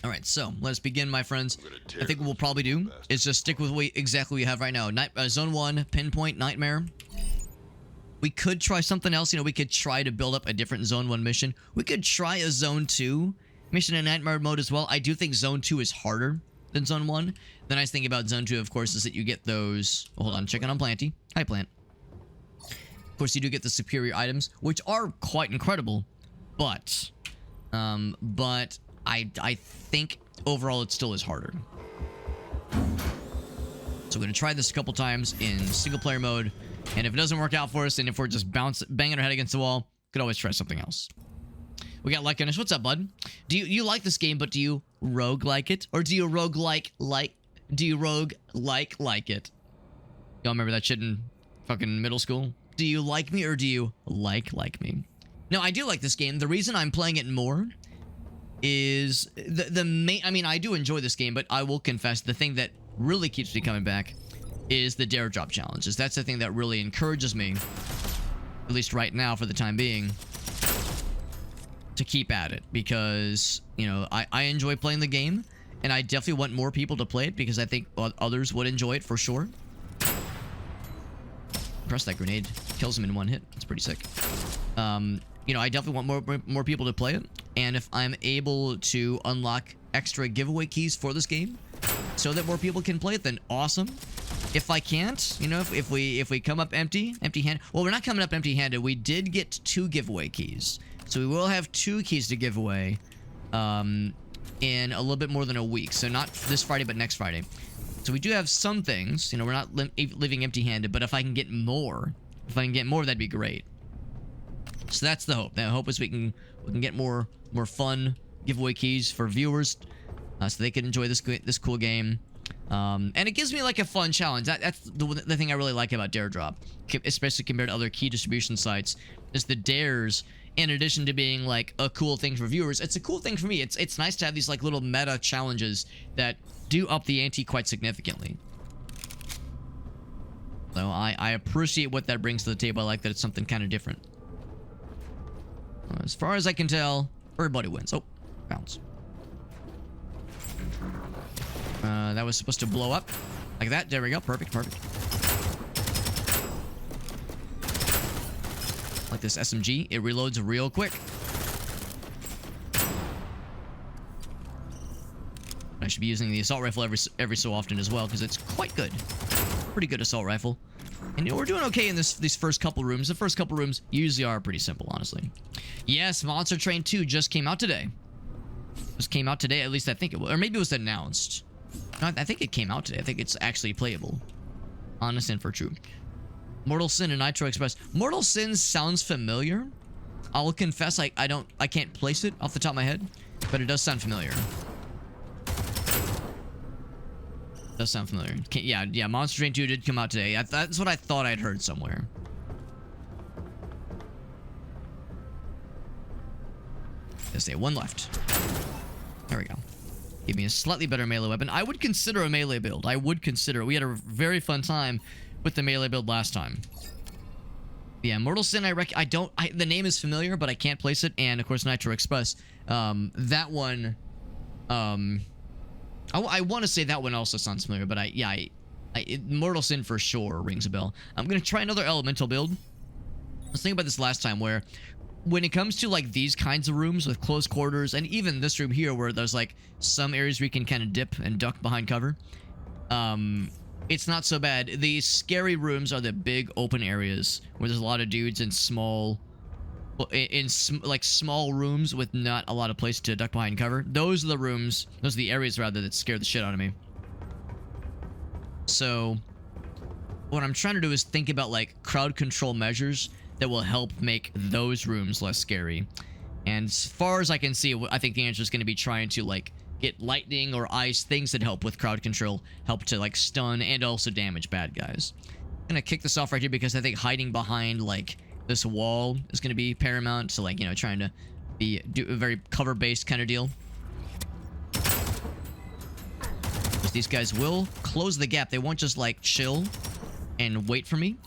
All right, so let's begin, my friends. I think what we'll probably do is just stick with what exactly we have right now. Zone 1, Pinpoint, Nightmare. We could try something else. You know, we could try to build up a different Zone 1 mission. We could try a Zone 2 mission in Nightmare mode as well. I do think Zone 2 is harder than Zone 1. The nice thing about Zone 2, of course, is that you get those... Oh, hold on, checking on Planty. Hi, Plant. Of course, you do get the superior items, which are quite incredible. But I think overall it still is harder. So we're going to try this a couple times in single player mode. And if it doesn't work out for us, and if we're just banging our head against the wall, we could always try something else. We got Lycanis. What's up, bud? Do you like this game, but do you rogue-like it? Or do you rogue-like it? Y'all remember that shit in fucking middle school? Do you like me, or do you like me? No, I do like this game. The reason I'm playing it more is the main... I mean, I do enjoy this game, but I will confess the thing that really keeps me coming back is the dare drop challenges. That's the thing that really encourages me, at least right now for the time being, to keep at it. Because, you know, I enjoy playing the game, and I definitely want more people to play it because I think others would enjoy it for sure. Press that grenade. Kills him in one hit. That's pretty sick. You know, I definitely want more people to play it. And if I'm able to unlock extra giveaway keys for this game so that more people can play it, then awesome. If I can't, you know, if we come up empty-handed... Well, we're not coming up empty-handed. We did get 2 giveaway keys. So we will have 2 keys to give away in a little bit more than a week. So not this Friday, but next Friday. So we do have some things. You know, we're not living empty-handed, but if I can get more, that'd be great. So that's the hope. The hope is we can get more fun giveaway keys for viewers, so they can enjoy this cool game. And it gives me like a fun challenge. That's the thing I really like about Dare Drop, especially compared to other key distribution sites, is the dares. In addition to being like a cool thing for viewers, it's a cool thing for me. It's nice to have these like little meta challenges that do up the ante quite significantly. So I appreciate what that brings to the table. I like that it's something kind of different. As far as I can tell, everybody wins. Oh, bounce. That was supposed to blow up like that. There we go. Perfect. Like this SMG, it reloads real quick. I should be using the assault rifle every so often as well, because it's quite good. Pretty good assault rifle. And you know, we're doing okay in these first couple rooms. The first couple rooms usually are pretty simple, honestly. Yes, Monster Train 2 just came out today. Just came out today, at least I think it was. Or maybe it was announced. No, I think it came out today. I think it's actually playable. Honest and for true. Mortal Sin and Nitro Express. Mortal Sin sounds familiar. I will confess I can't place it off the top of my head, but it does sound familiar. Does sound familiar. Yeah, Monster Train 2 did come out today. That's what I thought I'd heard somewhere. Let's say 1 left. There we go. Give me a slightly better melee weapon. I would consider a melee build. I would consider it. We had a very fun time with the melee build last time. Yeah, Mortal Sin, the name is familiar, but I can't place it. And of course, Nitro Express. That one, I want to say that one also sounds familiar, but Mortal Sin for sure rings a bell. I'm gonna try another elemental build. I was thinking about this last time, where when it comes to like these kinds of rooms with close quarters, and even this room here where there's like some areas where you can kind of dip and duck behind cover, it's not so bad. The scary rooms are the big open areas where there's a lot of dudes in small rooms with not a lot of place to duck behind cover. Those are the areas rather that scare the shit out of me. So what I'm trying to do is think about like crowd control measures that will help make those rooms less scary. And as far as I can see, I think the answer is going to be trying to like get lightning or ice, things that help with crowd control, help to like stun and also damage bad guys. I'm gonna kick this off right here because I think hiding behind like this wall is gonna be paramount to like, you know, trying to do a very cover-based kind of deal. Because these guys will close the gap. They won't just like chill and wait for me.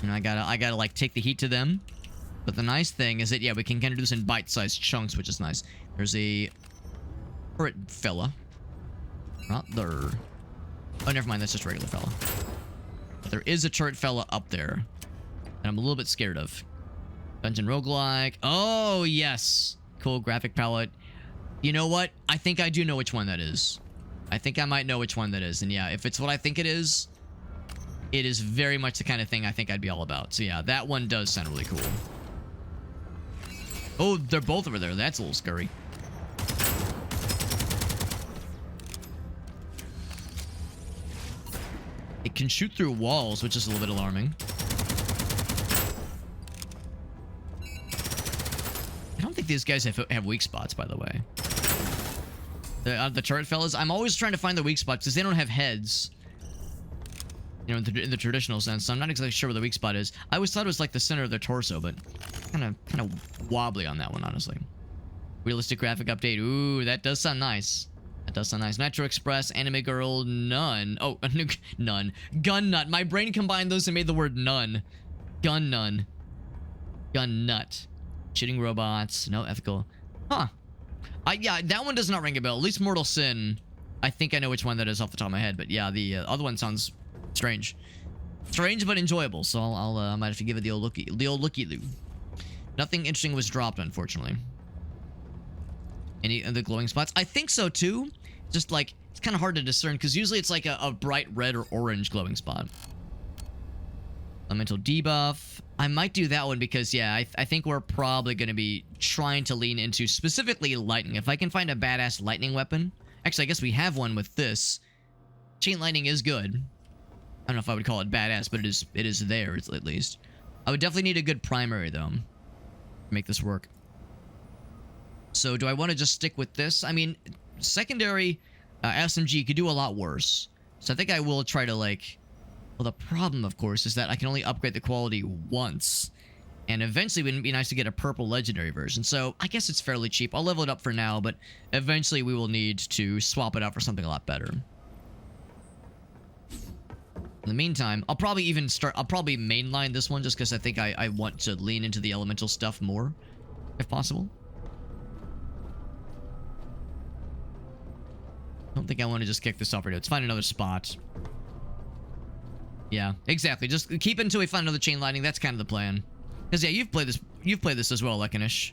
And I gotta like take the heat to them But the nice thing is that, yeah, we can kind of do this in bite-sized chunks, which is nice. There's a turret fella. Not there. Oh, never mind. That's just a regular fella. But there is a turret fella up there that I'm a little bit scared of. Dungeon roguelike. Oh, yes. Cool graphic palette. You know what? I think I do know which one that is. I think I might know which one that is. And yeah, if it's what I think it is very much the kind of thing I think I'd be all about. So yeah, that one does sound really cool. Oh, they're both over there. That's a little scary. It can shoot through walls, which is a little bit alarming. I don't think these guys have weak spots, by the way. The turret fellas. I'm always trying to find the weak spots because they don't have heads. You know, in the traditional sense. So I'm not exactly sure where the weak spot is. I always thought it was like the center of their torso, but kind of wobbly on that one, honestly. Realistic graphic update. Ooh, that does sound nice. That does sound nice. Nitro Express, Anime Girl, None. Oh, None. Gun Nut. My brain combined those and made the word none. Gun None. Gun Nut. Shooting robots. No ethical. Huh. Yeah, that one does not ring a bell. At least Mortal Sin. I think I know which one that is off the top of my head. But yeah, the other one sounds strange. Strange but enjoyable. So I might have to give it the old looky-loo. Nothing interesting was dropped, unfortunately. Any of the glowing spots? I think so, too. Just like, it's kind of hard to discern, because usually it's like a bright red or orange glowing spot. Elemental debuff. I might do that one because, yeah, I think we're probably going to be trying to lean into specifically lightning. If I can find a badass lightning weapon. Actually, I guess we have one with this. Chain lightning is good. I don't know if I would call it badass, but it is there, at least. I would definitely need a good primary, though, to make this work. So, do I want to just stick with this? I mean, secondary SMG could do a lot worse. So, I think I will try to, like... Well, the problem, of course, is that I can only upgrade the quality once. And eventually, it would be nice to get a purple legendary version. So, I guess it's fairly cheap. I'll level it up for now, but eventually we will need to swap it out for something a lot better. In the meantime, I'll probably mainline this one just because I think I want to lean into the elemental stuff more, if possible. I don't think I want to just kick this off right now. Let's find another spot. Yeah, exactly. Just keep it until we find another chain lightning. That's kind of the plan. Because yeah, you've played this as well, Lekinish.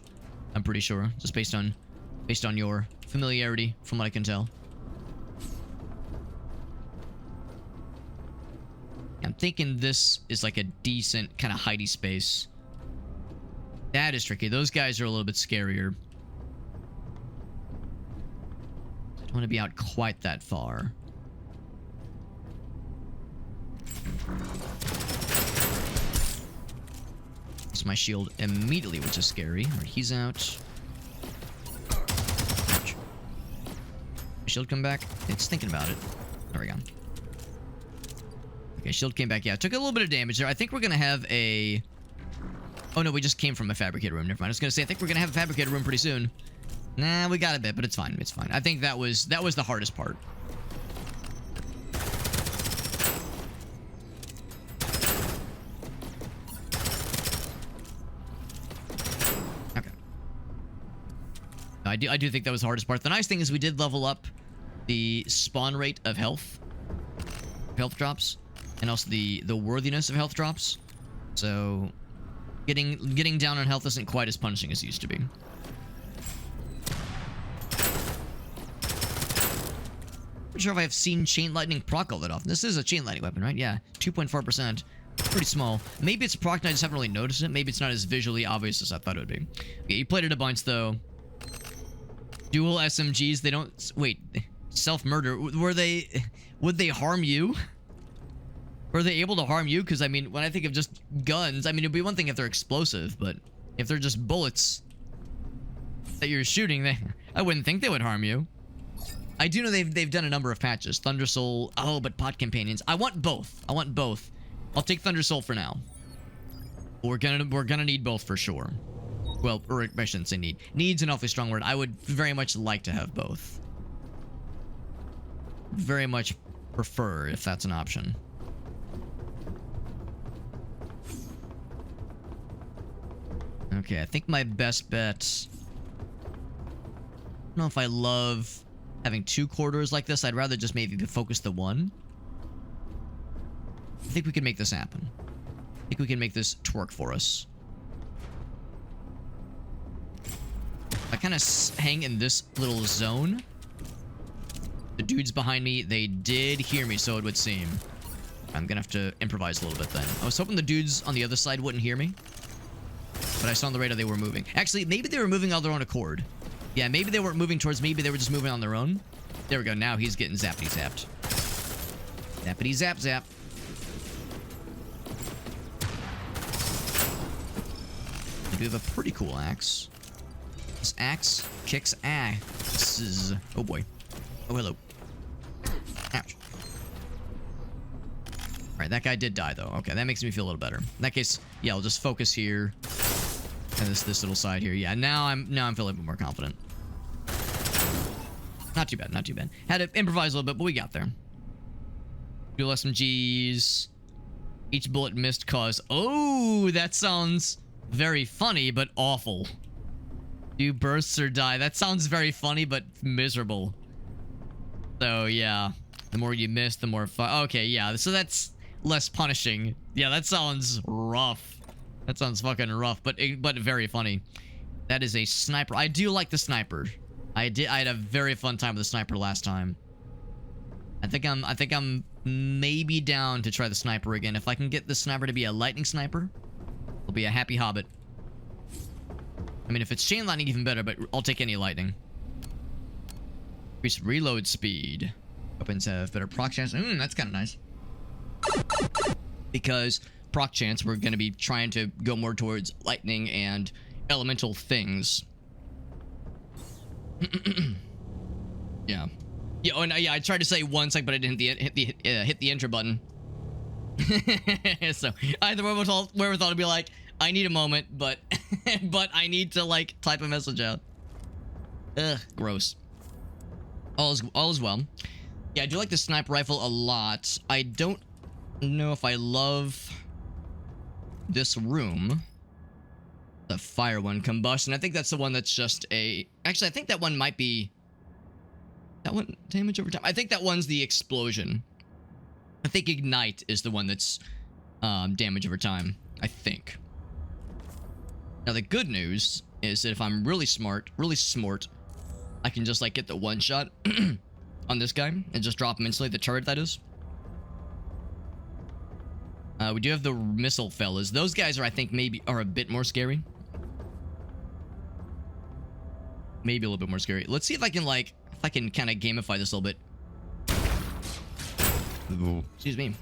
I'm pretty sure, just based on your familiarity, from what I can tell. I'm thinking this is like a decent kind of hidey space. That is tricky. Those guys are a little bit scarier. I don't want to be out quite that far. It's my shield immediately, which is scary. Alright, he's out. Ouch. Shield come back? It's thinking about it. There we go. Okay, shield came back. Yeah, took a little bit of damage there. I think we're gonna have a... Oh no, we just came from a fabricator room. Never mind. I was gonna say, I think we're gonna have a fabricator room pretty soon. Nah, we got a bit, but it's fine. It's fine. I think that was the hardest part. Okay. I do think that was the hardest part. The nice thing is we did level up the spawn rate of health drops, and also the worthiness of health drops. So getting down on health isn't quite as punishing as it used to be. I'm not sure if I've seen chain lightning proc all that often. This is a chain lightning weapon, right? Yeah, 2.4%. Pretty small. Maybe it's proc and I just haven't really noticed it. Maybe it's not as visually obvious as I thought it would be. Yeah, you played it a bunch, though. Dual SMGs, they don't... Wait, self-murder. Would they harm you? Were they able to harm you? Because, I mean, when I think of just guns, I mean, it'd be one thing if they're explosive, but if they're just bullets that you're shooting, I wouldn't think they would harm you. I do know they've done a number of patches. Thunder Soul. Oh, but Pod Companions. I want both. I want both. I'll take Thunder Soul for now. We're gonna need both for sure. Well, or I shouldn't say need. Need's an awfully strong word. I would very much like to have both. Very much prefer if that's an option. Okay, I think my best bet... I don't know if I love having 2 corridors like this. I'd rather just maybe focus the one. I think we can make this happen. I think we can make this twerk for us. I kind of hang in this little zone. The dudes behind me, they did hear me, so it would seem. I'm gonna have to improvise a little bit then. I was hoping the dudes on the other side wouldn't hear me. But I saw on the radar they were moving. Actually, maybe they were moving on their own accord. Yeah, maybe they weren't moving towards me, but they were just moving on their own. There we go. Now he's getting zappity zapped. Zappity zap zap. I do have a pretty cool axe. This axe kicks ass. Oh boy. Oh, hello. Ouch. Alright, that guy did die though. Okay, that makes me feel a little better. In that case, yeah, I'll just focus here. And this little side here. Yeah, now I'm feeling a bit more confident. Not too bad, not too bad. Had to improvise a little bit, but we got there. Dual SMGs. Each bullet missed cause... Oh, that sounds very funny, but awful. Do bursts or die. That sounds very funny, but miserable. So, yeah. The more you miss, the more fun. Okay, yeah. So that's less punishing. Yeah, that sounds rough. That sounds fucking rough, but very funny. That is a sniper. I do like the sniper. I had a very fun time with the sniper last time. I think I'm maybe down to try the sniper again. If I can get the sniper to be a lightning sniper, it'll be a happy hobbit. I mean, if it's chain lightning, even better, but I'll take any lightning. Increase reload speed. Weapons have better proc chance. That's kind of nice. Because proc chance, we're going to be trying to go more towards lightning and elemental things. Yeah. Yeah, oh, no, yeah, I tried to say 1 sec, but I didn't hit the enter button. So, I had the wherewithal to be like, I need a moment, but but I need to, like, type a message out. Ugh, gross. All is well. Yeah, I do like the sniper rifle a lot. I don't know if I love this room. The fire one, combustion. I think that's the one that's just a... Actually, I think that one might be... That one, damage over time. I think that one's the explosion. I think ignite is the one that's damage over time. I think. Now, the good news is that if I'm really smart, I can just, like, get the one shot on this guy and just drop him instantly. The turret, that is. We do have the missile fellas. Those guys are, I think, maybe are a bit more scary. Maybe a little bit more scary. Let's see if I can, like, if I can kind of gamify this a little bit. Excuse me.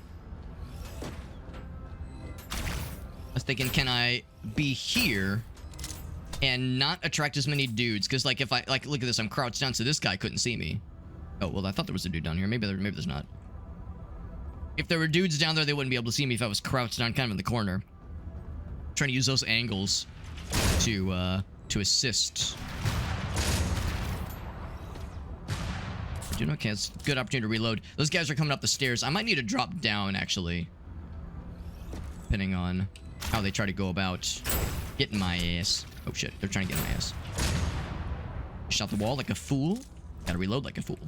I was thinking, can I be here and not attract as many dudes? Because, like, if I, like, look at this, I'm crouched down, so this guy couldn't see me. Oh, well, I thought there was a dude down here. Maybe there's not. If there were dudes down there, they wouldn't be able to see me if I was crouched down kind of in the corner. I'm trying to use those angles to assist. Okay, it's a good opportunity to reload. Those guys are coming up the stairs. I might need to drop down, actually. Depending on how they try to go about getting my ass. Oh, shit. They're trying to get my ass. Shot the wall like a fool. Gotta reload like a fool.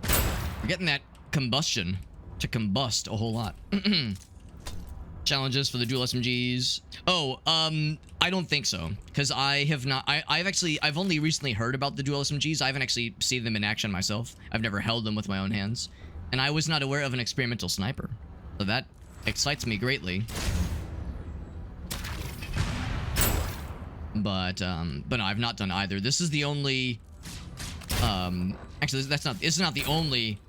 We're getting that combustion to combust a whole lot. Challenges for the dual SMGs. Oh, I don't think so. Because I have not... I've only recently heard about the dual SMGs. I haven't actually seen them in action myself. I've never held them with my own hands. And I was not aware of an experimental sniper. So that excites me greatly. But no, I've not done either. This is the only... Actually, it's not the only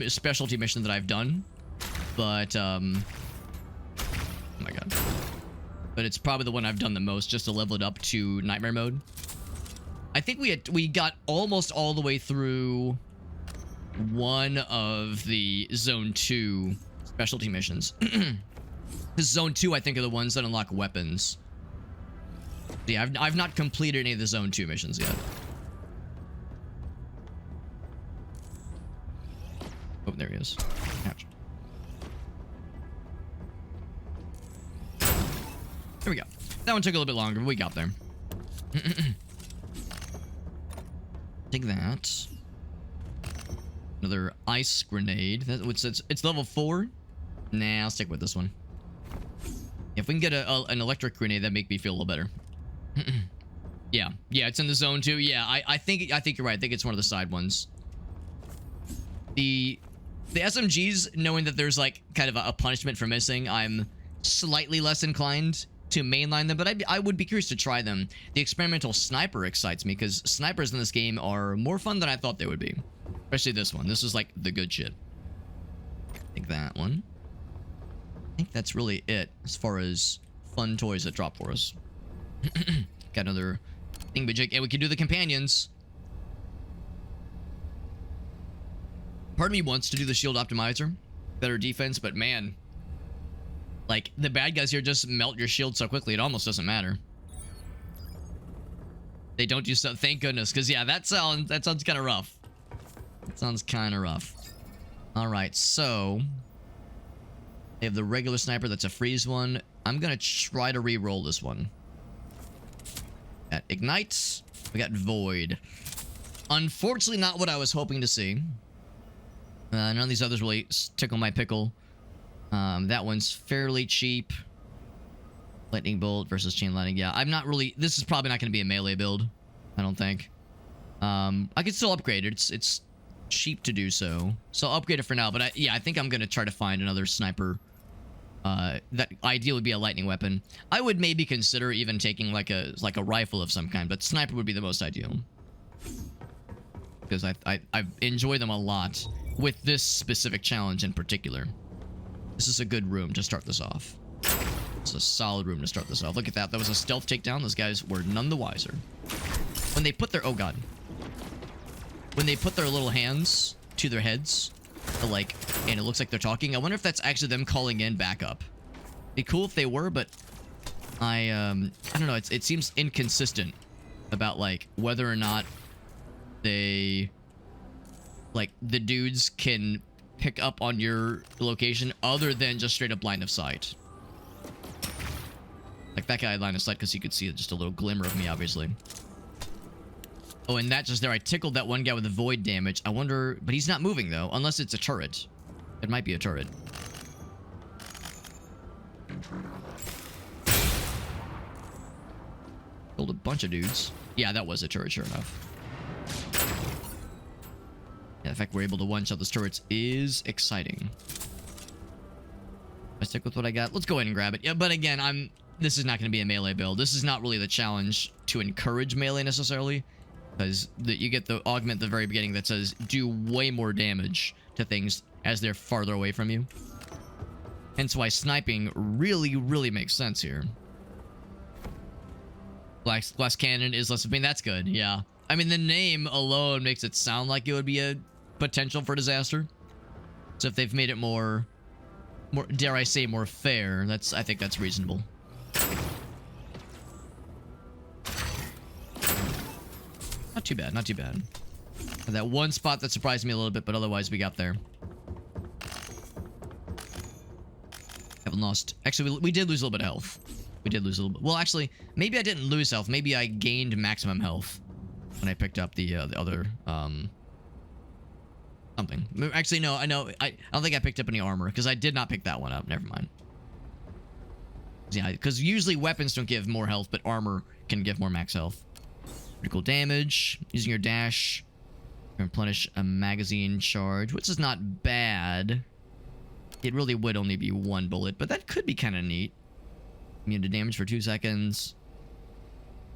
specialty mission that I've done. But, oh my god. But it's probably the one I've done the most, just to level it up to nightmare mode. I think we got almost all the way through one of the Zone 2 specialty missions. Because Zone 2, I think, are the ones that unlock weapons. Yeah, I've not completed any of the Zone 2 missions yet. Oh, there he is. Ouch. There we go. That one took a little bit longer, but we got there. Take that. Another ice grenade. It's level 4. Nah, I'll stick with this one. If we can get an electric grenade, that'd make me feel a little better. Yeah, it's in the zone too. Yeah, I think you're right. I think it's one of the side ones. The SMGs, knowing that there's like kind of a punishment for missing, I'm slightly less inclined to mainline them, but I would be curious to try them. The experimental sniper excites me because snipers in this game are more fun than I thought they would be. Especially this one. This is like the good shit. Take that one. I think that's really it as far as fun toys that drop for us. Got another thingamajig. And we can do the companions. Part of me wants to do the shield optimizer. Better defense, but man. Like, the bad guys here just melt your shield so quickly, it almost doesn't matter. They don't do so. Thank goodness, because yeah, that sounds kind of rough. That sounds kind of rough. Alright, so... they have the regular sniper, that's a freeze one. I'm gonna try to re-roll this one. Got Ignite. We got Void. Unfortunately, not what I was hoping to see. None of these others really tickle my pickle. That one's fairly cheap. Lightning Bolt versus Chain Lightning. Yeah, I'm not really... this is probably not going to be a melee build. I don't think. I could still upgrade it. It's cheap to do so. So I'll upgrade it for now. But yeah, I think I'm going to try to find another sniper. That ideally would be a lightning weapon. I would maybe consider even taking like a rifle of some kind. But sniper would be the most ideal. Because I enjoy them a lot. With this specific challenge in particular. This is a good room to start this off. It's a solid room to start this off. Look at that. That was a stealth takedown. Those guys were none the wiser. When they put their... oh, God. When they put their little hands to their heads, like, and it looks like they're talking, I wonder if that's actually them calling in backup. Be cool if they were, but I don't know. It seems inconsistent about, like, whether or not they... like, the dudes can pick up on your location other than just straight up line of sight. Like, that guy had line of sight because he could see just a little glimmer of me, obviously. Oh, and that just there, I tickled that one guy with the void damage. I wonder... but he's not moving, though, unless it's a turret. It might be a turret. Killed a bunch of dudes. Yeah, that was a turret, sure enough. Yeah, the fact we're able to one-shot those turrets is exciting. I stick with what I got. Let's go ahead and grab it. Yeah, but again, this is not going to be a melee build. This is not really the challenge to encourage melee necessarily. Because you get the augment at the very beginning that says do way more damage to things as they're farther away from you. Hence why sniping really, really makes sense here. Glass cannon is less... I mean, that's good, yeah. I mean, the name alone makes it sound like it would be a potential for disaster. So if they've made it more, dare I say, more fair, I think that's reasonable. Not too bad, not too bad. That one spot that surprised me a little bit, but otherwise we got there. Haven't lost. Actually, we did lose a little bit of health. We did lose a little bit. Well, actually, maybe I didn't lose health. Maybe I gained maximum health when I picked up the other something. Actually, no. I don't think I picked up any armor because I did not pick that one up. Never mind. Yeah, because usually weapons don't give more health, but armor can give more max health. Critical damage. Using your dash. Replenish a magazine charge, which is not bad. It really would only be one bullet, but that could be kind of neat. Immune to damage for 2 seconds.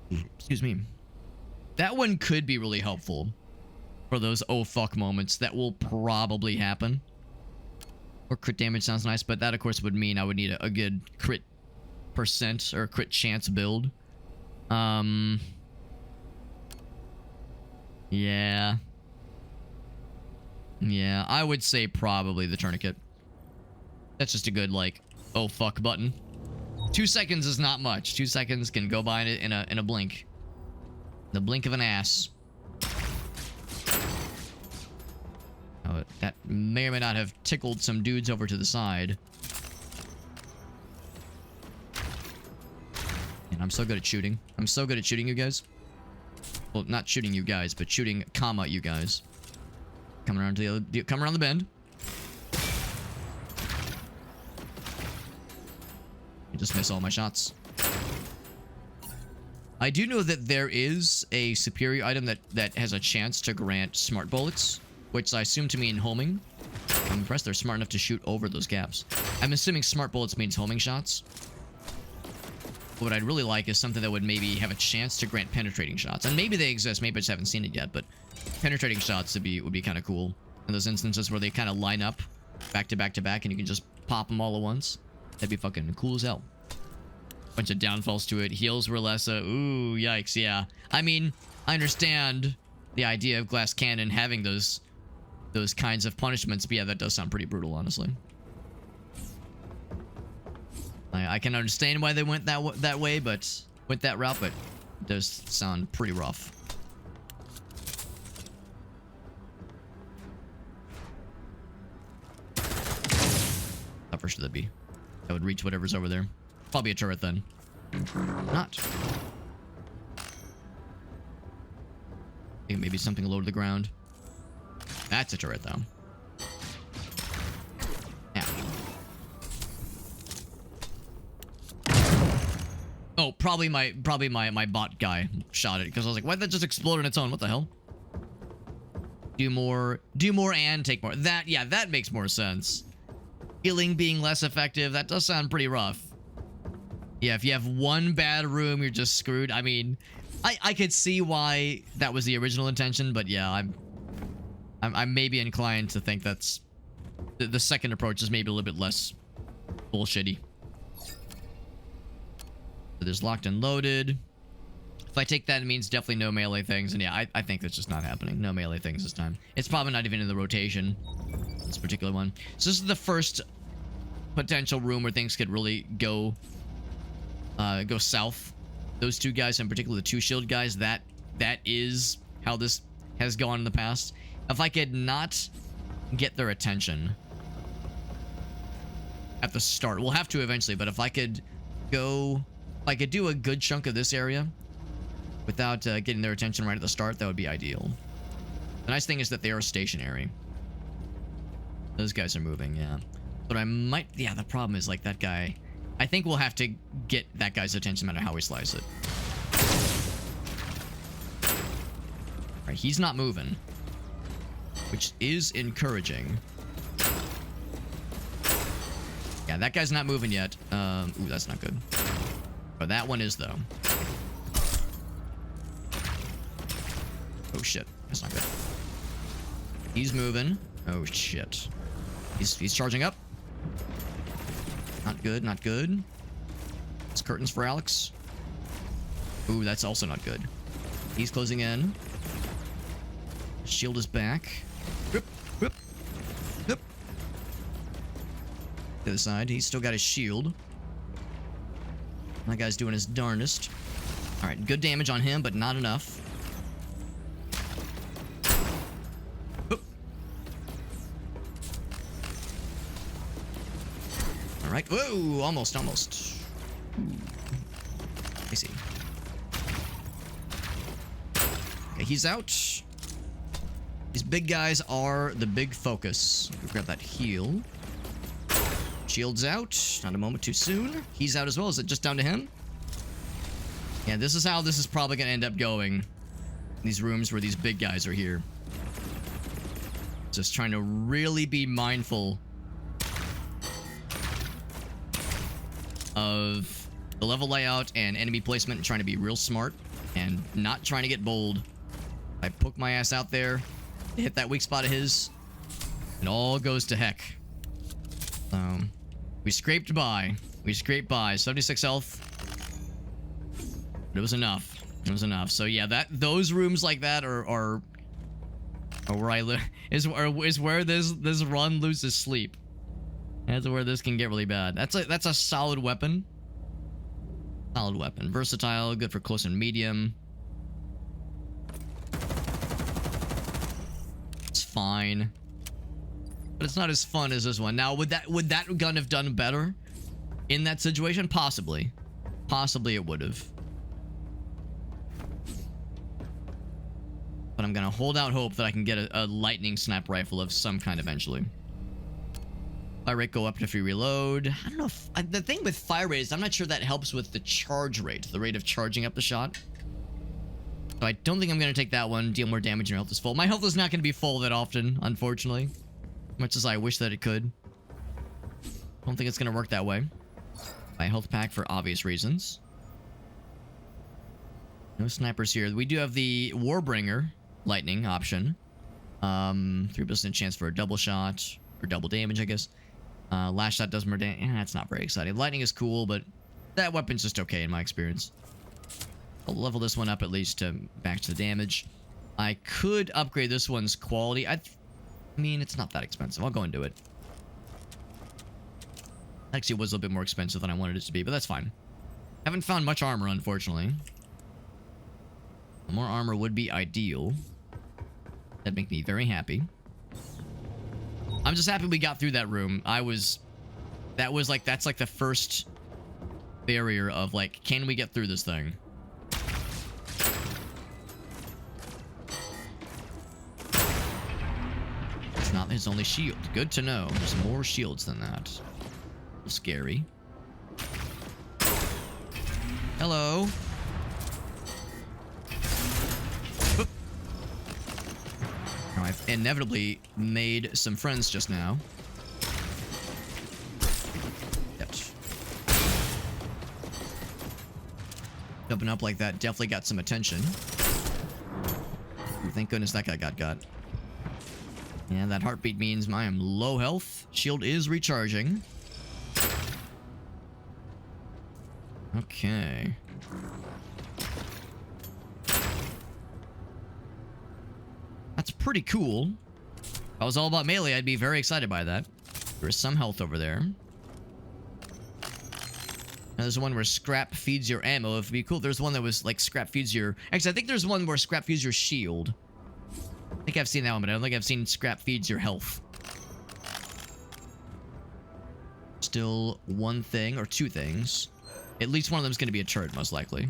Excuse me. That one could be really helpful for those oh fuck moments that will probably happen. Or crit damage sounds nice, but that of course would mean I would need a good crit percent or crit chance build. Yeah. Yeah, I would say probably the tourniquet. That's just a good, like, oh fuck button. 2 seconds is not much. 2 seconds can go by in a blink. The blink of an ass. Oh, that may or may not have tickled some dudes over to the side. I'm so good at shooting. I'm so good at shooting you guys. Well, not shooting you guys, but shooting, comma, you guys. Coming around to the other, come around the bend. You just miss all my shots. I do know that there is a superior item that has a chance to grant smart bullets, which I assume to mean homing. I'm impressed they're smart enough to shoot over those gaps. I'm assuming smart bullets means homing shots. What I'd really like is something that would maybe have a chance to grant penetrating shots. And maybe they exist, maybe I just haven't seen it yet, but penetrating shots would be kind of cool. In those instances where they kind of line up back to back to back and you can just pop them all at once. That'd be fucking cool as hell. Bunch of downfalls to it. Heals were less, ooh, yikes, yeah. I mean, I understand the idea of glass cannon having those kinds of punishments, but yeah, that does sound pretty brutal, honestly. I can understand why they went that way, but went that route, but it does sound pretty rough. How far should that be? That would reach whatever's over there. Probably a turret then. Not. I think maybe something low to the ground. That's a turret though. Yeah. Oh, probably my bot guy shot it because I was like, why'd that just explode on its own? What the hell? Do more and take more. Yeah, that makes more sense. Healing being less effective, that does sound pretty rough. Yeah, if you have one bad room, you're just screwed. I mean, I could see why that was the original intention, but yeah, I'm maybe inclined to think that's the second approach is maybe a little bit less bullshitty. So there's locked and loaded. If I take that, it means definitely no melee things, and yeah, I think that's just not happening. No melee things this time. It's probably not even in the rotation, this particular one. So this is the first potential room where things could really go south. Those two guys, in particular the two shield guys, that is how this has gone in the past. If I could not get their attention at the start, we'll have to eventually, but if I could do a good chunk of this area without getting their attention right at the start, that would be ideal. The nice thing is that they are stationary. Those guys are moving, yeah. But I might, yeah, the problem is like that guy. I think we'll have to get that guy's attention no matter how we slice it. Alright, he's not moving, which is encouraging. Yeah, that guy's not moving yet. Ooh, that's not good. But that one is, though. Oh, shit. That's not good. He's moving. Oh, shit. He's charging up. Not good, not good. It's curtains for Alex. Ooh, that's also not good. He's closing in. Shield is back. Whoop, whoop, whoop. To the side, he's still got his shield. That guy's doing his darndest. Alright, good damage on him, but not enough. Whoop. Alright, whoa, almost. Ooh. I see. Okay, he's out. These big guys are the big focus. Grab that heal. Shield's out. Not a moment too soon. He's out as well. Is it just down to him? Yeah, this is how this is probably going to end up going. These rooms where these big guys are here. Just trying to really be mindful of the level layout and enemy placement and trying to be real smart and not trying to get bold. I poke my ass out there, hit that weak spot of his, it all goes to heck. We scraped by. 76 health. But it was enough. So yeah, those rooms like that are where I live. Is where this run loses sleep. That's where this can get really bad. That's a solid weapon. Versatile, good for close and medium. It's fine. But it's not as fun as this one. Now, would that gun have done better in that situation? Possibly. possibly it would have. But I'm gonna hold out hope that I can get a lightning sniper rifle of some kind eventually. Fire rate go up if you reload. I don't know if... the thing with fire rate is I'm not sure that helps with the charge rate. The rate of charging up the shot. So I don't think I'm gonna take that one. Deal more damage and your health is full. My health is not gonna be full that often, unfortunately. Much as I wish that it could. Don't think it's gonna work that way. My health pack for obvious reasons. No snipers here. We do have the Warbringer lightning option. 3% chance for a double shot or double damage, I guess. Last shot does more damage. That's not very exciting. Lightning is cool, but that weapon's just okay in my experience. I'll level this one up at least to back to the damage. I could upgrade this one's quality. I mean, it's not that expensive. I'll go and do it. Actually, it was a little bit more expensive than I wanted it to be, but that's fine. Haven't found much armor, unfortunately. More armor would be ideal. That'd make me very happy. I'm just happy we got through that room. That's like the first barrier of like, can we get through this thing? It's not his only shield. Good to know. There's more shields than that. Scary. Hello. Now, I've inevitably made some friends just now. Yep. Jumping up like that definitely got some attention. Ooh, thank goodness that guy got. Yeah, that heartbeat means I am low health. Shield is recharging. Okay. That's pretty cool. If I was all about melee, I'd be very excited by that. There is some health over there. Now, there's one where scrap feeds your ammo. It'd be cool. There's one that was like scrap feeds your... Actually, I think there's one where scrap feeds your shield. I think I've seen that one, but I don't think I've seen scrap feeds your health. Still one thing or two things. At least one of them is going to be a turret, most likely.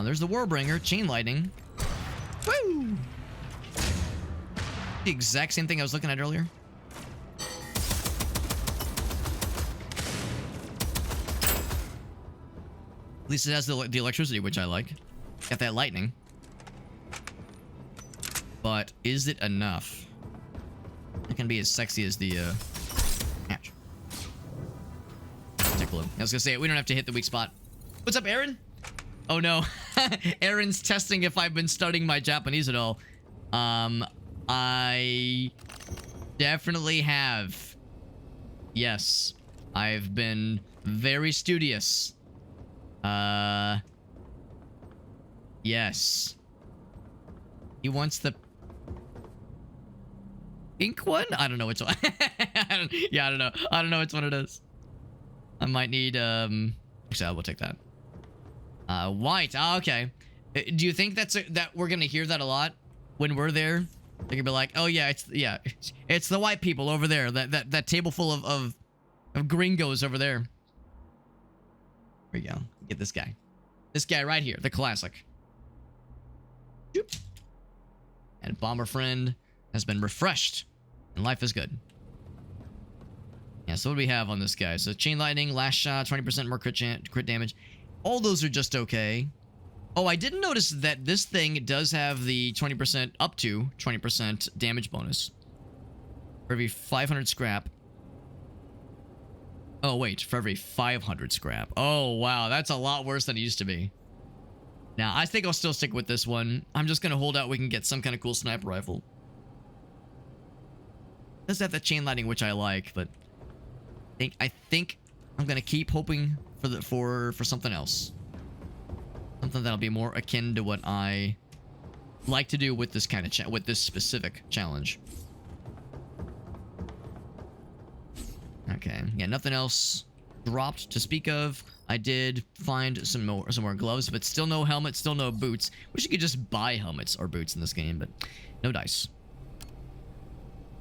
There's the Warbringer, chain lightning. Woo! The exact same thing I was looking at earlier. At least it has the electricity, which I like. Got that lightning. But is it enough? It can be as sexy as the, Ouch. Tickle him. I was gonna say, we don't have to hit the weak spot. What's up, Aaron? Oh, no. Aaron's testing if I've been studying my Japanese at all. I definitely have. Yes. I've been very studious. Yes. He wants the pink one? I don't know which one. I don't know. I don't know which one it is. I might need, actually, I will take that. White. Oh, okay. Do you think that we're gonna hear that a lot when we're there? They're gonna be like, oh yeah, it's the white people over there. That table full of gringos over there. There we go. Get this guy. This guy right here, the classic. Doop. And Bomber Friend has been refreshed, and life is good. Yeah, so what do we have on this guy? So chain lightning, last shot, 20% more crit damage. All those are just okay. Oh, I didn't notice that this thing does have the 20%, up to 20% damage bonus. For every 500 scrap. Oh, wait, for every 500 scrap. Oh, wow, that's a lot worse than it used to be. Now, I think I'll still stick with this one. I'm just going to hold out we can get some kind of cool sniper rifle. It does have that chain lightning, which I like, but I think I'm going to keep hoping for something else. Something that'll be more akin to what I like to do with this kind of with this specific challenge. Okay, yeah, nothing else dropped to speak of. I did find some more gloves, but still no helmet, still no boots. Wish you could just buy helmets or boots in this game, but no dice.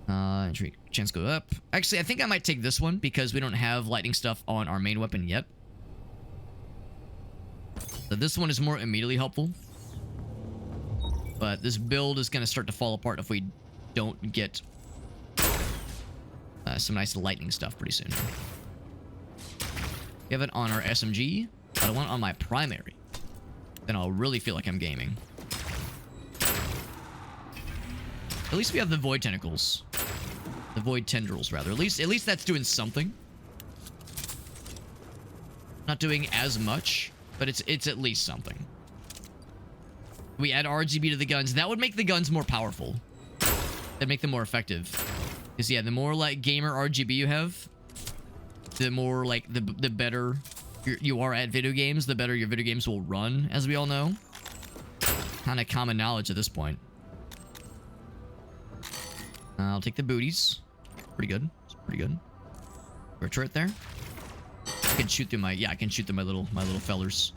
Entry chance go up. Actually, I think I might take this one because we don't have lightning stuff on our main weapon yet. So this one is more immediately helpful. But this build is going to start to fall apart if we don't get some nice lightning stuff pretty soon. We have it on our SMG, but I want it on my primary. Then I'll really feel like I'm gaming. At least we have the void tentacles. The void tendrils, rather. At least that's doing something. Not doing as much, but it's at least something. We add RGB to the guns. That would make the guns more powerful. That'd make them more effective. Because, yeah, the more, like, gamer RGB you have, the more, like, the better you are at video games, the better your video games will run, as we all know. Kind of common knowledge at this point. I'll take the booties. Pretty good. It's pretty good. Or a turret there. I can shoot through my... Yeah, I can shoot through my little fellers.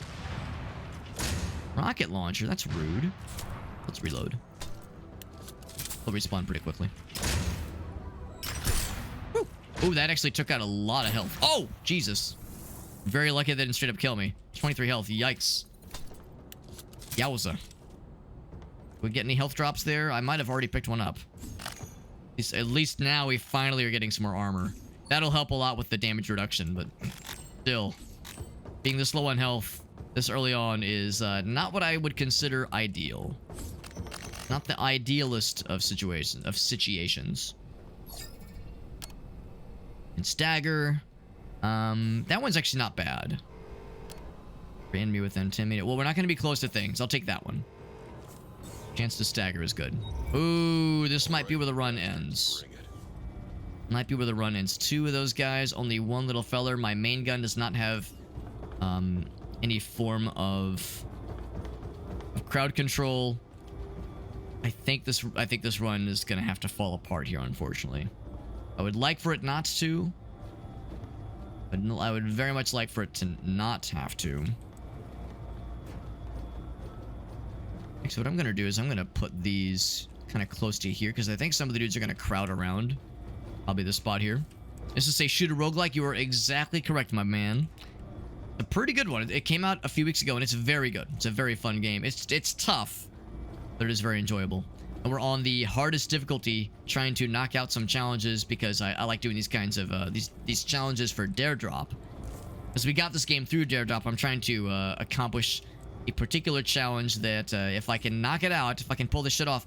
Rocket launcher. That's rude. Let's reload. They'll respawn pretty quickly. Woo! Ooh, that actually took out a lot of health. Oh, Jesus. Very lucky they didn't straight up kill me. 23 health. Yikes. Yowza. We get any health drops there? I might have already picked one up. At least now we finally are getting some more armor. That'll help a lot with the damage reduction, but still, being this low on health this early on is not what I would consider ideal. Not the idealist of situations. And stagger. That one's actually not bad. Ran me within 10 minutes. Well, we're not going to be close to things. I'll take that one. Chance to stagger is good. Ooh, this might be where the run ends. Might be where the run ends. Two of those guys, only one little feller. My main gun does not have any form of crowd control. I think this run is gonna have to fall apart here, unfortunately. I would like for it not to, but I would very much like for it to not have to. So what I'm going to do is I'm going to put these kind of close to here because I think some of the dudes are going to crowd around. Probably this spot here. This is a shoot a roguelike. You are exactly correct, my man. A pretty good one. It came out a few weeks ago and it's very good. It's a very fun game. It's tough, but it is very enjoyable. And we're on the hardest difficulty trying to knock out some challenges because I like doing these kinds of these challenges for Dare Drop. As we got this game through Dare Drop, I'm trying to accomplish a particular challenge that if I can knock it out, if I can pull this shit off,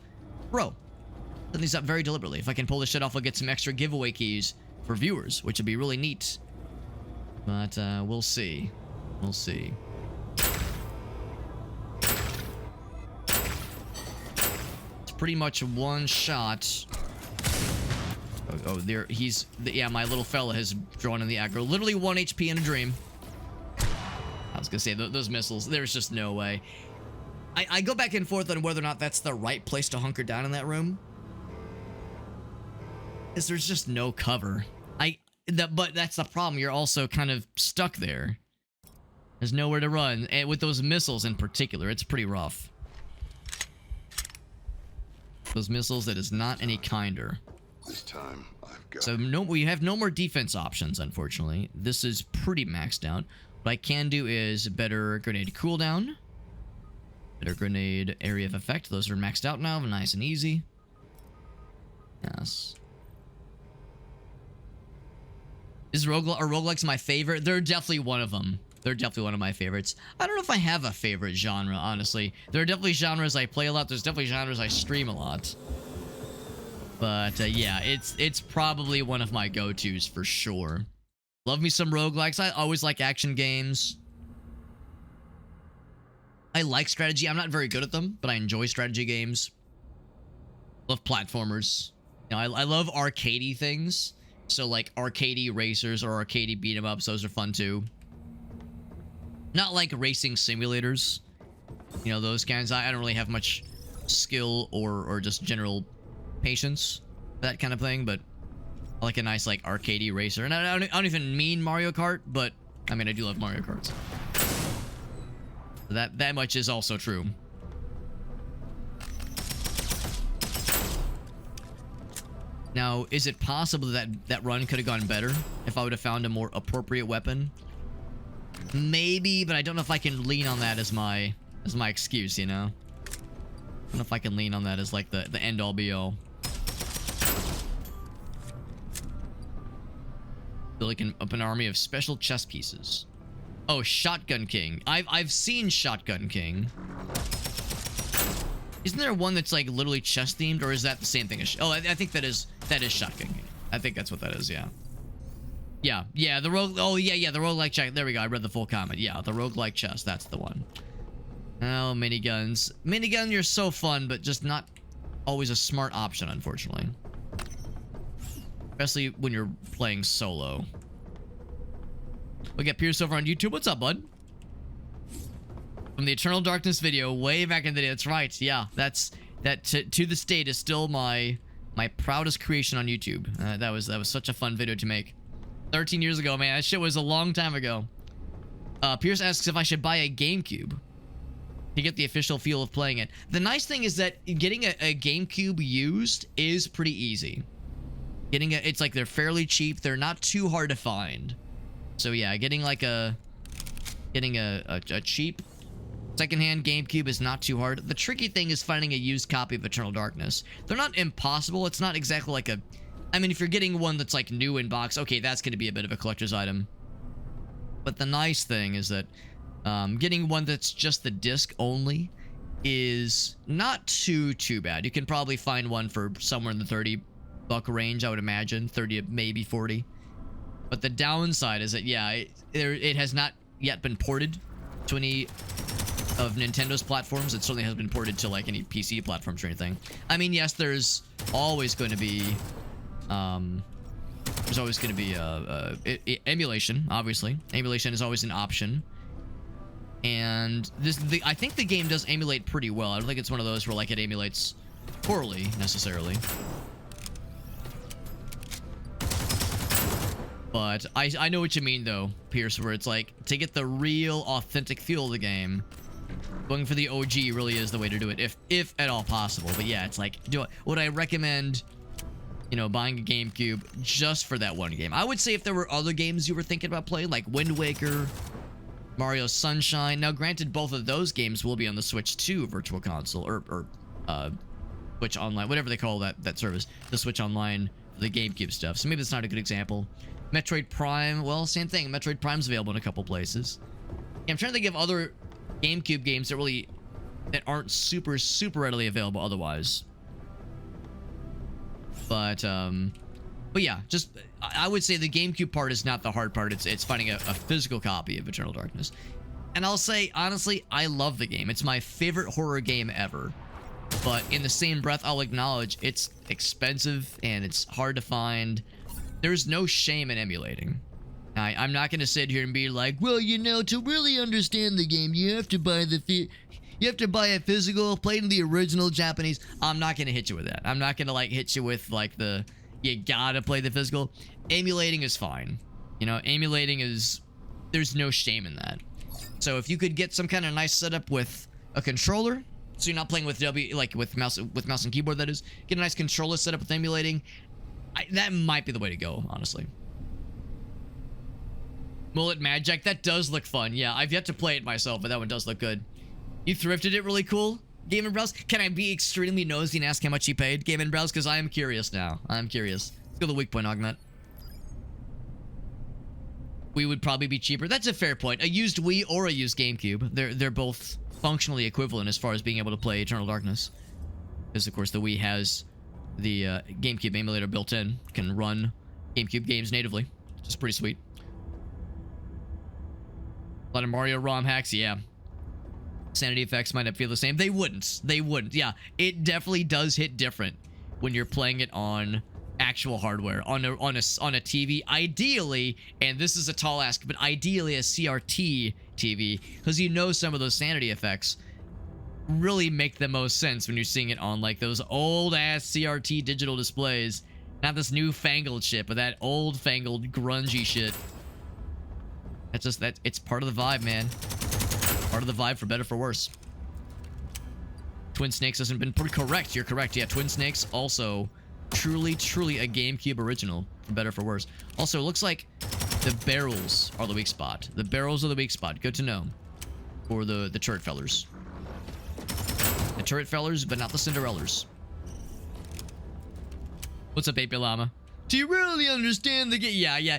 bro, set these up very deliberately. If I can pull this shit off, I'll get some extra giveaway keys for viewers, which would be really neat. But we'll see. We'll see. It's pretty much one shot. Oh, there he's... Yeah, my little fella has drawn in the aggro. Literally 1 HP in a dream. I was gonna say, those missiles, there's just no way. I go back and forth on whether or not that's the right place to hunker down in that room. Because there's just no cover. But that's the problem. You're also kind of stuck there. There's nowhere to run. And with those missiles in particular, it's pretty rough. Those missiles, that is not any kinder. This time, I've got... So we have no more defense options, unfortunately. This is pretty maxed out. What I can do is better grenade cooldown. Better grenade area of effect. Those are maxed out now. Nice and easy. Yes. Are roguelikes my favorite? They're definitely one of them. They're definitely one of my favorites. I don't know if I have a favorite genre, honestly. There are definitely genres I play a lot. There's definitely genres I stream a lot. But yeah, it's probably one of my go-tos for sure. Love me some roguelikes. I always like action games. I like strategy. I'm not very good at them, but I enjoy strategy games. Love platformers. You know, I love arcadey things. So like arcadey racers or arcadey beat 'em ups, those are fun too. Not like racing simulators. You know, those kinds. I don't really have much skill or just general patience for that kind of thing, but I like a nice like arcadey racer. And I don't even mean Mario Kart, but I mean I do love Mario Karts. That much is also true. Now, is it possible that that run could have gone better if I would have found a more appropriate weapon? Maybe, but I don't know if I can lean on that as my excuse, you know? I don't know if I can lean on that as like the end all be all. Building up an army of special chess pieces. Oh, Shotgun King. I've seen Shotgun King. Isn't there one that's like literally chess themed, or is that the same thing as? Oh, I think that is Shotgun King. I think that's what that is. Yeah. Yeah. The rogue. Oh yeah. The roguelike chess. There we go. I read the full comment. Yeah, the roguelike chess. That's the one. Oh, miniguns. Minigun, you're so fun, but just not always a smart option, unfortunately. Especially when you're playing solo. We got Pierce over on YouTube. What's up, bud? From the Eternal Darkness video way back in the day. That's right. Yeah, that to this date is still my proudest creation on YouTube. That was such a fun video to make. 13 years ago, man. That shit was a long time ago. Pierce asks if I should buy a GameCube to get the official feel of playing it. The nice thing is that getting a GameCube used is pretty easy. It's like they're fairly cheap. They're not too hard to find. So yeah, getting a cheap secondhand GameCube is not too hard. The tricky thing is finding a used copy of Eternal Darkness. They're not impossible. It's not exactly like a... I mean, if you're getting one that's like new in box, okay, that's going to be a bit of a collector's item. But the nice thing is that getting one that's just the disc only is not too bad. You can probably find one for somewhere in the $30 range, I would imagine. 30, maybe 40. But the downside is that, yeah, it has not yet been ported to any of Nintendo's platforms. It certainly hasn't been ported to like any PC platforms or anything. I mean, yes, there's always going to be emulation. Obviously, emulation is always an option. And I think the game does emulate pretty well. I don't think it's one of those where like it emulates poorly necessarily. But I know what you mean though, Pierce, where it's like to get the real authentic feel of the game, going for the OG really is the way to do it, if at all possible. But yeah, it's like, would I recommend, you know, buying a GameCube just for that one game? I would say if there were other games you were thinking about playing, like Wind Waker, Mario Sunshine. Now, granted, both of those games will be on the Switch 2 Virtual Console, or Switch Online, whatever they call that service, the Switch Online, the GameCube stuff. So maybe that's not a good example. Metroid Prime, well, same thing. Metroid Prime's available in a couple places. Yeah, I'm trying to think of other GameCube games that aren't super readily available otherwise. But yeah, just I would say the GameCube part is not the hard part. It's finding a physical copy of Eternal Darkness. And I'll say honestly, I love the game. It's my favorite horror game ever. But in the same breath, I'll acknowledge it's expensive and it's hard to find. There's no shame in emulating. I'm not going to sit here and be like, well, you know, to really understand the game, you have to buy a physical, play in the original Japanese. I'm not going to hit you with that. I'm not going to like hit you with like you gotta play the physical. Emulating is fine. You know, there's no shame in that. So if you could get some kind of nice setup with a controller, so you're not playing with with mouse and keyboard, that is, get a nice controller setup with emulating. That might be the way to go, honestly. Mullet Magic, that does look fun. Yeah, I've yet to play it myself, but that one does look good. You thrifted it really cool? Game & Browse? Can I be extremely nosy and ask how much you paid, Game & Browse? Because I am curious now. I'm curious. Let's go to the weak point, Augment. We would probably be cheaper. That's a fair point. A used Wii or a used GameCube. They're both functionally equivalent as far as being able to play Eternal Darkness. Because, of course, the Wii has the GameCube emulator built in. Can run GameCube games natively. Which is pretty sweet. A lot of Mario ROM hacks, yeah. Sanity effects might not feel the same. They wouldn't. Yeah, it definitely does hit different when you're playing it on actual hardware, on a TV. Ideally, and this is a tall ask, but ideally a CRT TV, because you know some of those sanity effects really make the most sense when you're seeing it on like those old ass CRT digital displays, not this newfangled shit, but that old fangled grungy shit. That's just that. It's part of the vibe, man. Part of the vibe, for better for worse. Twin Snakes hasn't been correct. You're correct. Yeah, Twin Snakes also Truly a GameCube original, for better or for worse. Also, it looks like the barrels are the weak spot. The barrels are the weak spot. Good to know. Or the turret fellers. The turret fellers, but not the Cinderellas. What's up, Baby Llama? Do you really understand the game? Yeah.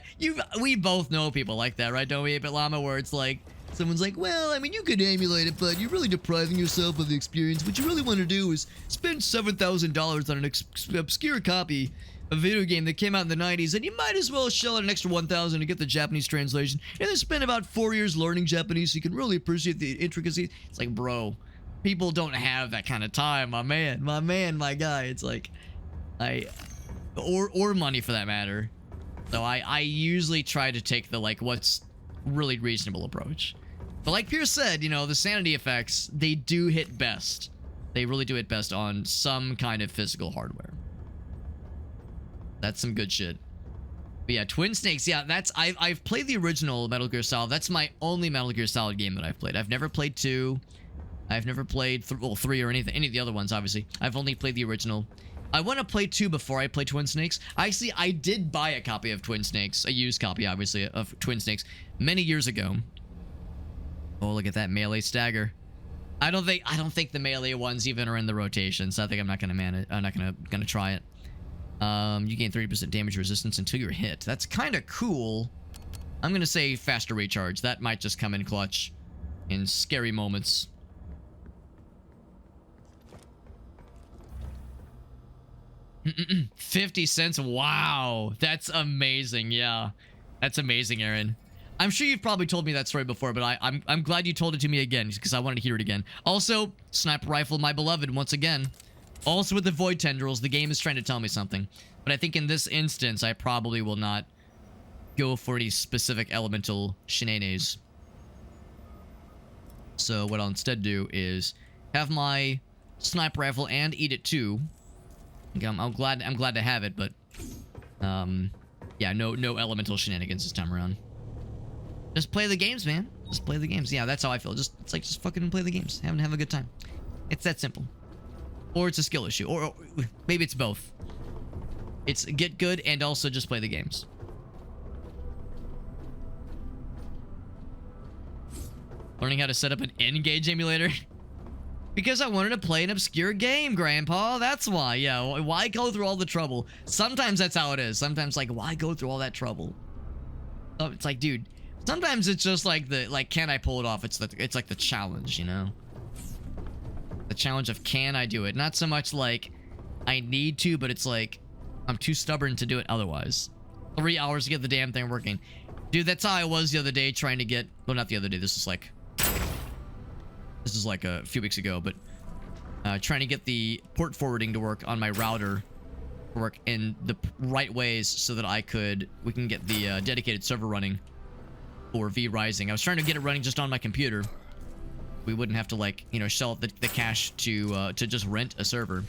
We both know people like that, right? Don't we, Baby Llama? Where it's like, someone's like, well, I mean, you could emulate it, but you're really depriving yourself of the experience. What you really want to do is spend $7,000 on an obscure copy of a video game that came out in the 90s, and you might as well shell out an extra $1,000 to get the Japanese translation, and then spend about 4 years learning Japanese so you can really appreciate the intricacies. It's like, bro, people don't have that kind of time, my guy. It's like, or money for that matter. So I usually try to take the, like, what's really reasonable approach. But like Pierce said, you know, the sanity effects, they do hit best. They really do hit best on some kind of physical hardware. That's some good shit. But yeah, Twin Snakes, yeah, that's... I've played the original Metal Gear Solid. That's my only Metal Gear Solid game that I've played. I've never played 2. I've never played 3 or any of the other ones, obviously. I've only played the original. I want to play 2 before I play Twin Snakes. Actually, I did buy a copy of Twin Snakes, a used copy, obviously, of Twin Snakes, many years ago. Oh, look at that melee stagger. I don't think the melee ones even are in the rotation, so I think I'm not gonna try it. You gain 30% damage resistance until you're hit. That's kind of cool. I'm gonna say faster recharge. That might just come in clutch in scary moments. $0.50. Wow, that's amazing. Yeah, that's amazing, Aaron. I'm sure you've probably told me that story before, but I'm glad you told it to me again because I wanted to hear it again. Also, sniper rifle, my beloved, once again. Also with the void tendrils, the game is trying to tell me something. But I think in this instance, I probably will not go for any specific elemental shenanigans. So what I'll instead do is have my sniper rifle and eat it too. I'm glad to have it, but yeah, no elemental shenanigans this time around. Just play the games, man. Just play the games. Yeah, that's how I feel. It's like just fucking play the games. Have a good time. It's that simple. Or it's a skill issue, or maybe it's both. It's get good and also just play the games. Learning how to set up an N-Gage emulator. Because I wanted to play an obscure game, Grandpa. That's why. Yeah, why go through all the trouble? Sometimes that's how it is. Sometimes, like, why go through all that trouble? Oh, it's like, dude. Sometimes it's just like can I pull it off? It's like the challenge, you know? The challenge of can I do it? Not so much like I need to, but it's like I'm too stubborn to do it otherwise. 3 hours to get the damn thing working. Dude, that's how I was the other day trying to get... Well, not the other day. This is like a few weeks ago, but trying to get the port forwarding to work on my router to work in the right ways so that we can get the dedicated server running for V Rising. I was trying to get it running just on my computer. We wouldn't have to, like, you know, shell the cash to just rent a server.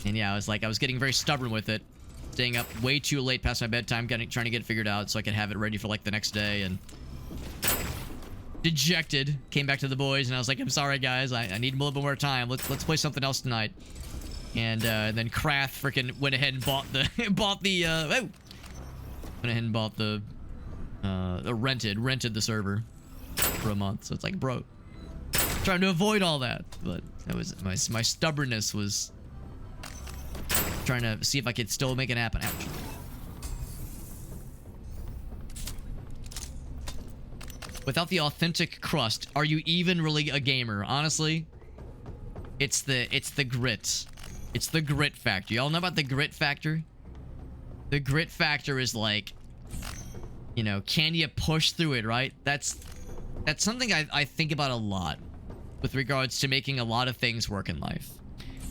And yeah, I was getting very stubborn with it, staying up way too late past my bedtime, trying to get it figured out so I could have it ready for like the next day. And dejected, came back to the boys and I was like, I'm sorry guys, I need a little bit more time. Let's play something else tonight. And then Krath freaking went ahead and bought the rented the server for a month. So it's like, bro, trying to avoid all that, but that was my stubbornness was trying to see if I could still make it happen. Ouch. Without the authentic crust, are you even really a gamer? Honestly, it's the grit. It's the grit factor. Y'all know about the grit factor? The grit factor is like, you know, can you push through it, right? That's something I think about a lot with regards to making a lot of things work in life.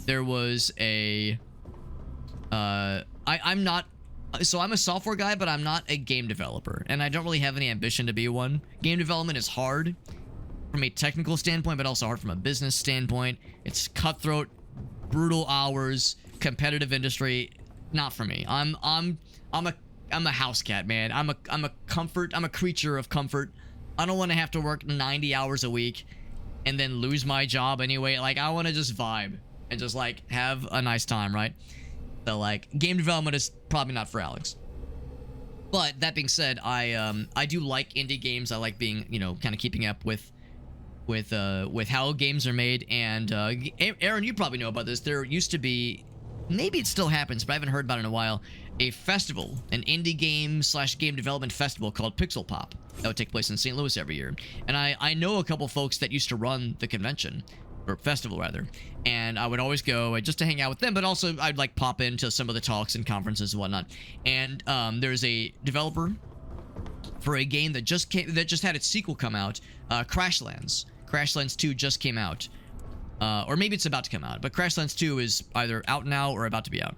There was a... I'm not... So I'm a software guy, but I'm not a game developer. And I don't really have any ambition to be one. Game development is hard from a technical standpoint, but also hard from a business standpoint. It's cutthroat, brutal hours, competitive industry. Not for me. I'm a house cat, man. I'm a creature of comfort. I don't want to have to work 90 hours a week and then lose my job anyway. Like, I want to just vibe and just, like, have a nice time, right? So like game development is probably not for Alex. But that being said, I do like indie games. I like being, you know, kind of keeping up with how games are made. And Aaron, you probably know about this. There used to be, maybe it still happens, but I haven't heard about it in a while, a festival, an indie game / game development festival called Pixel Pop that would take place in St. Louis every year. And I know a couple folks that used to run the convention, or festival rather, and I would always go just to hang out with them, but also I'd like pop into some of the talks and conferences and whatnot. And there's a developer for a game that just had its sequel come out, Crashlands. Crashlands 2 just came out, or maybe it's about to come out, but Crashlands 2 is either out now or about to be out.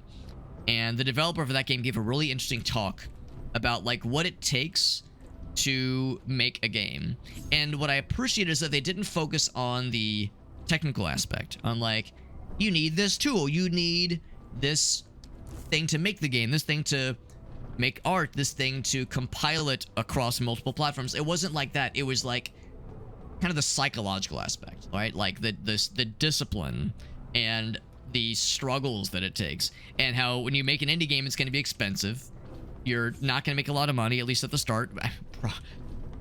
And the developer for that game gave a really interesting talk about like what it takes to make a game. And what I appreciate is that they didn't focus on the technical aspect, on like, you need this tool, you need this thing to make the game, this thing to make art, this thing to compile it across multiple platforms. It wasn't like that. It was like kind of the psychological aspect, right? Like the discipline and the struggles that it takes, and how when you make an indie game, it's going to be expensive. You're not going to make a lot of money, at least at the start.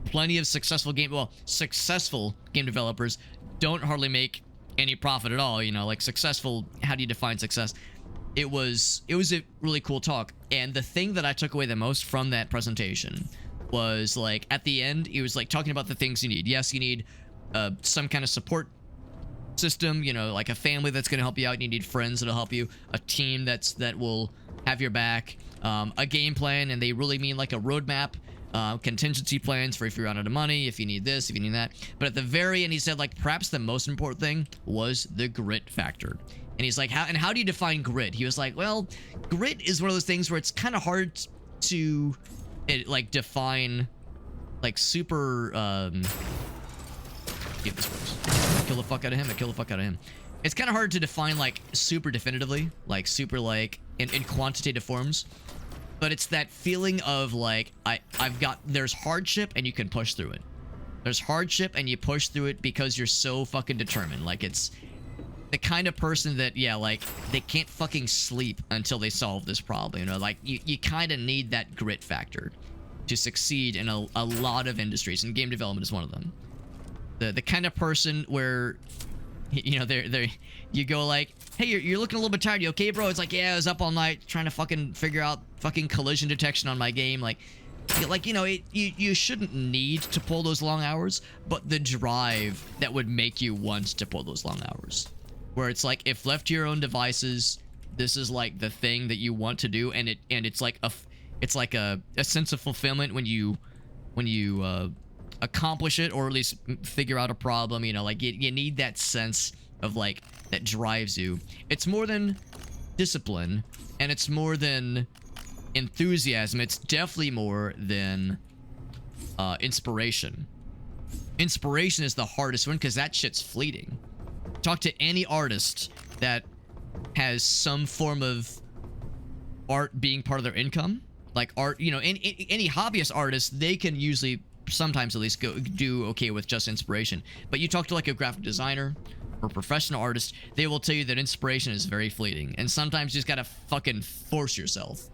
Plenty of successful game developers don't hardly make any profit at all. You know, like successful, how do you define success? It was a really cool talk. And the thing that I took away the most from that presentation was like at the end, he was like talking about the things you need. Yes, you need some kind of support system, you know, like a family that's going to help you out. You need friends that'll help you, a team that will have your back, a game plan, and they really mean like a roadmap, contingency plans for if you're out of money, if you need this, if you need that. But at the very end, he said like perhaps the most important thing was the grit factor. And he's like, how do you define grit? He was like, well, grit is one of those things where it's kind of hard to like define like super if this works. Kill the fuck out of him, I kill the fuck out of him. It's kind of hard to define like super definitively, like super like in quantitative forms. But it's that feeling of like there's hardship and you can push through it. There's hardship and you push through it because you're so fucking determined. Like it's the kind of person that, yeah, like they can't fucking sleep until they solve this problem. You know, like you kind of need that grit factor to succeed in a lot of industries, and game development is one of them. The kind of person where, you know, you go like, hey, you're looking a little bit tired. You okay, bro? It's like, yeah, I was up all night trying to fucking figure out fucking collision detection on my game. Like, you know, you shouldn't need to pull those long hours, but the drive that would make you want to pull those long hours, where it's like, if left to your own devices, this is like the thing that you want to do, and it's like a sense of fulfillment when you accomplish it, or at least figure out a problem. You know, like you need that sense of like that drives you. It's more than discipline, and it's more than enthusiasm. It's definitely more than inspiration. Inspiration is the hardest one because that shit's fleeting. Talk to any artist that has some form of art being part of their income, like art, you know, any hobbyist artist, they can usually sometimes at least do okay with just inspiration. But you talk to like a graphic designer or professional artist, they will tell you that inspiration is very fleeting, and sometimes you just gotta fucking force yourself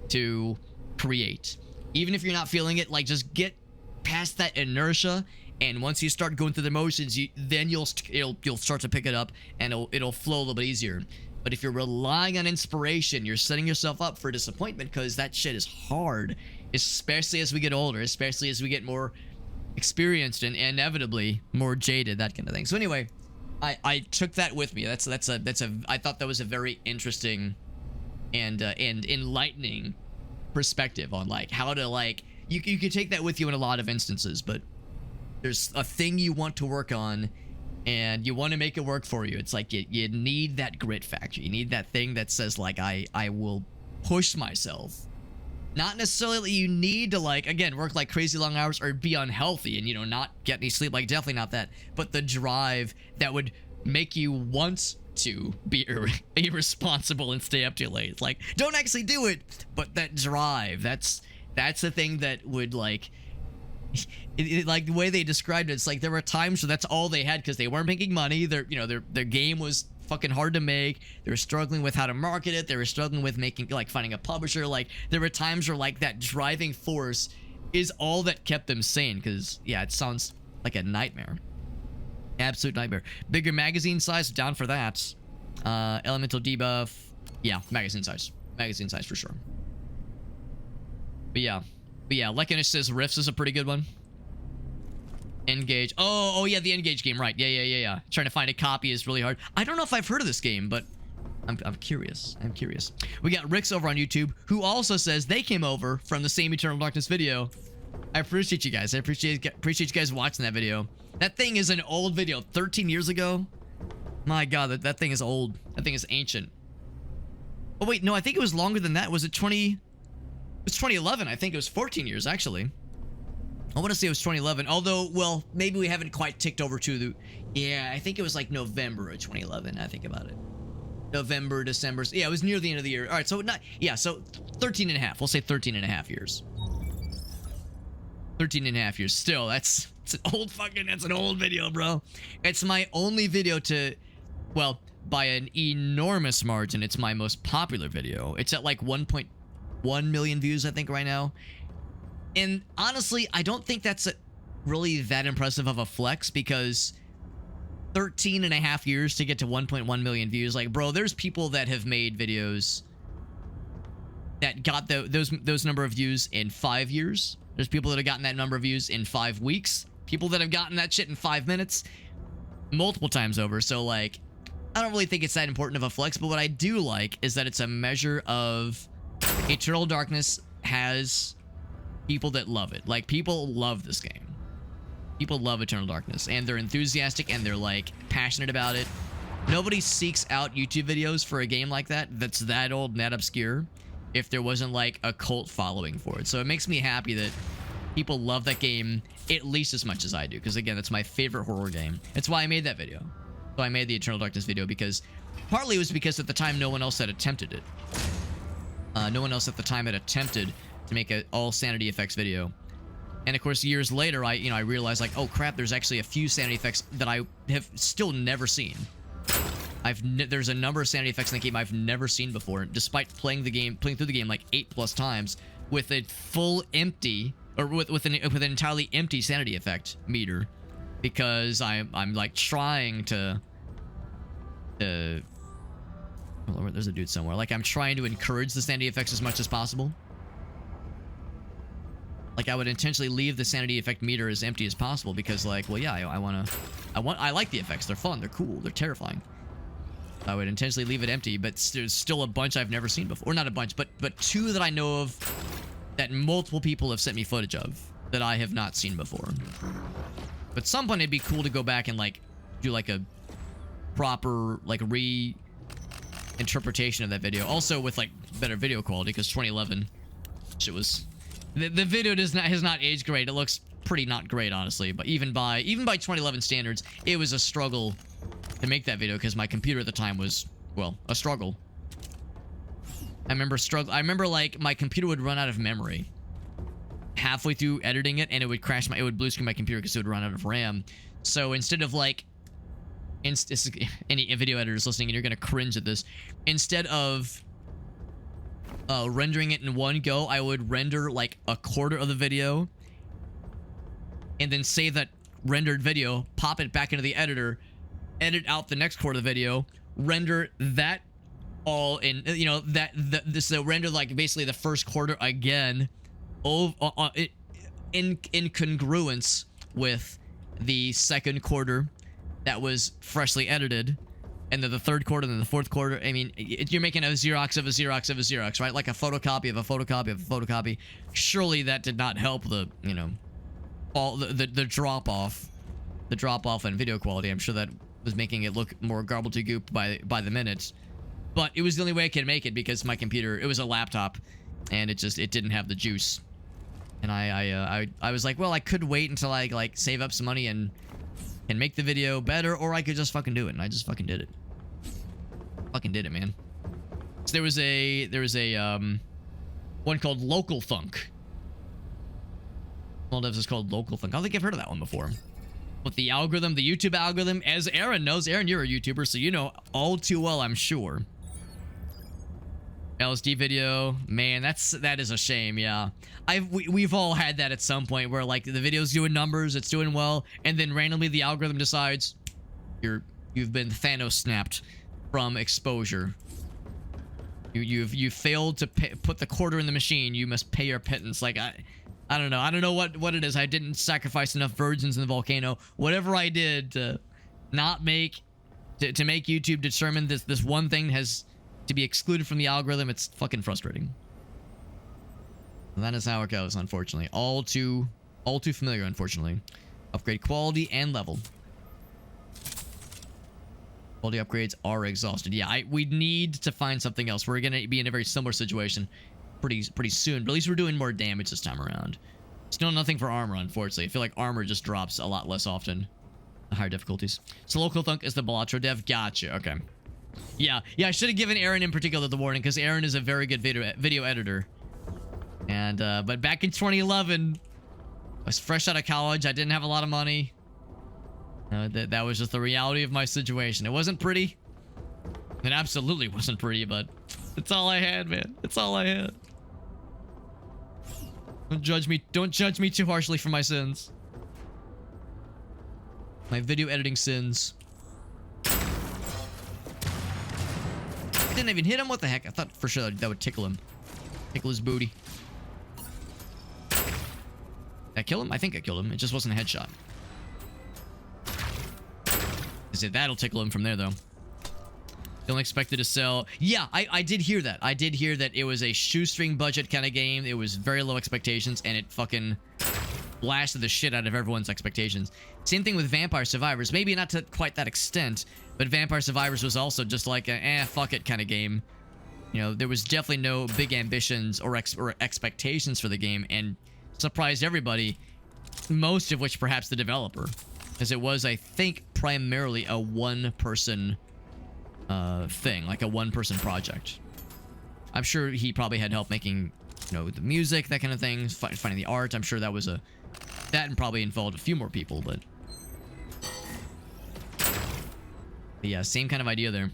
to create, even if you're not feeling it. Like, just get past that inertia, and once you start going through the motions, then you'll start to pick it up, and it'll flow a little bit easier. But if you're relying on inspiration, you're setting yourself up for disappointment, because that shit is hard, especially as we get older, especially as we get more experienced and inevitably more jaded, that kind of thing. So anyway, I took that with me. I thought that was a very interesting and enlightening perspective on like how to, like, you can take that with you in a lot of instances, but there's a thing you want to work on and you want to make it work for you. It's like you need that grit factor. You need that thing that says like, I will push myself. Not necessarily that you need to, like, again, work like crazy long hours or be unhealthy and, you know, not get any sleep. Like, definitely not that. But the drive that would make you want to be irresponsible and stay up too late. It's like, don't actually do it, but that drive, that's the thing that would, like, like the way they described it, it's like there were times where that's all they had because they weren't making money. Their game was fucking hard to make. They were struggling with how to market it. They were struggling with making, like, finding a publisher. Like, there were times where, like, that driving force is all that kept them sane. Because, yeah, it sounds like a nightmare. Absolute nightmare. Bigger magazine size, down for that. Elemental debuff. Yeah, magazine size. Magazine size for sure. But yeah, Lekinish says Rifts is a pretty good one. Engage. Oh yeah, the Engage game, right? Yeah. Trying to find a copy is really hard. I don't know if I've heard of this game, but I'm curious. I'm curious. We got Rix over on YouTube, who also says they came over from the same Eternal Darkness video. I appreciate you guys. I appreciate you guys watching that video. That thing is an old video, 13 years ago. My God, that thing is old. That thing is ancient. Oh wait, no, I think it was longer than that. Was it 20? It was 2011. I think it was 14 years actually. I want to say it was 2011. Although, well, maybe we haven't quite ticked over to the. Yeah, I think it was like November of 2011. I think about it. November, December. Yeah, it was near the end of the year. All right, so not. Yeah, so 13 and a half. We'll say 13 and a half years. 13 and a half years. Still, it's an old fucking. That's an old video, bro. It's my only video to. Well, by an enormous margin, it's my most popular video. It's at like 1.1 million views, I think, right now. And honestly, I don't think that's really that impressive of a flex because 13 and a half years to get to 1.1 million views. Like, bro, there's people that have made videos that got those number of views in 5 years. There's people that have gotten that number of views in 5 weeks. People that have gotten that shit in 5 minutes multiple times over. So, like, I don't really think it's that important of a flex, but what I do like is that it's a measure of Eternal Darkness has people that love it. Like, people love this game. People love Eternal Darkness, and they're enthusiastic, and they're, like, passionate about it. Nobody seeks out YouTube videos for a game like that that's that old and that obscure if there wasn't, like, a cult following for it. So it makes me happy that people love that game at least as much as I do, because, again, it's my favorite horror game. That's why I made that video. So I made the Eternal Darkness video because partly it was because at the time no one else had attempted it. No one else at the time had attempted to make an all sanity effects video. And of course, years later, I realized, like, oh crap, there's actually a few sanity effects that I have still never seen. There's a number of sanity effects in the game I've never seen before, despite playing through the game like 8+ times with a full empty, or with an entirely empty sanity effect meter, because I'm like trying to. Well, there's a dude somewhere. Like, I'm trying to encourage the sanity effects as much as possible. Like, I would intentionally leave the sanity effect meter as empty as possible because, like, well, yeah, I like the effects. They're fun. They're cool. They're terrifying. I would intentionally leave it empty, but there's still a bunch I've never seen before. Or not a bunch, but 2 that I know of that multiple people have sent me footage of that I have not seen before. But at some point, it'd be cool to go back and, like, do, like, a proper, like, interpretation of that video. Also with, like, better video quality, because 2011 shit was... The video has not aged great. It looks pretty not great, honestly. But even by 2011 standards, it was a struggle to make that video because my computer at the time was, well, a struggle. I remember like my computer would run out of memory halfway through editing it, and it would crash it would blue screen my computer because it would run out of RAM. So instead of like, any video editors listening, and you're gonna cringe at this, instead of rendering it in one go, I would render like a quarter of the video and then save that rendered video, pop it back into the editor, edit out the next quarter of the video, render that all in, so render like basically the first quarter again in congruence with the second quarter that was freshly edited. And then the third quarter, then the fourth quarter. I mean, you're making a Xerox of a Xerox of a Xerox, right? Like a photocopy of a photocopy of a photocopy. Surely that did not help the, the drop off in video quality. I'm sure that was making it look more gobbledygook by the minute. But it was the only way I could make it because my computer, it was a laptop, and it didn't have the juice. And I was like, well, I could wait until I like save up some money and make the video better, or I could just fucking do it, and I just fucking did it. Fucking did it, man. So there was a one called Local Thunk. Well, this is called Local Thunk. I don't think I've heard of that one before. with the algorithm, the YouTube algorithm, as Aaron knows. Aaron, you're a YouTuber, so you know all too well, I'm sure. LSD video, man, that is a shame. Yeah, we've all had that at some point where like the video's doing numbers, it's doing well, and then randomly the algorithm decides you've been Thanos snapped from exposure. You've failed to put the quarter in the machine. You must pay your pittance. Like I don't know what it is. I didn't sacrifice enough virgins in the volcano. Whatever I did to not make to make YouTube determine this one thing has to be excluded from the algorithm. It's fucking frustrating. And that is how it goes, unfortunately. All too familiar, unfortunately. Upgrade quality and level. Quality upgrades are exhausted. Yeah, we need to find something else. We're gonna be in a very similar situation pretty soon, but at least we're doing more damage this time around. Still nothing for armor, unfortunately. I feel like armor just drops a lot less often. The higher difficulties. So local thunk is the Balatro dev. Gotcha. Okay. Yeah, I should have given Aaron in particular the warning, because Aaron is a very good video editor. And but back in 2011, I was fresh out of college. I didn't have a lot of money. That was just the reality of my situation. It wasn't pretty. It absolutely wasn't pretty, but it's all I had, man. It's all I had. Don't judge me. Don't judge me too harshly for my sins. My video editing sins. Didn't even hit him. What the heck? I thought for sure that would tickle him. Tickle his booty. Did I kill him? I think I killed him. It just wasn't a headshot. That'll tickle him from there, though. Don't expect it to sell. Yeah, I did hear that. I did hear that it was a shoestring budget kind of game. It was very low expectations, and it fucking blasted the shit out of everyone's expectations. Same thing with Vampire Survivors. Maybe not to quite that extent, but Vampire Survivors was also just like a fuck it kind of game. You know, there was definitely no big ambitions or expectations for the game, and surprised everybody, most of which perhaps the developer, as it was, I think, primarily a one-person thing, like a one-person project. I'm sure he probably had help making, you know, the music, that kind of thing, finding the art. I'm sure that was that and probably involved a few more people, but yeah, same kind of idea there.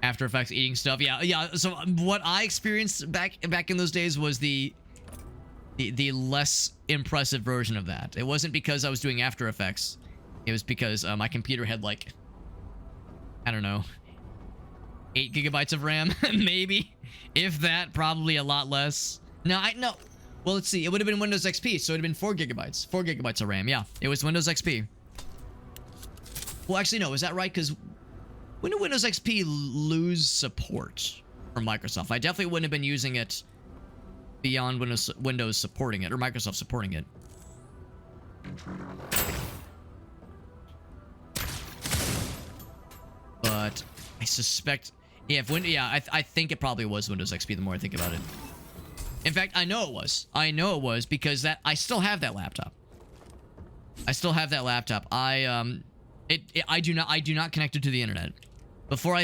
After Effects eating stuff, yeah. So what I experienced back in those days was the less impressive version of that. It wasn't because I was doing After Effects. It was because my computer had like, I don't know, 8 gigabytes of RAM, maybe, if that. Probably a lot less. No. Well, let's see. It would have been Windows XP, so it would have been 4 gigabytes. 4 gigabytes of RAM. Yeah, it was Windows XP. Well, actually, no. Is that right? Because when did Windows XP lose support from Microsoft? I definitely wouldn't have been using it beyond Windows supporting it, or Microsoft supporting it. But I suspect, yeah, I think it probably was Windows XP the more I think about it. In fact, I know it was. I know it was because I still have that laptop. I still have that laptop. I do not connect it to the internet. Before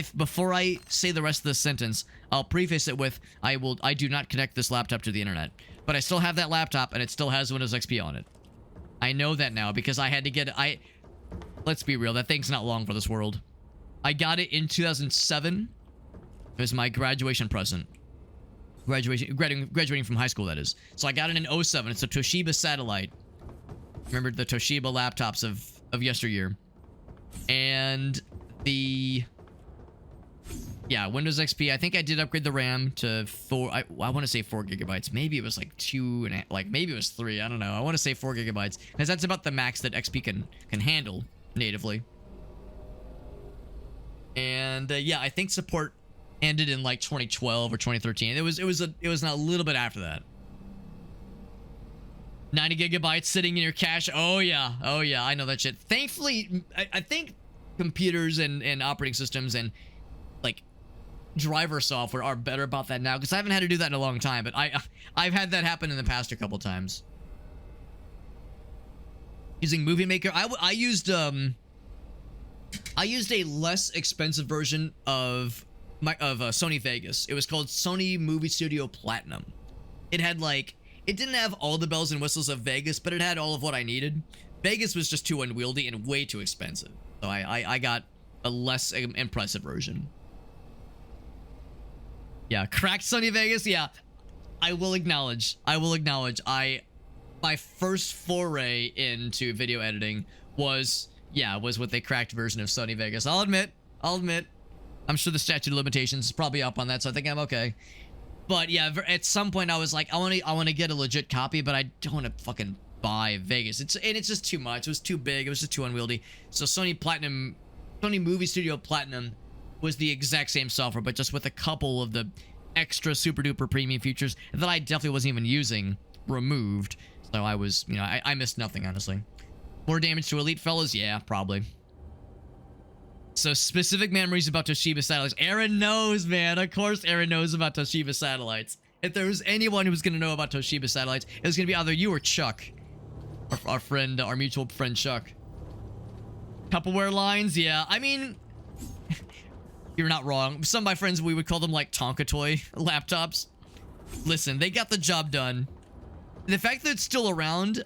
I say the rest of the sentence, I'll preface it with I do not connect this laptop to the internet. But I still have that laptop and it still has Windows XP on it. I know that now because I had to get it. Let's be real, that thing's not long for this world. I got it in 2007. It was my graduation present. Graduating from high school, that is. So I got it in 07. It's a Toshiba Satellite. Remember the Toshiba laptops of yesteryear. And yeah, Windows XP. I think I did upgrade the RAM to 4. I want to say 4 gigabytes. Maybe it was like 2 and like maybe it was 3. I don't know. I want to say 4 gigabytes because that's about the max that XP can handle natively. And yeah, I think support ended in like 2012 or 2013. It was a little bit after that. 90 gigabytes sitting in your cache. Oh yeah, I know that shit. Thankfully, I think computers and operating systems and like driver software are better about that now because I haven't had to do that in a long time. But I've had that happen in the past a couple times. Using Movie Maker, I used a less expensive version of Sony Vegas. It was called Sony Movie Studio Platinum. It had like it didn't have all the bells and whistles of Vegas, but it had all of what I needed. Vegas was just too unwieldy and way too expensive. So I got a less impressive version. Yeah, cracked Sony Vegas. Yeah, I will acknowledge. My first foray into video editing was with a cracked version of Sony Vegas. I'll admit. I'm sure the statute of limitations is probably up on that, so I think I'm okay. But yeah, at some point I was like, I want to get a legit copy, but I don't want to fucking buy Vegas. It's just too much. It was too big. It was just too unwieldy. So Sony Movie Studio Platinum was the exact same software, but just with a couple of the extra super duper premium features that I definitely wasn't even using removed. So I was, I missed nothing, honestly. More damage to Elite fellas? Yeah, probably. So specific memories about Toshiba satellites. Aaron knows, man. Of course Aaron knows about Toshiba satellites. If there was anyone who was going to know about Toshiba satellites, it was going to be either you or Chuck. Our friend, our mutual friend Chuck. Tupperware lines? Yeah, I mean... You're not wrong. Some of my friends, we would call them like Tonka toy laptops. Listen, they got the job done. The fact that it's still around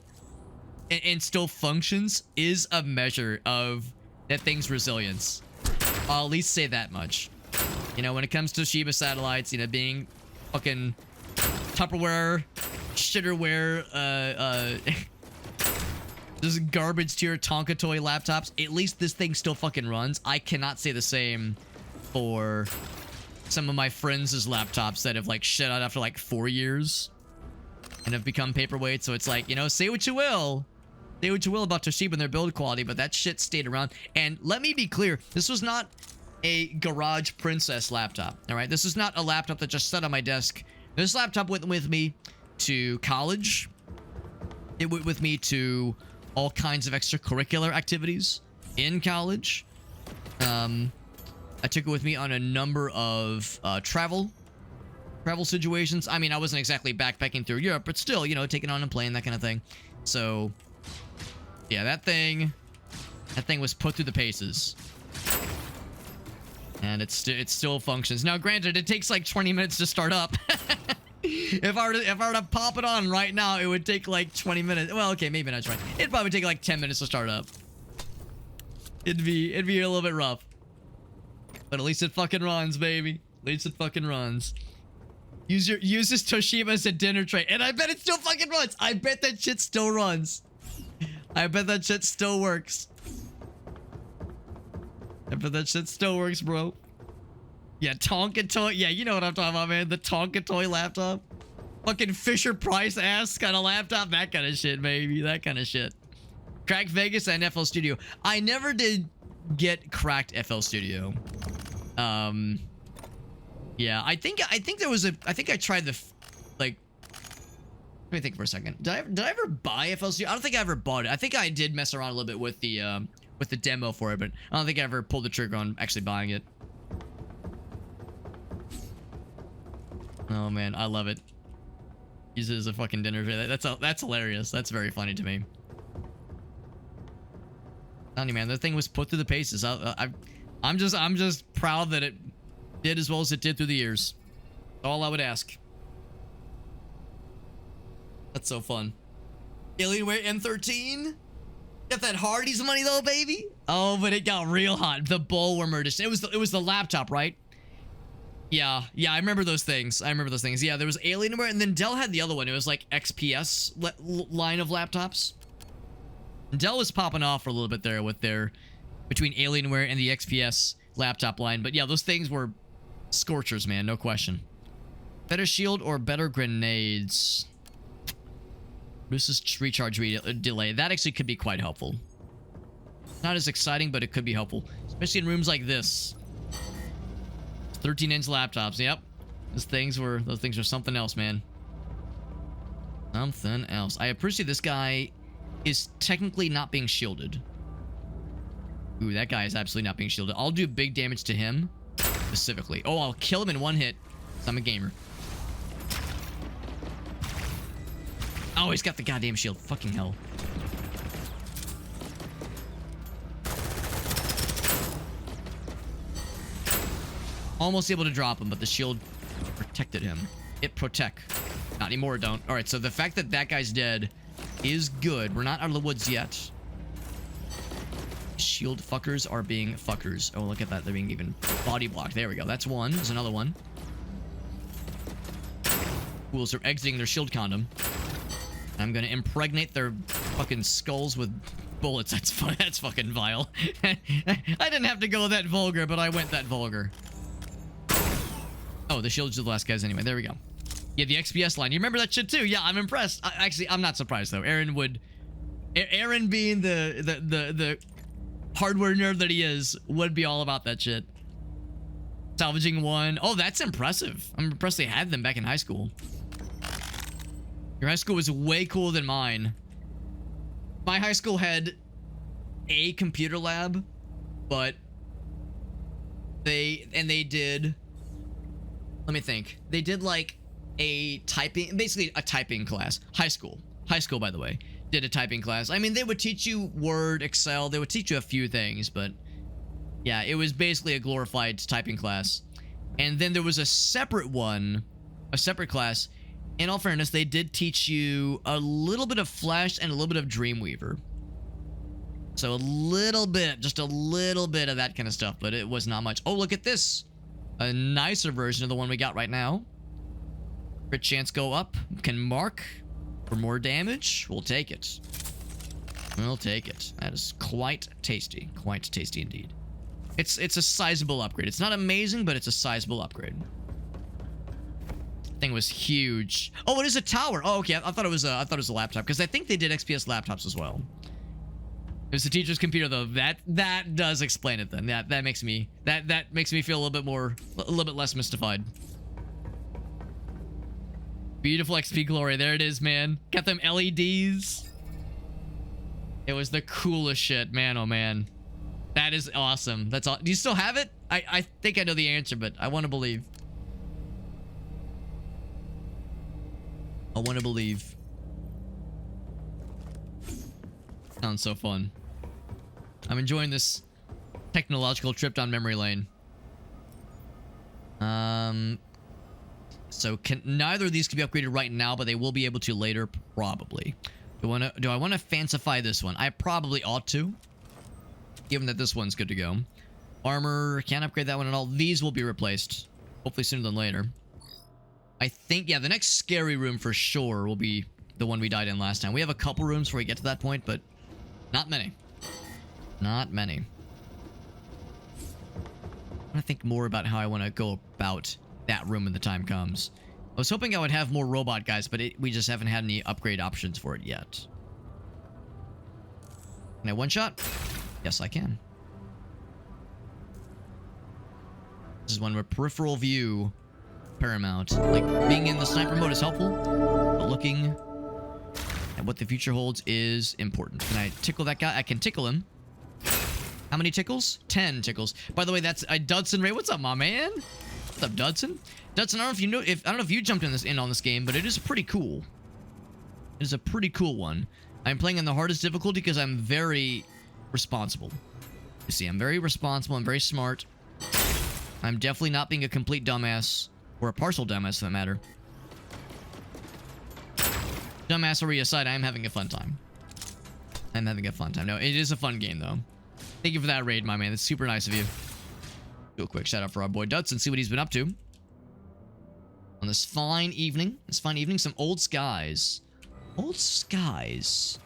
and still functions is a measure of that thing's resilience. I'll at least say that much. When it comes to Toshiba satellites, being fucking Tupperware, shitterware, just garbage tier Tonka toy laptops, at least this thing still fucking runs. I cannot say the same for some of my friends' laptops that have like shit out after like 4 years and have become paperweight. So it's like, say what you will. Say what you will about Toshiba and their build quality, but that shit stayed around. And let me be clear, this was not a garage princess laptop, all right? This is not a laptop that just sat on my desk. This laptop went with me to college. It went with me to all kinds of extracurricular activities in college. I took it with me on a number of travel situations. I mean, I wasn't exactly backpacking through Europe, but still, taking on a plane, that kind of thing. So, yeah, that thing was put through the paces. And it still functions. Now, granted, it takes like 20 minutes to start up. If I were to pop it on right now, it would take like 20 minutes. Well, okay, maybe not 20. It'd probably take like 10 minutes to start up. It'd be a little bit rough. But at least it fucking runs, baby. At least it fucking runs. Use this Toshiba as a dinner tray. And I bet it still fucking runs. I bet that shit still runs. I bet that shit still works. I bet that shit still works, bro. Yeah, Tonka toy. Yeah, you know what I'm talking about, man. The Tonka toy laptop. Fucking Fisher Price ass kind of laptop. That kind of shit, baby. That kind of shit. Cracked Vegas and FL Studio. I never did get cracked FL Studio. Yeah, I think there was I think I tried the let me think for a second. Did I ever buy FL Studio? I don't think I ever bought it. I think I did mess around a little bit with the demo for it, but I don't think I ever pulled the trigger on actually buying it. Oh man, I love it. Use it as a fucking dinner tray. That's hilarious. That's very funny to me. Telling you, man, that thing was put through the paces. I'm just proud that it did as well as it did through the years. All I would ask. That's so fun. Alienware M13. Got that Hardy's money though, baby. Oh, but it got real hot. The Bullwormer edition. It was the laptop, right? Yeah, I remember those things. Yeah, there was Alienware, and then Dell had the other one. It was like XPS line of laptops. Dell was popping off for a little bit there with their between Alienware and the XPS laptop line. But yeah, those things were scorchers, man. No question. Better shield or better grenades? Reduces recharge delay. That actually could be quite helpful. Not as exciting, but it could be helpful. Especially in rooms like this. 13-inch laptops. Yep. Those things were something else, man. Something else. I appreciate this guy is technically not being shielded. Ooh, that guy is absolutely not being shielded. I'll do big damage to him specifically. Oh, I'll kill him in one hit. I'm a gamer. Oh, he's got the goddamn shield. Fucking hell. Almost able to drop him, but the shield protected him. It protect, Not anymore, don't. All right, so the fact that that guy's dead is good. We're not out of the woods yet. Shield fuckers are being fuckers. Oh, look at that. They're being even body blocked. There we go. That's one. There's another one. Fools are exiting their shield condom. I'm gonna impregnate their fucking skulls with bullets. That's fun. That's fucking vile. I didn't have to go that vulgar, but I went that vulgar. Oh, the shields are the last guys anyway. There we go. Yeah, the XPS line. You remember that shit too? Yeah, I'm impressed. Actually, I'm not surprised though. Aaron being the hardware nerd that he is, would be all about that shit. Salvaging one. Oh, that's impressive. I'm impressed they had them back in high school. Your high school was way cooler than mine. My high school had a computer lab, but they did, let me think. They did like basically a typing class. High school, by the way, did a typing class. I mean, they would teach you Word, Excel. They would teach you a few things, but yeah, it was basically a glorified typing class. And then there was a separate class. In all fairness, they did teach you a little bit of Flash and a little bit of Dreamweaver. So a little bit, just a little bit of that kind of stuff, but it was not much. Oh, look at this. A nicer version of the one we got right now. Crit chance go up. Can mark for more damage. We'll take it. We'll take it. That is quite tasty. Quite tasty indeed. It's a sizable upgrade. It's not amazing, but it's a sizable upgrade. Thing was huge. Oh, it is a tower. Oh, okay. I thought it was a laptop, because I think they did XPS laptops as well. It was the teacher's computer though. That does explain it then. That makes me feel a little bit less mystified. Beautiful XP glory. There it is, man. Got them LEDs. It was the coolest shit, man. Oh man. That is awesome. That's all. Do you still have it? I think I know the answer, but I want to believe. I want to believe. Sounds so fun. I'm enjoying this technological trip down memory lane. So neither of these can be upgraded right now, but they will be able to later, probably. Do I want to fancify this one? I probably ought to, given that this one's good to go. Armor, can't upgrade that one at all. These will be replaced, hopefully sooner than later. I think, yeah, the next scary room for sure will be the one we died in last time. We have a couple rooms before we get to that point, but not many. Not many. I want to think more about how I want to go about that room when the time comes. I was hoping I would have more robot guys, but we just haven't had any upgrade options for it yet. Can I one-shot? Yes, I can. This is one where peripheral view paramount. Like, being in the sniper mode is helpful, but looking at what the future holds is important. Can I tickle that guy? I can tickle him. How many tickles? 10 tickles. By the way, that's Deadzone Ray. What's up, my man? What's up, Deadzone? Deadzone, I don't know if you jumped in on this game, but it is pretty cool. It is a pretty cool one. I'm playing on the hardest difficulty because I'm very responsible. You see, I'm very responsible. I'm very smart. I'm definitely not being a complete dumbass. Or a partial dumbass, for that matter. Dumbassery aside, I am having a fun time. I'm having a fun time. No, it is a fun game, though. Thank you for that raid, my man. That's super nice of you. Do a quick shout out for our boy Deadzone, see what he's been up to. On this fine evening. Some Old Skies. Old Skies.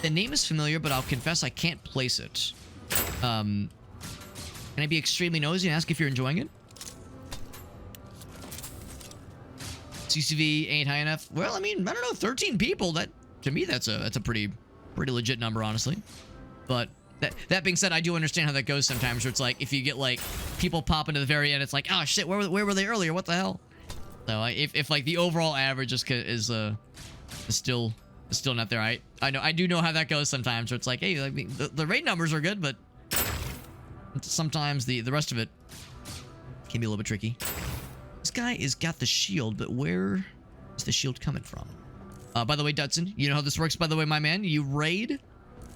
The name is familiar, but I'll confess I can't place it. Can I be extremely nosy and ask if you're enjoying it? CCV ain't high enough. Well, I mean, I don't know, 13 people. That, to me, that's a pretty legit number, honestly. But that being said, I do understand how that goes sometimes, where it's like, if you get like people popping to the very end, it's like, oh shit, where were they earlier? What the hell? So if like the overall average is still not there, I do know how that goes sometimes, where it's like, hey, I mean, the raid numbers are good, but sometimes the rest of it can be a little bit tricky. This guy has got the shield, but where is the shield coming from? By the way, Deadzone, you know how this works, by the way, my man? You raid,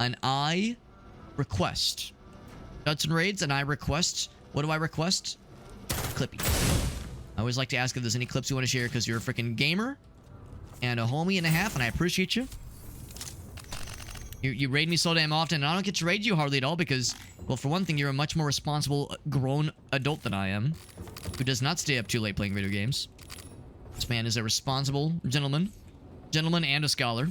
and I request. Deadzone raids, and I request. What do I request? Clippy. I always like to ask if there's any clips you want to share, because you're a freaking gamer. and a homie and a half, and I appreciate you. You raid me so damn often, and I don't get to raid you hardly at all because, well, for one thing, you're a much more responsible, grown adult than I am, who does not stay up too late playing video games. This man is a responsible gentleman. Gentleman and a scholar.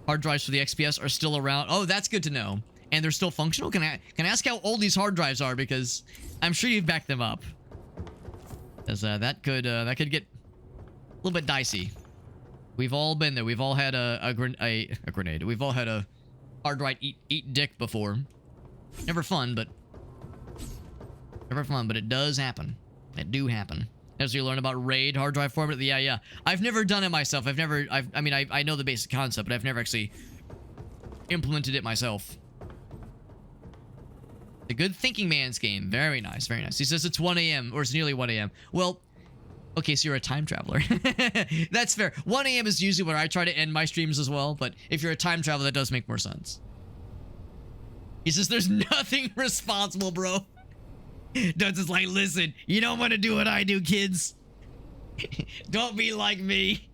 Hard drives for the XPS are still around. Oh, that's good to know. And they're still functional? Can I ask how old these hard drives are? Because I'm sure you've backed them up. Because that could get a little bit dicey. We've all been there. We've all had a grenade. We've all had a hard drive eat dick before. Never fun, but it does happen. It do happen. As you learn about RAID hard drive format, yeah. I've never done it myself. I mean, I know the basic concept, but I've never actually implemented it myself. A good thinking man's game. Very nice, very nice. He says it's 1 a.m. or it's nearly 1 a.m. Well, okay, so you're a time traveler. That's fair. 1 a.m. is usually where I try to end my streams as well, but if you're a time traveler, that does make more sense. He says there's nothing responsible, bro. Duds is like, listen, you don't want to do what I do, kids. Don't be like me.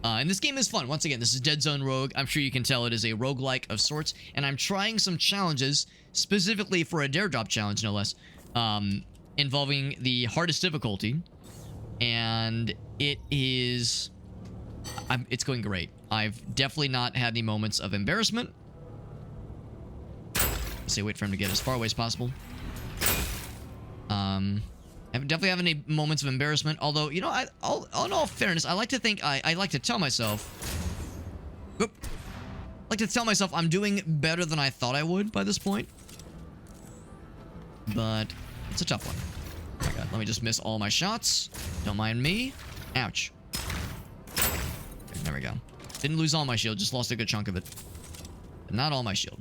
And this game is fun. Once again, this is Deadzone Rogue. I'm sure you can tell it is a roguelike of sorts. And I'm trying some challenges, specifically for a dare drop challenge, no less, involving the hardest difficulty. And it is... it's going great. I've definitely not had any moments of embarrassment. I say wait for him to get as far away as possible. I definitely have any moments of embarrassment, although, you know, in all fairness, I like to think, I like to tell myself, I'm doing better than I thought I would by this point. But it's a tough one. Oh my god, let me just miss all my shots. Don't mind me. Ouch. Okay, there we go. Didn't lose all my shield, just lost a good chunk of it. But not all my shield.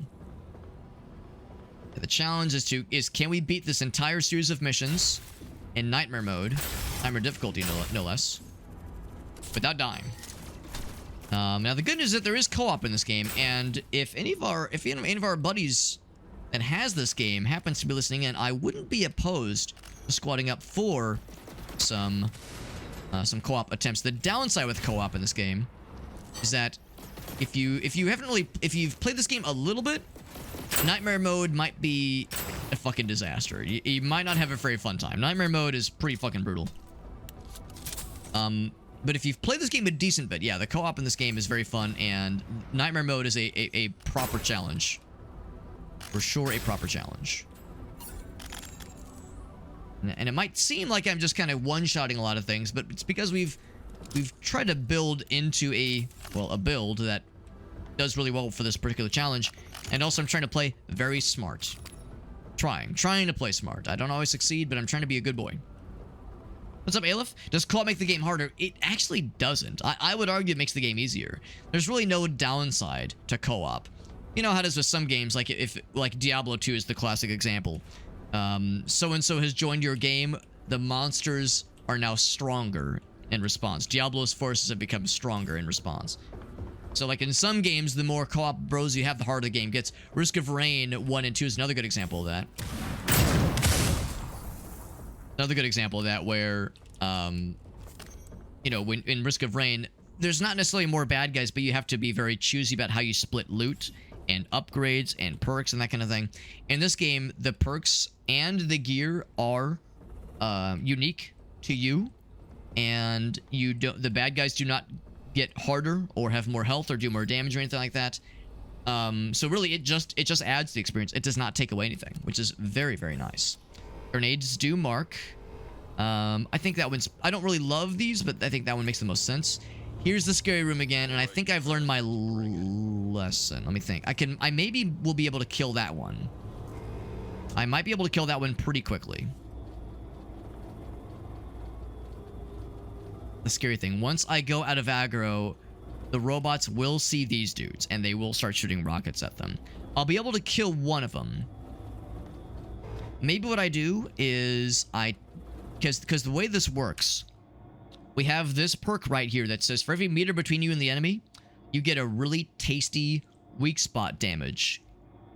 The challenge is can we beat this entire series of missions in nightmare mode, nightmare difficulty no less, without dying. Now the good news is that there is co-op in this game, and if any of our buddies that has this game happens to be listening in, I wouldn't be opposed to squatting up for some co-op attempts. The downside with co-op in this game is that if you've played this game a little bit, nightmare mode might be a fucking disaster. You might not have a very fun time. Nightmare mode is pretty fucking brutal. But if you've played this game a decent bit, yeah, the co-op in this game is very fun, and nightmare mode is a proper challenge. For sure, a proper challenge. And it might seem like I'm just kind of one-shotting a lot of things, but it's because we've tried to build into a build that does really well for this particular challenge. And also, I'm trying to play very smart. Trying to play smart. I don't always succeed, but I'm trying to be a good boy. What's up, Aleph? Does co-op make the game harder? It actually doesn't. I would argue it makes the game easier. There's really no downside to co-op. You know how it is with some games, like Diablo 2 is the classic example. So-and-so has joined your game. The monsters are now stronger in response. Diablo's forces have become stronger in response. So, like, in some games, the more co-op bros you have, the harder the game gets. Risk of Rain 1 and 2 is another good example of that. Another good example of that where, you know, when in Risk of Rain, there's not necessarily more bad guys, but you have to be very choosy about how you split loot and upgrades and perks and that kind of thing. In this game, the perks and the gear are unique to you, and the bad guys do not get harder or have more health or do more damage or anything like that. So really, it just adds to the experience. It does not take away anything, which is very, very nice. Grenades do mark. I think that one's... I don't really love these, but I think that one makes the most sense. Here's the scary room again, and I think I've learned my lesson. Let me think. I maybe will be able to kill that one. I might be able to kill that one pretty quickly. The scary thing, once I go out of aggro, the robots will see these dudes, and they will start shooting rockets at them. I'll be able to kill one of them. Maybe what I do is because the way this works, we have this perk right here that says for every meter between you and the enemy, you get a really tasty weak spot damage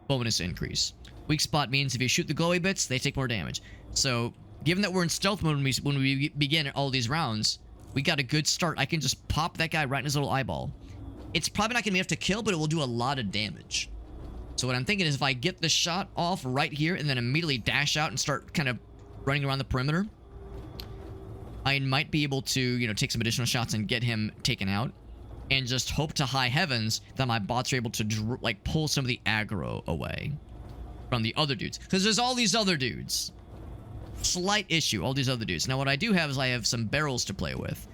bonus increase. Weak spot means if you shoot the glowy bits, they take more damage. So given that we're in stealth mode when we begin all these rounds, we got a good start. I can just pop that guy right in his little eyeball. It's probably not going to be enough to kill, but it will do a lot of damage. So what I'm thinking is if I get the shot off right here and then immediately dash out and start kind of running around the perimeter, I might be able to, you know, take some additional shots and get him taken out. And just hope to high heavens that my bots are able to, like, pull some of the aggro away from the other dudes. Because there's all these other dudes. Slight issue, all these other dudes. Now, what I do have is I have some barrels to play with.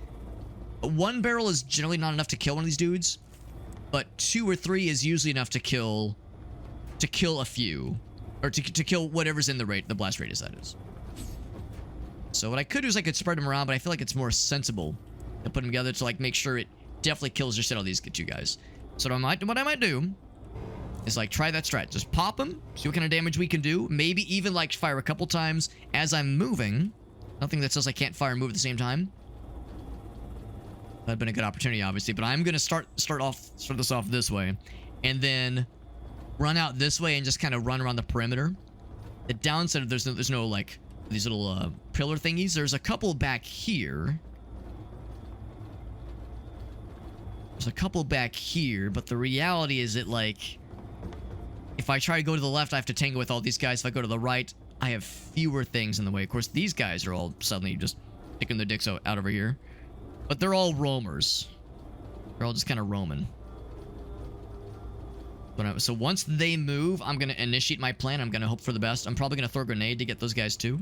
One barrel is generally not enough to kill one of these dudes. But 2 or 3 is usually enough to kill a few. Or to kill whatever's in the blast radius, that is. So what I could do is I could spread them around, but I feel like it's more sensible to put them together to, like, make sure it definitely kills your shit out of these two guys. So what I might do is, like, try that strat. Just pop them, see what kind of damage we can do. Maybe even, like, fire a couple times as I'm moving. Nothing that says I can't fire and move at the same time. That'd been a good opportunity, obviously. But I'm gonna start this off this way, and then run out this way and just kind of run around the perimeter. The downside of there's no like these little pillar thingies. There's a couple back here. There's a couple back here, but the reality is that, like, if I try to go to the left, I have to tango with all these guys. If I go to the right, I have fewer things in the way. Of course, these guys are all suddenly just sticking their dicks out over here. But they're all roamers. They're all just kind of roaming. So once they move, I'm going to initiate my plan. I'm going to hope for the best. I'm probably going to throw a grenade to get those guys too.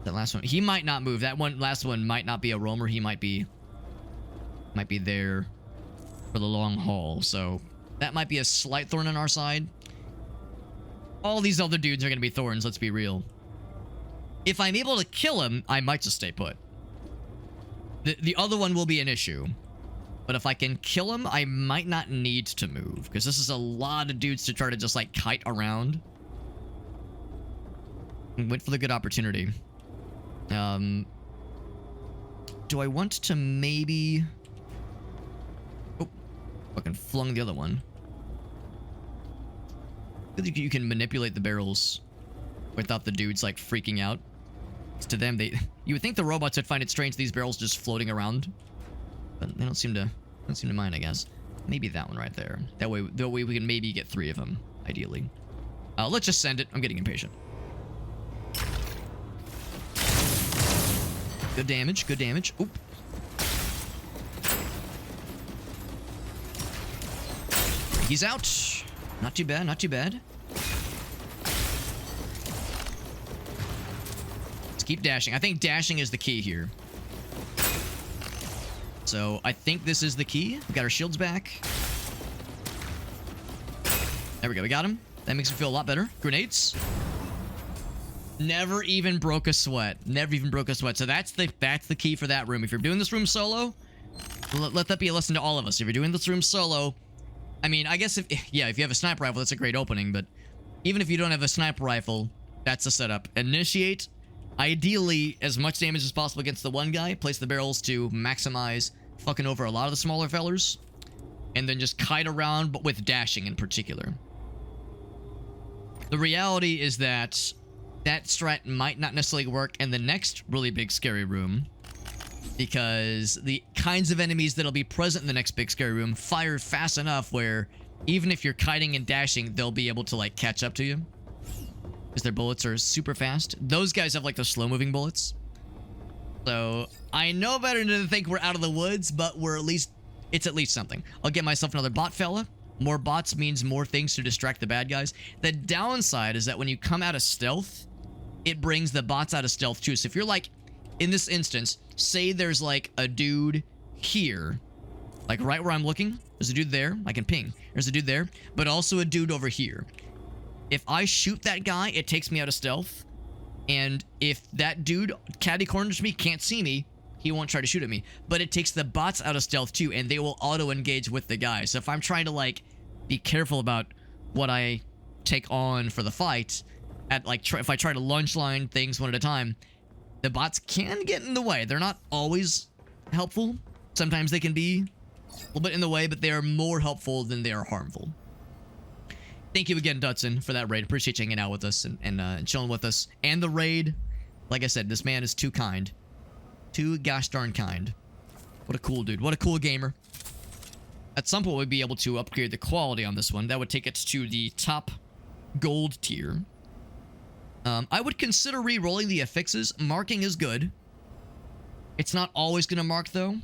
That last one. He might not move. That last one might not be a roamer. He might be there for the long haul. So that might be a slight thorn on our side. All these other dudes are going to be thorns. Let's be real. If I'm able to kill him, I might just stay put. The other one will be an issue. But if I can kill him, I might not need to move. Because this is a lot of dudes to try to just, like, kite around. And wait for the good opportunity. Do I want to maybe... Oh, fucking flung the other one. I think you can manipulate the barrels without the dudes, like, freaking out. To them, you would think the robots would find it strange these barrels just floating around, but they don't seem to mind, I guess. Maybe that one right there. That way we can maybe get 3 of them, ideally. Let's just send it. I'm getting impatient. Good damage. Good damage. Oop. He's out. Not too bad. Not too bad. Keep dashing. I think dashing is the key here. So I think this is the key. We got our shields back. There we go. We got him. That makes me feel a lot better. Grenades. Never even broke a sweat. Never even broke a sweat. So that's the key for that room. If you're doing this room solo, let that be a lesson to all of us. If you're doing this room solo, I mean, I guess if you have a sniper rifle, that's a great opening. But even if you don't have a sniper rifle, that's the setup. Initiate. Ideally, as much damage as possible against the one guy. Place the barrels to maximize fucking over a lot of the smaller fellers. And then just kite around, but with dashing in particular. The reality is that strat might not necessarily work in the next really big scary room. Because the kinds of enemies that'll be present in the next big scary room fire fast enough where even if you're kiting and dashing, they'll be able to, like, catch up to you. Because their bullets are super fast. Those guys have, like, the slow-moving bullets. So, I know better than to think we're out of the woods, but it's at least something. I'll get myself another bot fella. More bots means more things to distract the bad guys. The downside is that when you come out of stealth, it brings the bots out of stealth too. So if you're, like, in this instance, say there's, like, a dude here. Like, right where I'm looking. There's a dude there. I can ping. There's a dude there. But also a dude over here. If I shoot that guy, it takes me out of stealth. And if that dude catty corners me, can't see me, he won't try to shoot at me. But it takes the bots out of stealth too, and they will auto-engage with the guy. So if I'm trying to, like, be careful about what I take on for the fight, if I try to lunge line things one at a time, the bots can get in the way. They're not always helpful. Sometimes they can be a little bit in the way, but they are more helpful than they are harmful. Thank you again, Deadzone, for that raid. Appreciate you hanging out with us and chilling with us. And the raid. Like I said, this man is too kind. Too gosh darn kind. What a cool dude. What a cool gamer. At some point, we'd be able to upgrade the quality on this one. That would take it to the top gold tier. I would consider re-rolling the affixes. Marking is good. It's not always going to mark, though.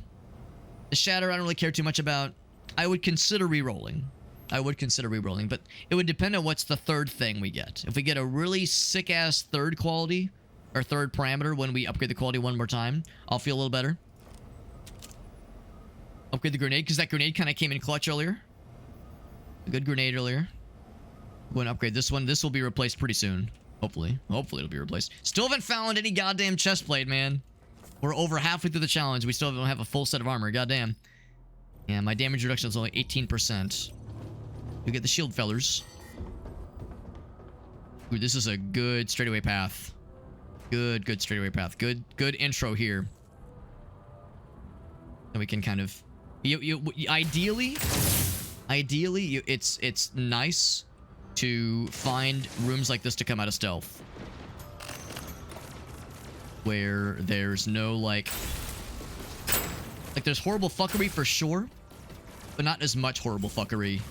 The shatter, I don't really care too much about. I would consider re-rolling. I would consider re-rolling, but it would depend on what's the third thing we get. If we get a really sick-ass third quality, or third parameter when we upgrade the quality one more time, I'll feel a little better. Upgrade the grenade, because that grenade kind of came in clutch earlier. A good grenade earlier. Go and upgrade this one. This will be replaced pretty soon. Hopefully. Hopefully it'll be replaced. Still haven't found any goddamn chest plate, man. We're over halfway through the challenge. We still don't have a full set of armor. Goddamn. Yeah, my damage reduction is only 18%. We get the shield fellers. Ooh, this is a good straightaway path. Good straightaway path. Good intro here. And we can kind of... ideally, it's nice to find rooms like this to come out of stealth. Where there's no, like, there's horrible fuckery for sure, but not as much horrible fuckery.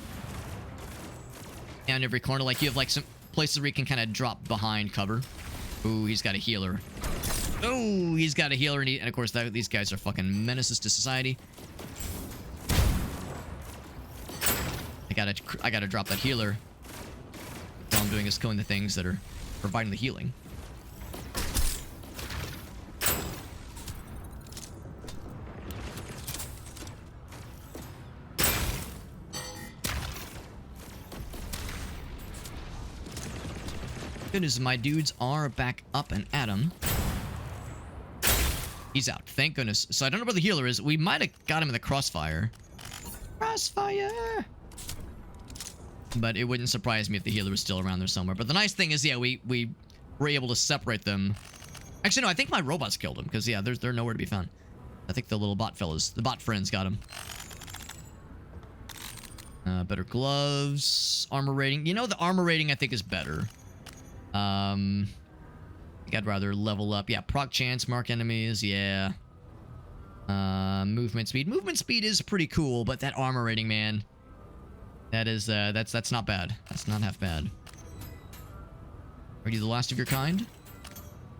And every corner, like, you have, like, some places where you can kind of drop behind cover. Ooh, he's got a healer. Oh, he's got a healer, and of course, these guys are fucking menaces to society. I gotta drop that healer. All I'm doing is killing the things that are providing the healing. Goodness, my dudes are back up and at him. He's out. Thank goodness. So I don't know where the healer is. We might have got him in the crossfire. Crossfire! But it wouldn't surprise me if the healer was still around there somewhere. But the nice thing is, yeah, we were able to separate them. Actually, no, I think my robots killed him. Because, yeah, they're nowhere to be found. I think the little bot fellas, the bot friends got him. Better gloves. Armor rating. You know, the armor rating I think is better. I think I'd rather level up. Yeah, proc chance, mark enemies, yeah. Movement speed. Movement speed is pretty cool, but that armor rating, man. That is, that's not bad. That's not half bad. Are you the last of your kind?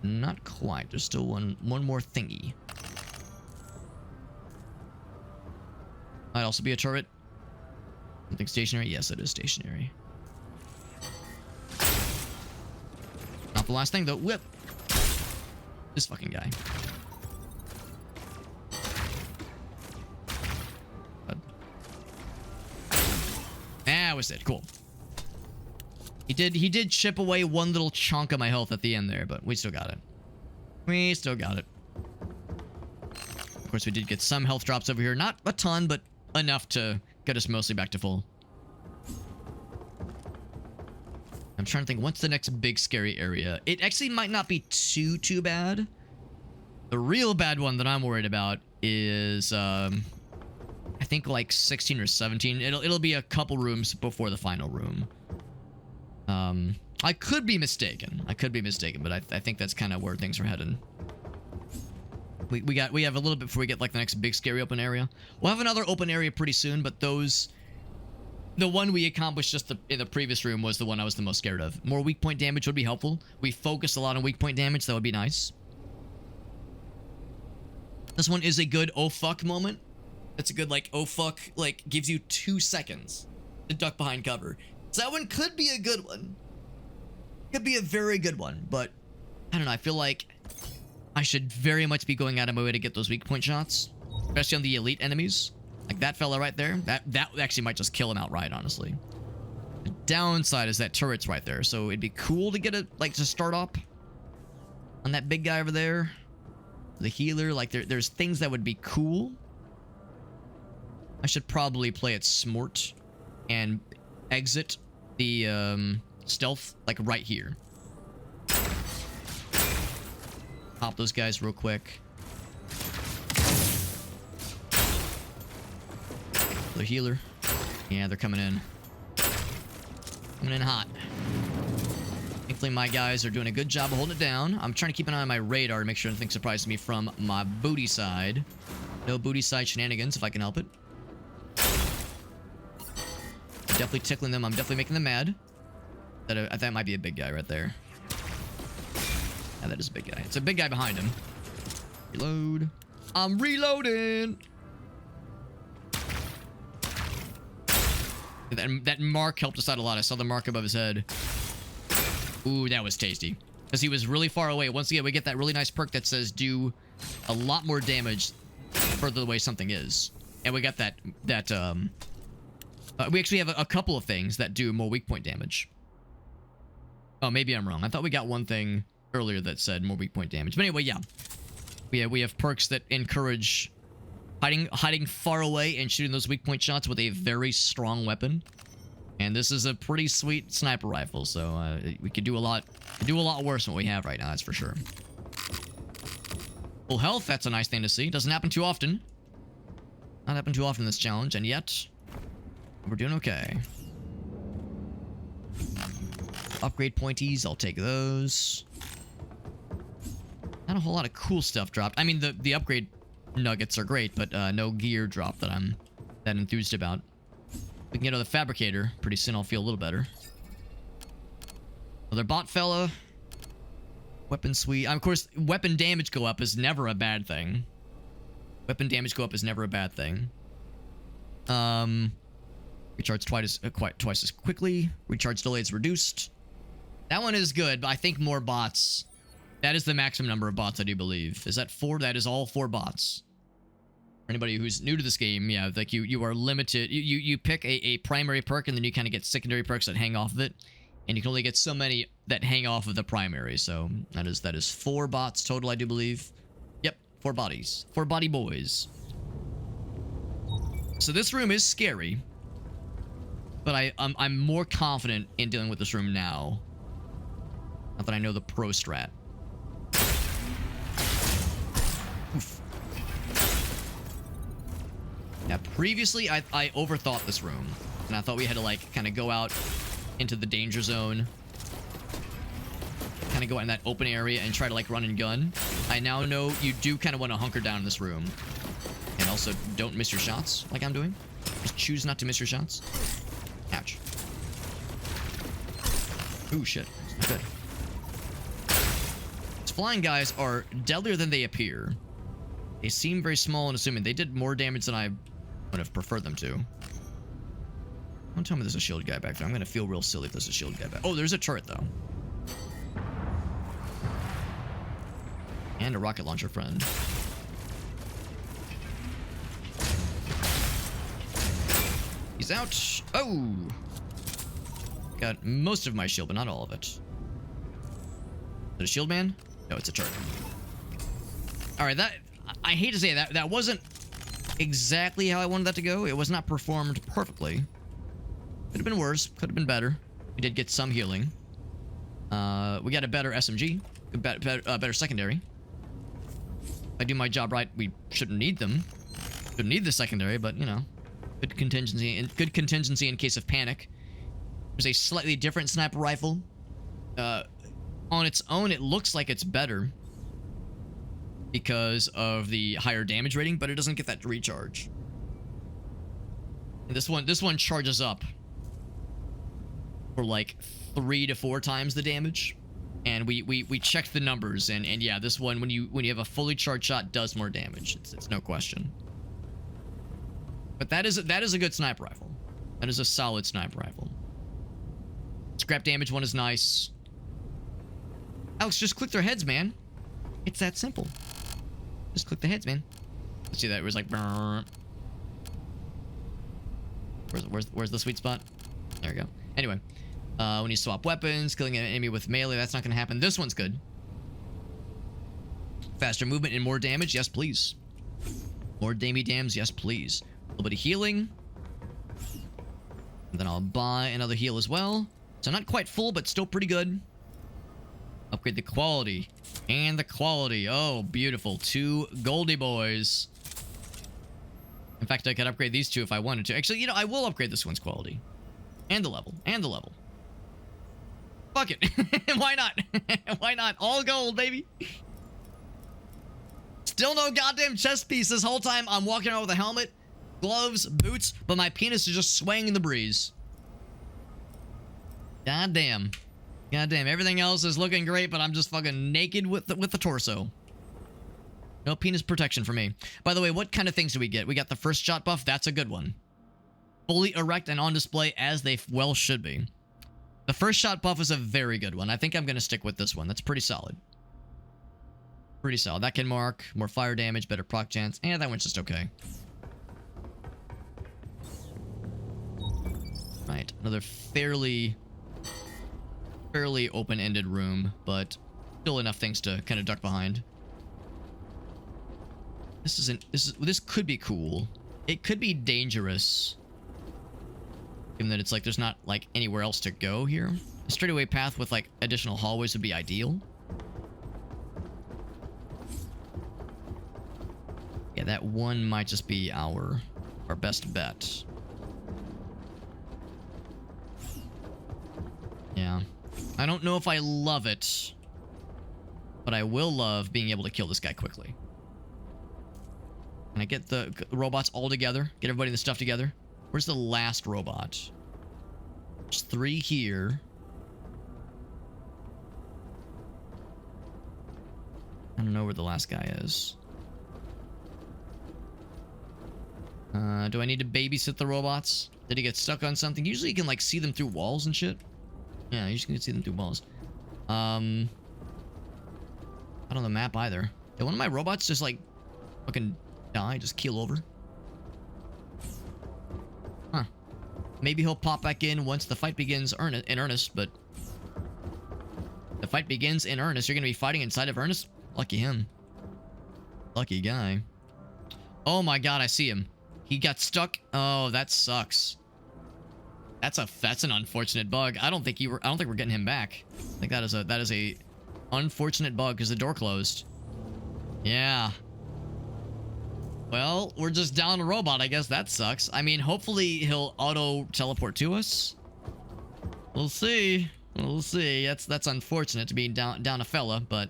Not quite. There's still one more thingy. Might also be a turret. Something stationary? Yes, it is stationary. Not the last thing, though. Whip! This fucking guy. That was it. Cool. He did chip away one little chunk of my health at the end there, but we still got it. We still got it. Of course, we did get some health drops over here. Not a ton, but enough to get us mostly back to full. I'm trying to think, what's the next big scary area? It actually might not be too bad. The real bad one that I'm worried about is, I think like 16 or 17. It'll be a couple rooms before the final room. I could be mistaken. But I think that's kind of where things are heading. We have a little bit before we get like the next big scary open area. We'll have another open area pretty soon, but the one we accomplished just in the previous room was the one I was the most scared of. More weak point damage would be helpful. We focused a lot on weak point damage. That would be nice. This one is a good oh fuck moment. It's a good like oh fuck, like gives you 2 seconds to duck behind cover. So that one could be a good one. Could be a very good one, but I don't know. I feel like I should very much be going out of my way to get those weak point shots, especially on the elite enemies. Like that fella right there. That actually might just kill him outright, honestly. The downside is that turret's right there, so it'd be cool to get it, like, to start up on that big guy over there. The healer, like, there's things that would be cool. I should probably play it smart and exit the stealth, like, right here. Pop those guys real quick. The healer. Yeah, they're coming in. Coming in hot. Thankfully, my guys are doing a good job of holding it down. I'm trying to keep an eye on my radar to make sure nothing surprises me from my booty side. No booty side shenanigans, if I can help it. Definitely tickling them. I'm definitely making them mad. That might be a big guy right there. Yeah, that is a big guy. It's a big guy behind him. Reload. I'm reloading! That mark helped us out a lot. I saw the mark above his head. Ooh, that was tasty. Because he was really far away. Once again, we get that really nice perk that says do a lot more damage further away something is. And we got we actually have a couple of things that do more weak point damage. Oh, maybe I'm wrong. I thought we got one thing earlier that said more weak point damage. But anyway, yeah. We have perks that encourage hiding far away and shooting those weak point shots with a very strong weapon. And this is a pretty sweet sniper rifle, so we could do a lot worse than what we have right now, that's for sure. Full health, that's a nice thing to see. Doesn't happen too often. Not happen too often in this challenge, and yet we're doing okay. Upgrade pointies, I'll take those. Not a whole lot of cool stuff dropped. I mean, the upgrade nuggets are great, but no gear drop that I'm that enthused about. We can get another fabricator. Pretty soon I'll feel a little better. Another bot fella. Weapon suite. Of course, weapon damage go up is never a bad thing. Weapon damage go up is never a bad thing. Recharge twice as quickly. Recharge delay is reduced. That one is good, but I think more bots. That is the maximum number of bots, I do believe. Is that 4? That is all 4 bots. For anybody who's new to this game, yeah, like you are limited. You pick a primary perk, and then you kind of get secondary perks that hang off of it. And you can only get so many that hang off of the primary. So that is 4 bots total, I do believe. Yep, 4 bodies. 4 body boys. So this room is scary. But I'm more confident in dealing with this room now. Not that I know the pro strat. Oof. Now, previously, I overthought this room. And I thought we had to, like, kind of go out into the danger zone. Kind of go out in that open area and try to, like, run and gun. I now know you do kind of want to hunker down in this room. And also, don't miss your shots, like I'm doing. Just choose not to miss your shots. Ouch. Ooh, shit. That's not good. These flying guys are deadlier than they appear. They seem very small and assuming. They did more damage than I would have preferred them to. Don't tell me there's a shield guy back there. I'm going to feel real silly if there's a shield guy back. Oh, there's a turret, though. And a rocket launcher friend. He's out. Oh! Got most of my shield, but not all of it. Is it a shield man? No, it's a turret. Alright, that... I hate to say that. That wasn't exactly how I wanted that to go. It was not performed perfectly. Could have been worse. Could have been better. We did get some healing. We got a better SMG. Better secondary. If I do my job right, we shouldn't need them. Shouldn't need the secondary, but, you know. Good contingency in case of panic. There's a slightly different sniper rifle. On its own, it looks like it's better because of the higher damage rating, but it doesn't get that recharge. And this one charges up for like 3 to 4 times the damage. And we checked the numbers, and yeah, this one when you have a fully charged shot does more damage. It's no question. But that is a good sniper rifle. That is a solid sniper rifle. Scrap damage one is nice. Alex, just click their heads, man. It's that simple. Just click the heads, man. Let's see that. It was like... Where's the sweet spot? There we go. Anyway. When you swap weapons, killing an enemy with melee, that's not going to happen. This one's good. Faster movement and more damage? Yes, please. More dammy dams? Yes, please. A little bit of healing. And then I'll buy another heal as well. So not quite full, but still pretty good. Upgrade the quality. And the quality. Oh, beautiful. 2 Goldie boys. In fact, I could upgrade these 2 if I wanted to. Actually, you know, I will upgrade this one's quality. And the level. And the level. Fuck it. Why not? Why not? All gold, baby. Still no goddamn chest piece this whole time. I'm walking around with a helmet, gloves, boots, but my penis is just swaying in the breeze. Goddamn. Goddamn. Everything else is looking great, but I'm just fucking naked with the torso. No penis protection for me. By the way, what kind of things do we get? We got the first shot buff. That's a good one. Fully erect and on display as they well should be. The first shot buff is a very good one. I think I'm going to stick with this one. That's pretty solid. Pretty solid. That can mark. More fire damage, better proc chance. And that one's just okay. Right. Another fairly open-ended room, but still enough things to kind of duck behind. This could be cool. It could be dangerous. Given that it's like there's not like anywhere else to go here. A straightaway path with like additional hallways would be ideal. Yeah, that one might just be our best bet. Yeah. I don't know if I love it, but I will love being able to kill this guy quickly. Can I get the robots all together? Get everybody in the stuff together? Where's the last robot? There's 3 here. I don't know where the last guy is. Do I need to babysit the robots? Did he get stuck on something? Usually you can like see them through walls and shit. Yeah, you can see them through walls. Not on the map either. Did one of my robots just like fucking die? Just keel over? Huh. Maybe he'll pop back in once the fight begins in earnest, but... The fight begins in earnest. You're gonna be fighting inside of earnest? Lucky him. Lucky guy. Oh my god, I see him. He got stuck. Oh, that sucks. That's an unfortunate bug. I don't think we're getting him back. I think that is a unfortunate bug because the door closed. Yeah. Well, we're just down a robot. I guess that sucks. I mean, hopefully he'll auto teleport to us. We'll see. We'll see. That's unfortunate to be down a fella, but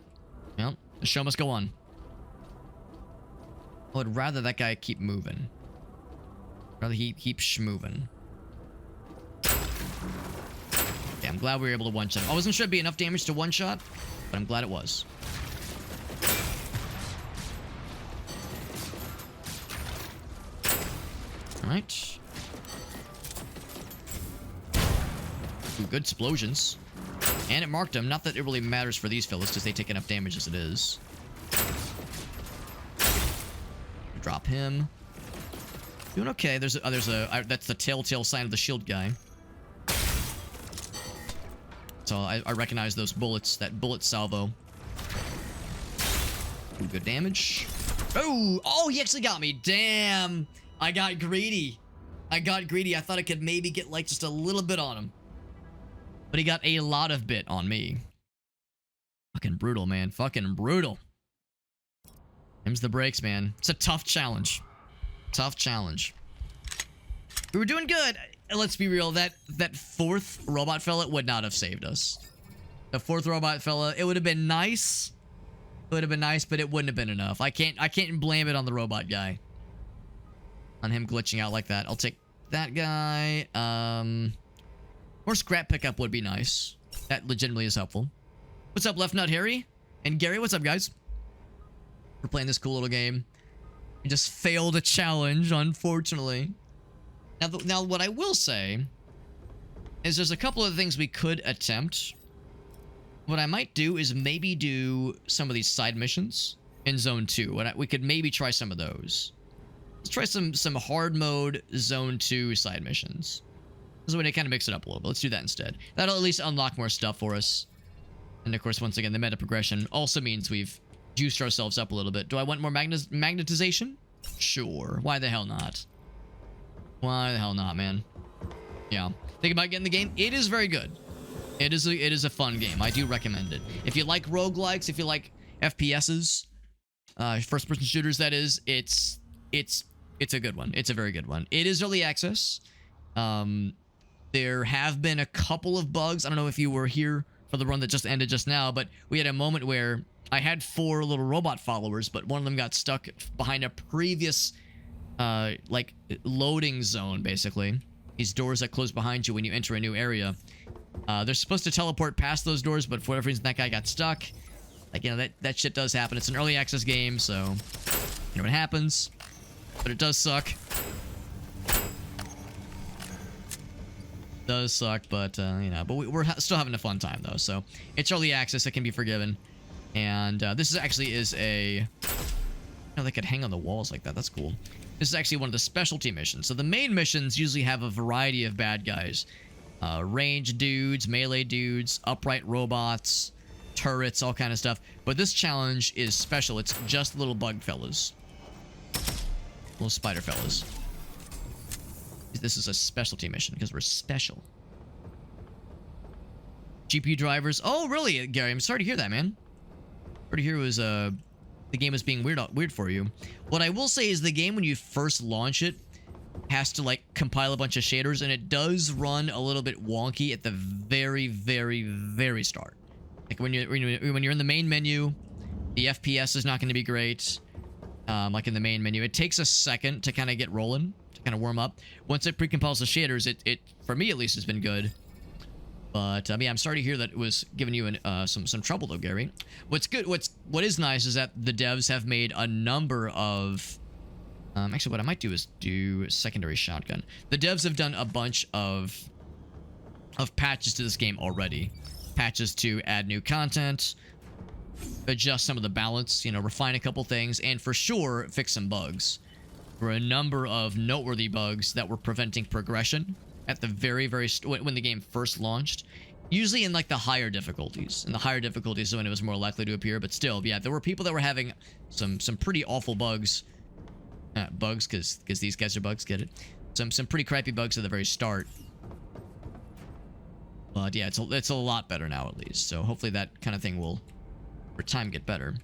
well, the show must go on. I would rather that guy keep moving. Rather he keep schmoving. Yeah, I'm glad we were able to one-shot him. I wasn't sure it'd be enough damage to one-shot, but I'm glad it was. Alright. Ooh, good explosions. And it marked them. Not that it really matters for these fellas, because they take enough damage as it is. Drop him. Doing okay. That's the telltale sign of the shield guy. So I recognize those bullets, that bullet salvo. Ooh, good damage. Oh, he actually got me. Damn. I got greedy. I thought I could maybe get like just a little bit on him. But he got a lot of bit on me. Fucking brutal, man. Fucking brutal. Them's the breaks, man. It's a tough challenge. Tough challenge. We were doing good. Let's be real. That 4th robot fella would not have saved us. The 4th robot fella, it would have been nice. It would have been nice, but it wouldn't have been enough. I can't blame it on the robot guy. On him glitching out like that. I'll take that guy. More scrap pickup would be nice. That legitimately is helpful. What's up, Left Nut Harry? And Gary, what's up, guys? We're playing this cool little game. We just failed a challenge, unfortunately. Now, what I will say is there's a couple of things we could attempt. What I might do is maybe do some of these side missions in Zone 2. We could maybe try some of those. Let's try some hard mode Zone 2 side missions. This is a way to kind of mix it up a little bit. Let's do that instead. That'll at least unlock more stuff for us. And of course, once again, the meta progression also means we've juiced ourselves up a little bit. Do I want more magnetization? Sure. Why the hell not? Why the hell not, man? Yeah. Think about getting the game. It is very good. It is a fun game. I do recommend it. If you like roguelikes, if you like FPSs, first-person shooters, that is, it's a good one. It's a very good one. It is early access. There have been a couple of bugs. I don't know if you were here for the run that just ended just now, but we had a moment where I had 4 little robot followers, but one of them got stuck behind a previous, like, loading zone, basically. These doors that close behind you when you enter a new area. They're supposed to teleport past those doors, but for whatever reason, that guy got stuck. Like, you know, that shit does happen. It's an early access game, so you know what happens. But it does suck. Does suck, but, you know, but we're still having a fun time, though. So it's early access. It can be forgiven. And this actually is a... You know, they could hang on the walls like that. That's cool. This is actually one of the specialty missions. So the main missions usually have a variety of bad guys. Range dudes, melee dudes, upright robots, turrets, all kind of stuff. But this challenge is special. It's just little bug fellas. Little spider fellas. This is a specialty mission because we're special. GPU drivers. Oh, really, Gary? I'm sorry to hear that, man. Sorry to hear it was, the game was being weird for you. What I will say is the game, when you first launch it, has to, like, compile a bunch of shaders, and it does run a little bit wonky at the very, very, very start. Like, when you're in the main menu, the FPS is not going to be great. Like in the main menu, it takes a second to kind of get rolling, to kind of warm up. Once it pre-compiles the shaders, it for me at least has been good. But yeah, I'm sorry to hear that it was giving you some trouble though, Gary. What is nice is that the devs have made a number of. Actually, what I might do is do secondary shotgun. The devs have done a bunch of patches to this game already. Patches to add new content, adjust some of the balance, you know, refine a couple things, and for sure fix some bugs. There were a number of noteworthy bugs that were preventing progression at the very when the game first launched, usually in like the higher difficulties. In the higher difficulties, when it was more likely to appear, but still, yeah, there were people that were having some pretty awful bugs. Bugs, because these guys are bugs, get it? Some pretty crappy bugs at the very start. But yeah, it's a lot better now at least. So hopefully that kind of thing will, over time, get better.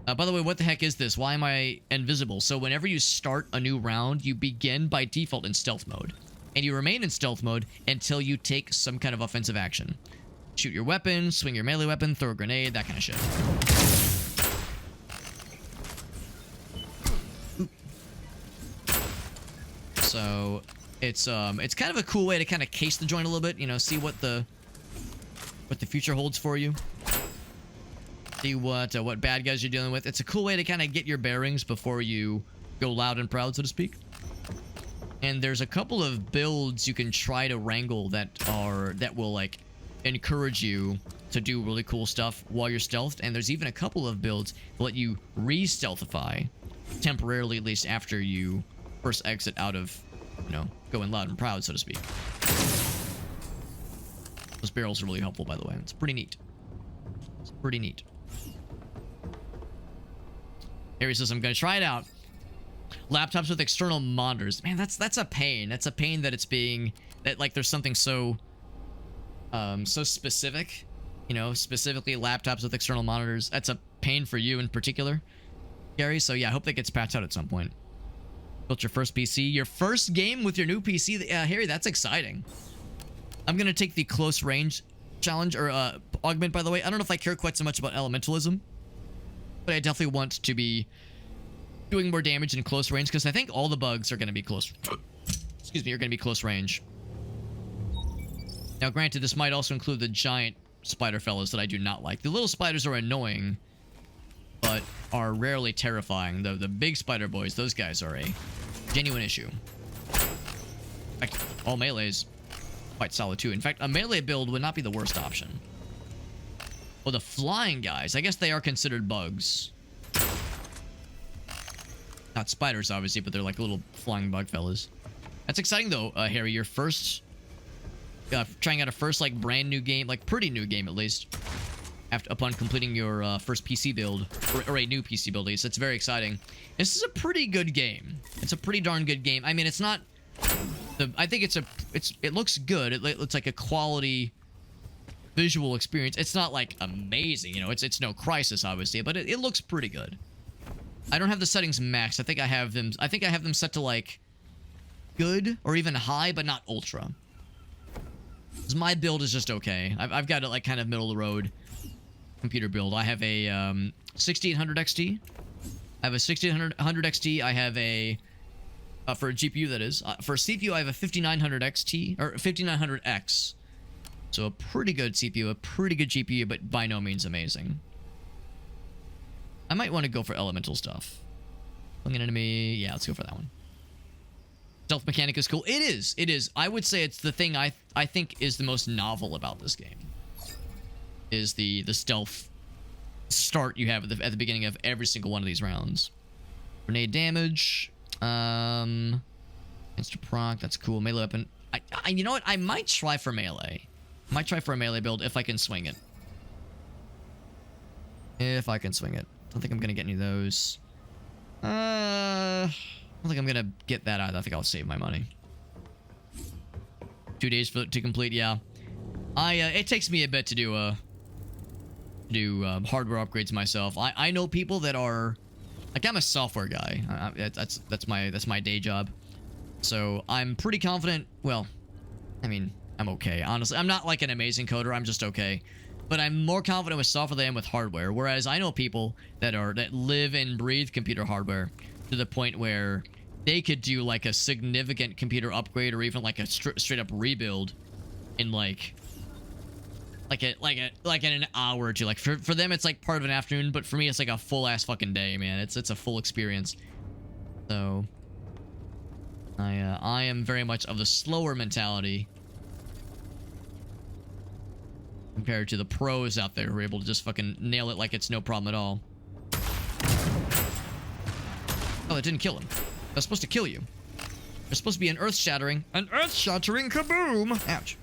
By the way, what the heck is this? Why am I invisible? So whenever you start a new round, you begin by default in stealth mode. And you remain in stealth mode until you take some kind of offensive action. Shoot your weapon, swing your melee weapon, throw a grenade, that kind of shit. So it's kind of a cool way to kind of case the joint a little bit, you know, see what the future holds for you. See what bad guys you're dealing with. It's a cool way to kind of get your bearings before you go loud and proud, so to speak. And there's a couple of builds you can try to wrangle that will like encourage you to do really cool stuff while you're stealthed. And there's even a couple of builds that let you re-stealthify temporarily, at least after you first exit out of, you know, going loud and proud, so to speak. Those barrels are really helpful, by the way. It's pretty neat. It's pretty neat. Harry says, I'm going to try it out. Laptops with external monitors. Man, that's a pain. That's a pain that it's being... that, like, there's something so... so specific. You know, specifically laptops with external monitors. That's a pain for you in particular, Gary. So, yeah, I hope that gets patched out at some point. Built your first PC. Your first game with your new PC. Harry, that's exciting. I'm going to take the close range challenge, or augment, by the way. I don't know if I care quite so much about elementalism, but I definitely want to be doing more damage in close range, because I think all the bugs are going to be close... excuse me, are going to be close range. Now, granted, this might also include the giant spider fellas that I do not like. The little spiders are annoying, but are rarely terrifying. The big spider boys, those guys are a genuine issue. In fact, all melees quite solid too. In fact, a melee build would not be the worst option. Well, the flying guys, I guess they are considered bugs. Not spiders, obviously, but they're like little flying bug fellas. That's exciting, though, Harry. Your first... trying out a first, like, brand new game, like, pretty new game, at least, upon completing your first PC build, or a new PC build, at least. It's very exciting. This is a pretty good game. It's a pretty darn good game. I mean, it's not... I think it looks good. It looks like a quality visual experience. It's not, like, amazing, you know. It's no Crisis, obviously, but it looks pretty good. I don't have the settings maxed. I think I have them set to, like, good or even high, but not ultra. 'Cause my build is just okay. I've got it like kind of middle of the road computer build. I have a 6800 XT. I have a 6800 XT. I have a for a GPU, that is. For a CPU, I have a 5900 XT or 5900X. So a pretty good CPU, a pretty good GPU, but by no means amazing. I might want to go for elemental stuff. Looking at enemy, yeah, let's go for that one. Stealth mechanic is cool. It is. It is. I would say it's the thing I think is the most novel about this game. Is the stealth start you have at the beginning of every single one of these rounds. Grenade damage. Instant proc. That's cool. Melee weapon. You know what? I might try for melee. Might try for a melee build if I can swing it. If I can swing it. Don't think I'm gonna get any of those. I don't think I'm gonna get that either. I think I'll save my money. 2 days to complete. Yeah, it takes me a bit to do hardware upgrades myself. I know people that are like, I'm a software guy. That's my day job. So I'm pretty confident. Well, I mean, I'm okay. Honestly, I'm not like an amazing coder. I'm just okay. But I'm more confident with software than I am with hardware. Whereas I know people that live and breathe computer hardware to the point where they could do like a significant computer upgrade or even like a straight up rebuild in like in an hour or two. Like for them it's like part of an afternoon, but for me it's like a full ass fucking day, man. It's a full experience. So I am very much of the slower mentality compared to the pros out there who are able to just fucking nail it like it's no problem at all. Oh, that didn't kill him. That's supposed to kill you. There's supposed to be an earth-shattering kaboom! Ouch.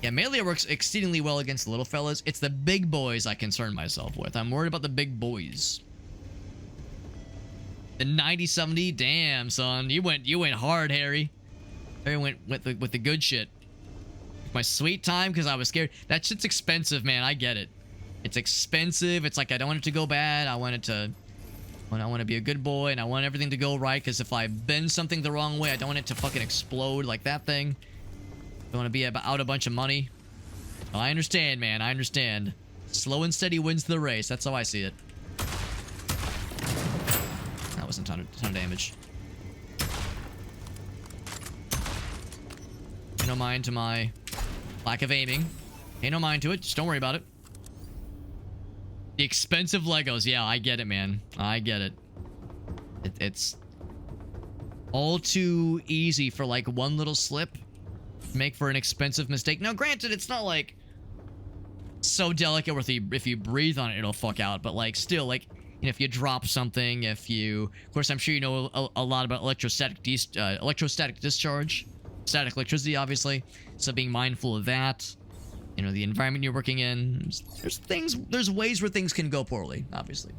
Yeah, melee works exceedingly well against the little fellas. It's the big boys I concern myself with. I'm worried about the big boys. The 90-70? Damn, son. You went hard, Harry. Harry went with the good shit. My sweet time because I was scared. That shit's expensive, man. I get it. It's expensive. It's like I don't want it to go bad. I want to be a good boy, and I want everything to go right, because if I bend something the wrong way, I don't want it to fucking explode like that thing. I don't want to be out a bunch of money. Well, I understand, man. I understand. Slow and steady wins the race. That's how I see it. That wasn't a ton of damage. No mind to my lack of aiming. Ain't no mind to it. Just don't worry about it. The expensive Legos. Yeah, I get it, man. I get it. It's all too easy for like one little slip to make for an expensive mistake. Now, granted, it's not like so delicate where if you breathe on it, it'll fuck out. But like still, like, you know, if you drop something, of course, I'm sure you know a lot about electrostatic discharge. Static electricity, obviously. So being mindful of that. You know, the environment you're working in. There's ways where things can go poorly, obviously.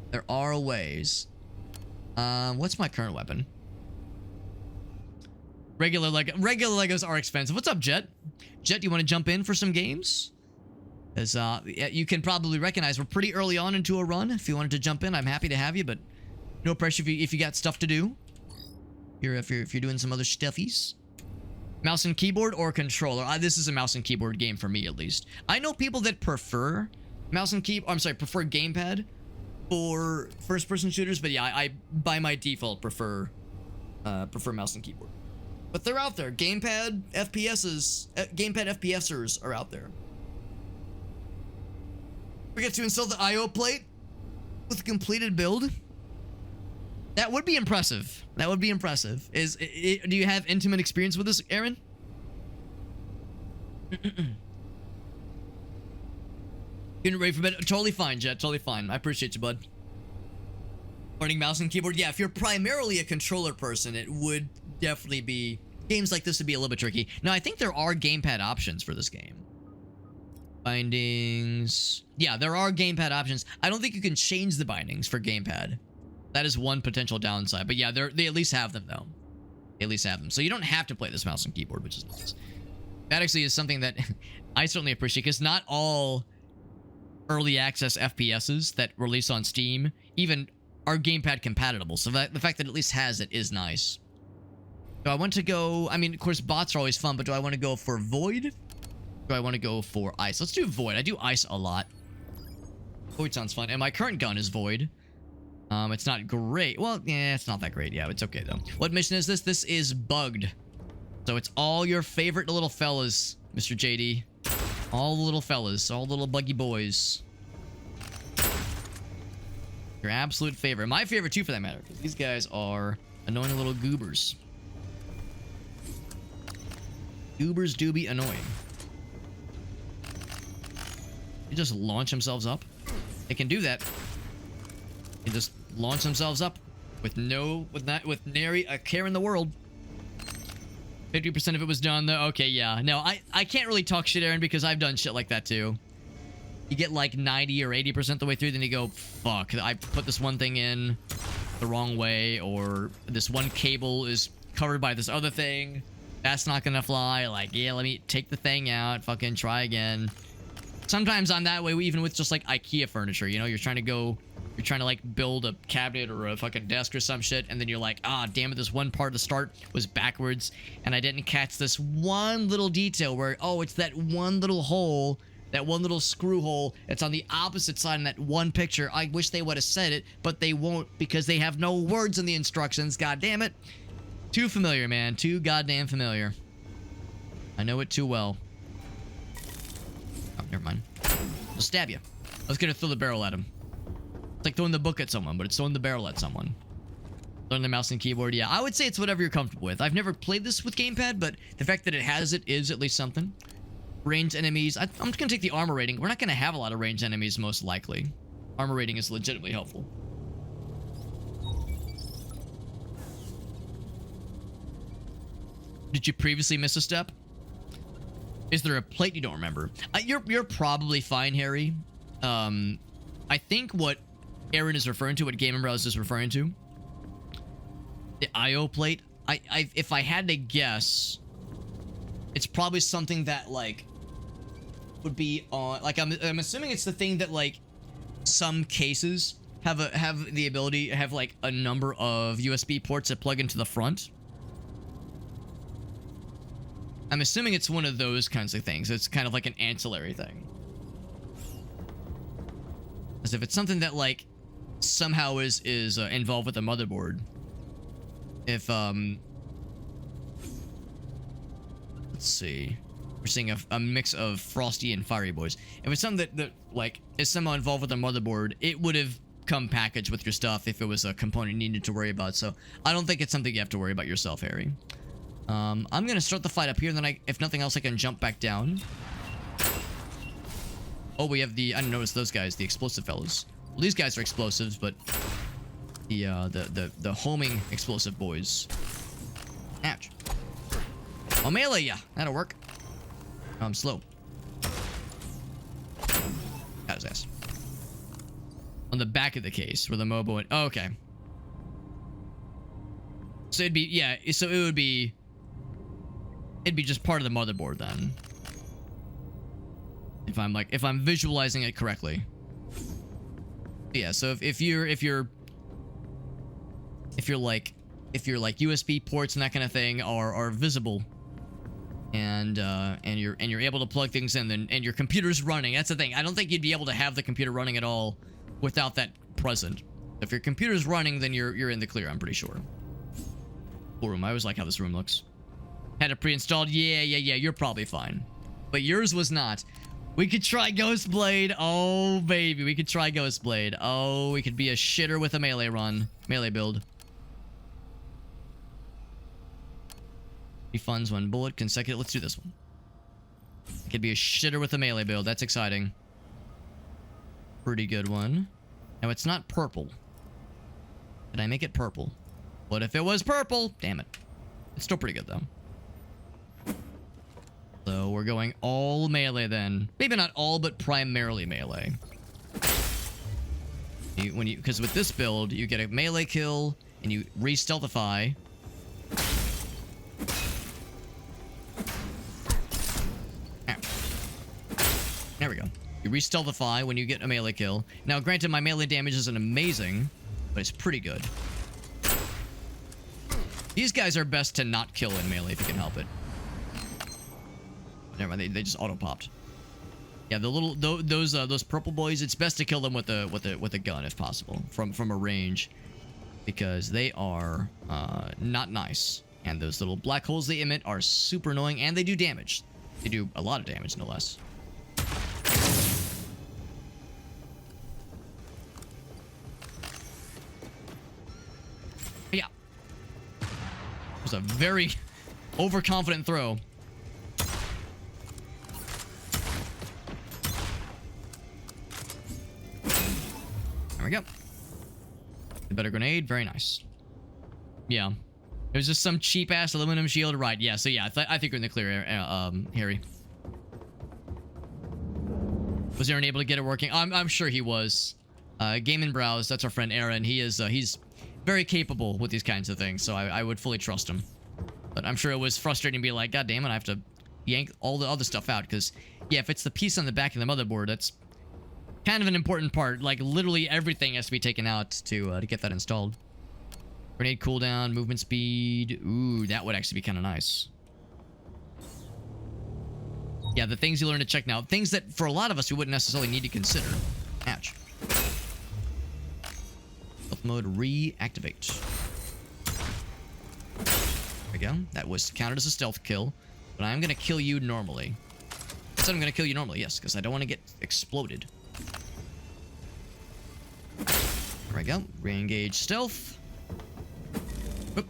There are ways. What's my current weapon? Regular Legos are expensive. What's up, Jet? Jet, do you want to jump in for some games? As you can probably recognize we're pretty early on into a run. If you wanted to jump in, I'm happy to have you, but no pressure if you got stuff to do. If you're doing some other stuffies. Mouse and keyboard or controller? This is a mouse and keyboard game for me, at least. I know people that prefer prefer gamepad for first-person shooters, but yeah, I by my default prefer mouse and keyboard. But they're out there. Gamepad FPSers are out there. We get to install the IO plate with a completed build. That would be impressive. That would be impressive. Do you have intimate experience with this, Aaron? Getting ready for bed. Totally fine, Jet. Totally fine. I appreciate you, bud. Learning mouse and keyboard. Yeah, if you're primarily a controller person, it would definitely be... Games like this would be a little bit tricky. Now, I think there are gamepad options for this game. Bindings. Yeah, there are gamepad options. I don't think you can change the bindings for gamepad. That is one potential downside. But yeah, they at least have them, though. They at least have them. So you don't have to play this mouse and keyboard, which is nice. That actually is something that I certainly appreciate, because not all early access FPSs that release on Steam even are gamepad compatible. So the fact that it at least has it is nice. Do I want to go... I mean, of course, bots are always fun, but do I want to go for Void? Do I want to go for Ice? Let's do Void. I do Ice a lot. Void sounds fun. And my current gun is Void. It's not great. Well, yeah, it's not that great. Yeah, it's okay, though. What mission is this? This is Bugged. So it's all your favorite little fellas, Mr. JD. All the little fellas. All the little buggy boys. Your absolute favorite. My favorite, too, for that matter. Because these guys are annoying little goobers. Goobers do be annoying. They just launch themselves up. They can do that. They just launch themselves up with nary a care in the world. 50% of it was done though. Okay, yeah. No, I can't really talk shit, Aaron, because I've done shit like that too. You get like 90 or 80% the way through, then you go, fuck, I put this one thing in the wrong way, or this one cable is covered by this other thing. That's not gonna fly. Like, yeah, let me take the thing out, fucking try again. Sometimes I'm that way, even with just like IKEA furniture, you know, you're trying to like build a cabinet or a fucking desk or some shit, and then you're like, ah, damn it, this one part of the start was backwards, and I didn't catch this one little detail where, oh, it's that one little hole, that one little screw hole, it's on the opposite side in that one picture. I wish they would have said it, but they won't because they have no words in the instructions, god damn it. Too familiar, man, too goddamn familiar. I know it too well. Oh, never mind. I'll stab you. I was gonna throw the barrel at him. It's like throwing the book at someone, but it's throwing the barrel at someone. Learn the mouse and keyboard. Yeah, I would say it's whatever you're comfortable with. I've never played this with gamepad, but the fact that it has it is at least something. Ranged enemies. I'm just gonna take the armor rating. We're not gonna have a lot of ranged enemies, most likely. Armor rating is legitimately helpful. Did you previously miss a step? Is there a plate you don't remember? You're probably fine, Harry. I think what Aaron is referring to, what Game & Browse is referring to, the IO plate, if I had to guess, it's probably something that, like, would be on, like, I'm assuming it's the thing that, like, some cases have the ability, have, like, a number of USB ports that plug into the front. I'm assuming it's one of those kinds of things. It's kind of like an ancillary thing. As if it's something that, like, somehow is involved with the motherboard. If, let's see. We're seeing a mix of Frosty and Fiery Boys. If it's something that like, is somehow involved with the motherboard, it would have come packaged with your stuff if it was a component you needed to worry about. So, I don't think it's something you have to worry about yourself, Harry. I'm gonna start the fight up here, and then if nothing else, I can jump back down. Oh, we have I didn't notice those guys, the explosive fellas. Well, these guys are explosives, but the homing explosive boys. Ouch. I'll melee ya. That'll work. I'm slow. Got his ass. On the back of the case, where the Mobo went. Oh, okay. So it'd be, yeah, so it'd be just part of the motherboard then. If I'm visualizing it correctly. Yeah, so if you're like USB ports and that kind of thing are visible, and you're able to plug things in, and your computer's running. That's the thing. I don't think you'd be able to have the computer running at all without that present. If your computer's running, then you're in the clear, I'm pretty sure. Cool room. I always like how this room looks. Had it pre-installed. Yeah, you're probably fine. But yours was not. We could try Ghostblade. Oh, baby. We could try Ghostblade. Oh, we could be a shitter with a melee run. Melee build. 3 funds, 1 bullet, consecutive. Let's do this one. It could be a shitter with a melee build. That's exciting. Pretty good one. Now, it's not purple. Did I make it purple? What if it was purple? Damn it. It's still pretty good, though. So, we're going all melee, then. Maybe not all, but primarily melee. Because with this build, you get a melee kill, and you re-stealthify. There we go. You re-stealthify when you get a melee kill. Now, granted, my melee damage isn't amazing, but it's pretty good. These guys are best to not kill in melee if you can help it. Never mind, they just auto popped. Yeah, the little those purple boys. It's best to kill them with a gun if possible from a range, because they are not nice. And those little black holes they emit are super annoying, and they do damage. They do a lot of damage, no less. Yeah. It was a very overconfident throw. There we go. A better grenade. Very nice. Yeah. It was just some cheap-ass aluminum shield. Right, yeah. So, yeah, I think we're in the clear, Harry. Was Aaron able to get it working? I'm sure he was. Game and Browse, that's our friend Aaron. He's very capable with these kinds of things, so I would fully trust him. But I'm sure it was frustrating to be like, God damn it, I have to yank all the other stuff out, because, yeah, if it's the piece on the back of the motherboard, that's kind of an important part. Like, literally everything has to be taken out to get that installed. Grenade cooldown, movement speed. Ooh, that would actually be kind of nice. Yeah, the things you learn to check now. Things that, for a lot of us, we wouldn't necessarily need to consider. Ouch. Stealth mode reactivate. There we go. That was counted as a stealth kill. But I'm going to kill you normally. I said I'm going to kill you normally, yes, because I don't want to get exploded. There we go. Re-engage stealth. Oop.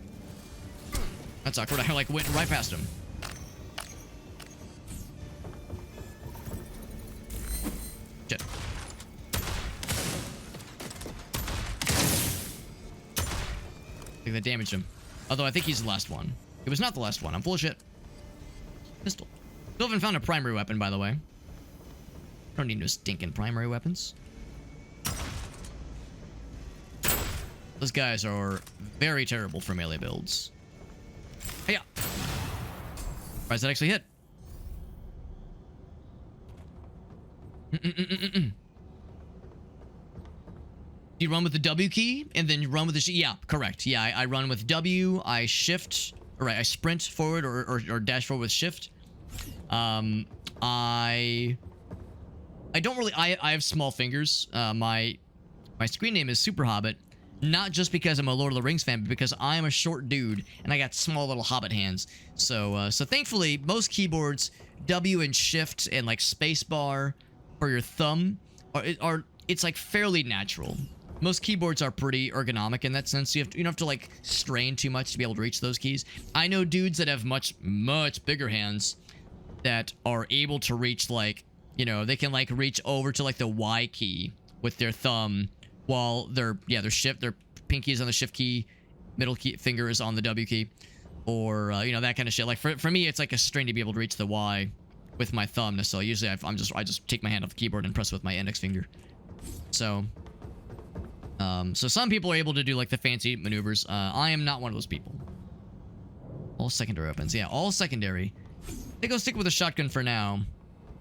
That's awkward. I like went right past him. Shit. I think that damaged him. Although I think he's the last one. It was not the last one. I'm full of shit. Pistol. Still haven't found a primary weapon, by the way. Don't need no stinking primary weapons. Those guys are very terrible for melee builds. Hey-ya! Surprised that actually hit. You run with the W key and then you run with the yeah, correct. Yeah, I run with W, I shift, or I sprint forward or dash forward with shift. I don't really I have small fingers. My screen name is Super Hobbit. Not just because I'm a Lord of the Rings fan, but because I'm a short dude and I got small little hobbit hands. So thankfully, most keyboards, W and Shift and like space bar for your thumb it's like fairly natural. Most keyboards are pretty ergonomic in that sense. You don't have to like strain too much to be able to reach those keys. I know dudes that have much bigger hands that are able to reach like, you know, they can like reach over to like the Y key with their thumb. While their pinky is on the shift key, middle key finger is on the W key, or you know, that kind of shit. Like for me, it's like a strain to be able to reach the Y with my thumb. So usually I just take my hand off the keyboard and press with my index finger. So some people are able to do like the fancy maneuvers. I am not one of those people. All secondary weapons, yeah, all secondary. I think I'll stick with a shotgun for now,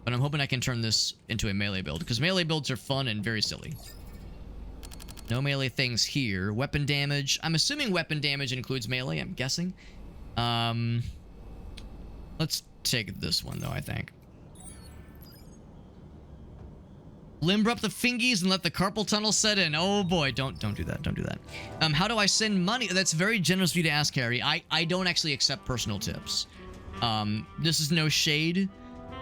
but I'm hoping I can turn this into a melee build because melee builds are fun and very silly. No melee things here. Weapon damage. I'm assuming weapon damage includes melee, I'm guessing. Let's take this one, though, I think. Limber up the fingies and let the carpal tunnel set in. Oh, boy. Don't do that. Don't do that. How do I send money? That's very generous of you to ask, Harry. I don't actually accept personal tips. This is no shade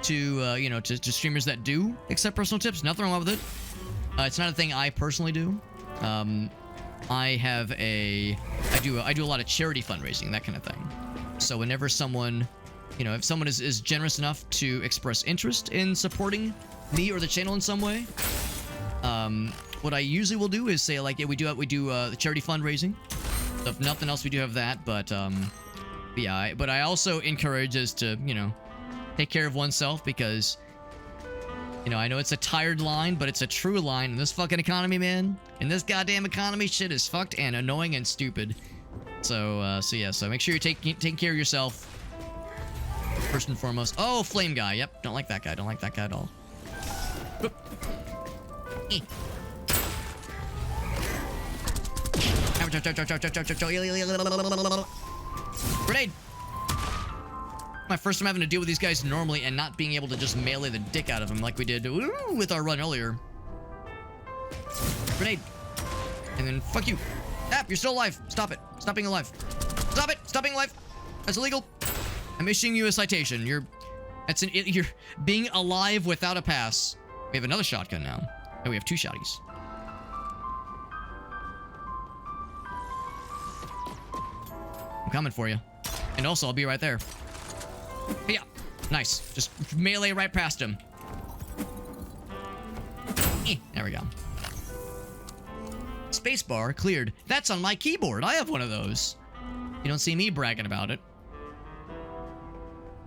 to, you know, to streamers that do accept personal tips. Nothing wrong with it. It's not a thing I personally do. I do a lot of charity fundraising, that kind of thing. So whenever someone, you know, if someone is generous enough to express interest in supporting me or the channel in some way, what I usually will do is say like, yeah, we do the charity fundraising. So if nothing else, we do have that. But yeah, but I also encourage us to, you know, take care of oneself because, you know, I know it's a tired line, but it's a true line in this fucking economy, man. In this goddamn economy, shit is fucked and annoying and stupid. So yeah, so make sure you're taking care of yourself first and foremost. Oh, flame guy. Yep, don't like that guy. Don't like that guy at all. Grenade! My first time having to deal with these guys normally and not being able to just melee the dick out of them like we did with our run earlier. Grenade. And then fuck you. App, you're still alive. Stop it. Stop being alive. Stop it. Stop being alive. That's illegal. I'm issuing you a citation. You're being alive without a pass. We have another shotgun now. Oh, we have 2 shotties. I'm coming for you. And also, I'll be right there. Yeah. Nice. Just melee right past him. There we go. Spacebar cleared. That's on my keyboard. I have one of those. You don't see me bragging about it.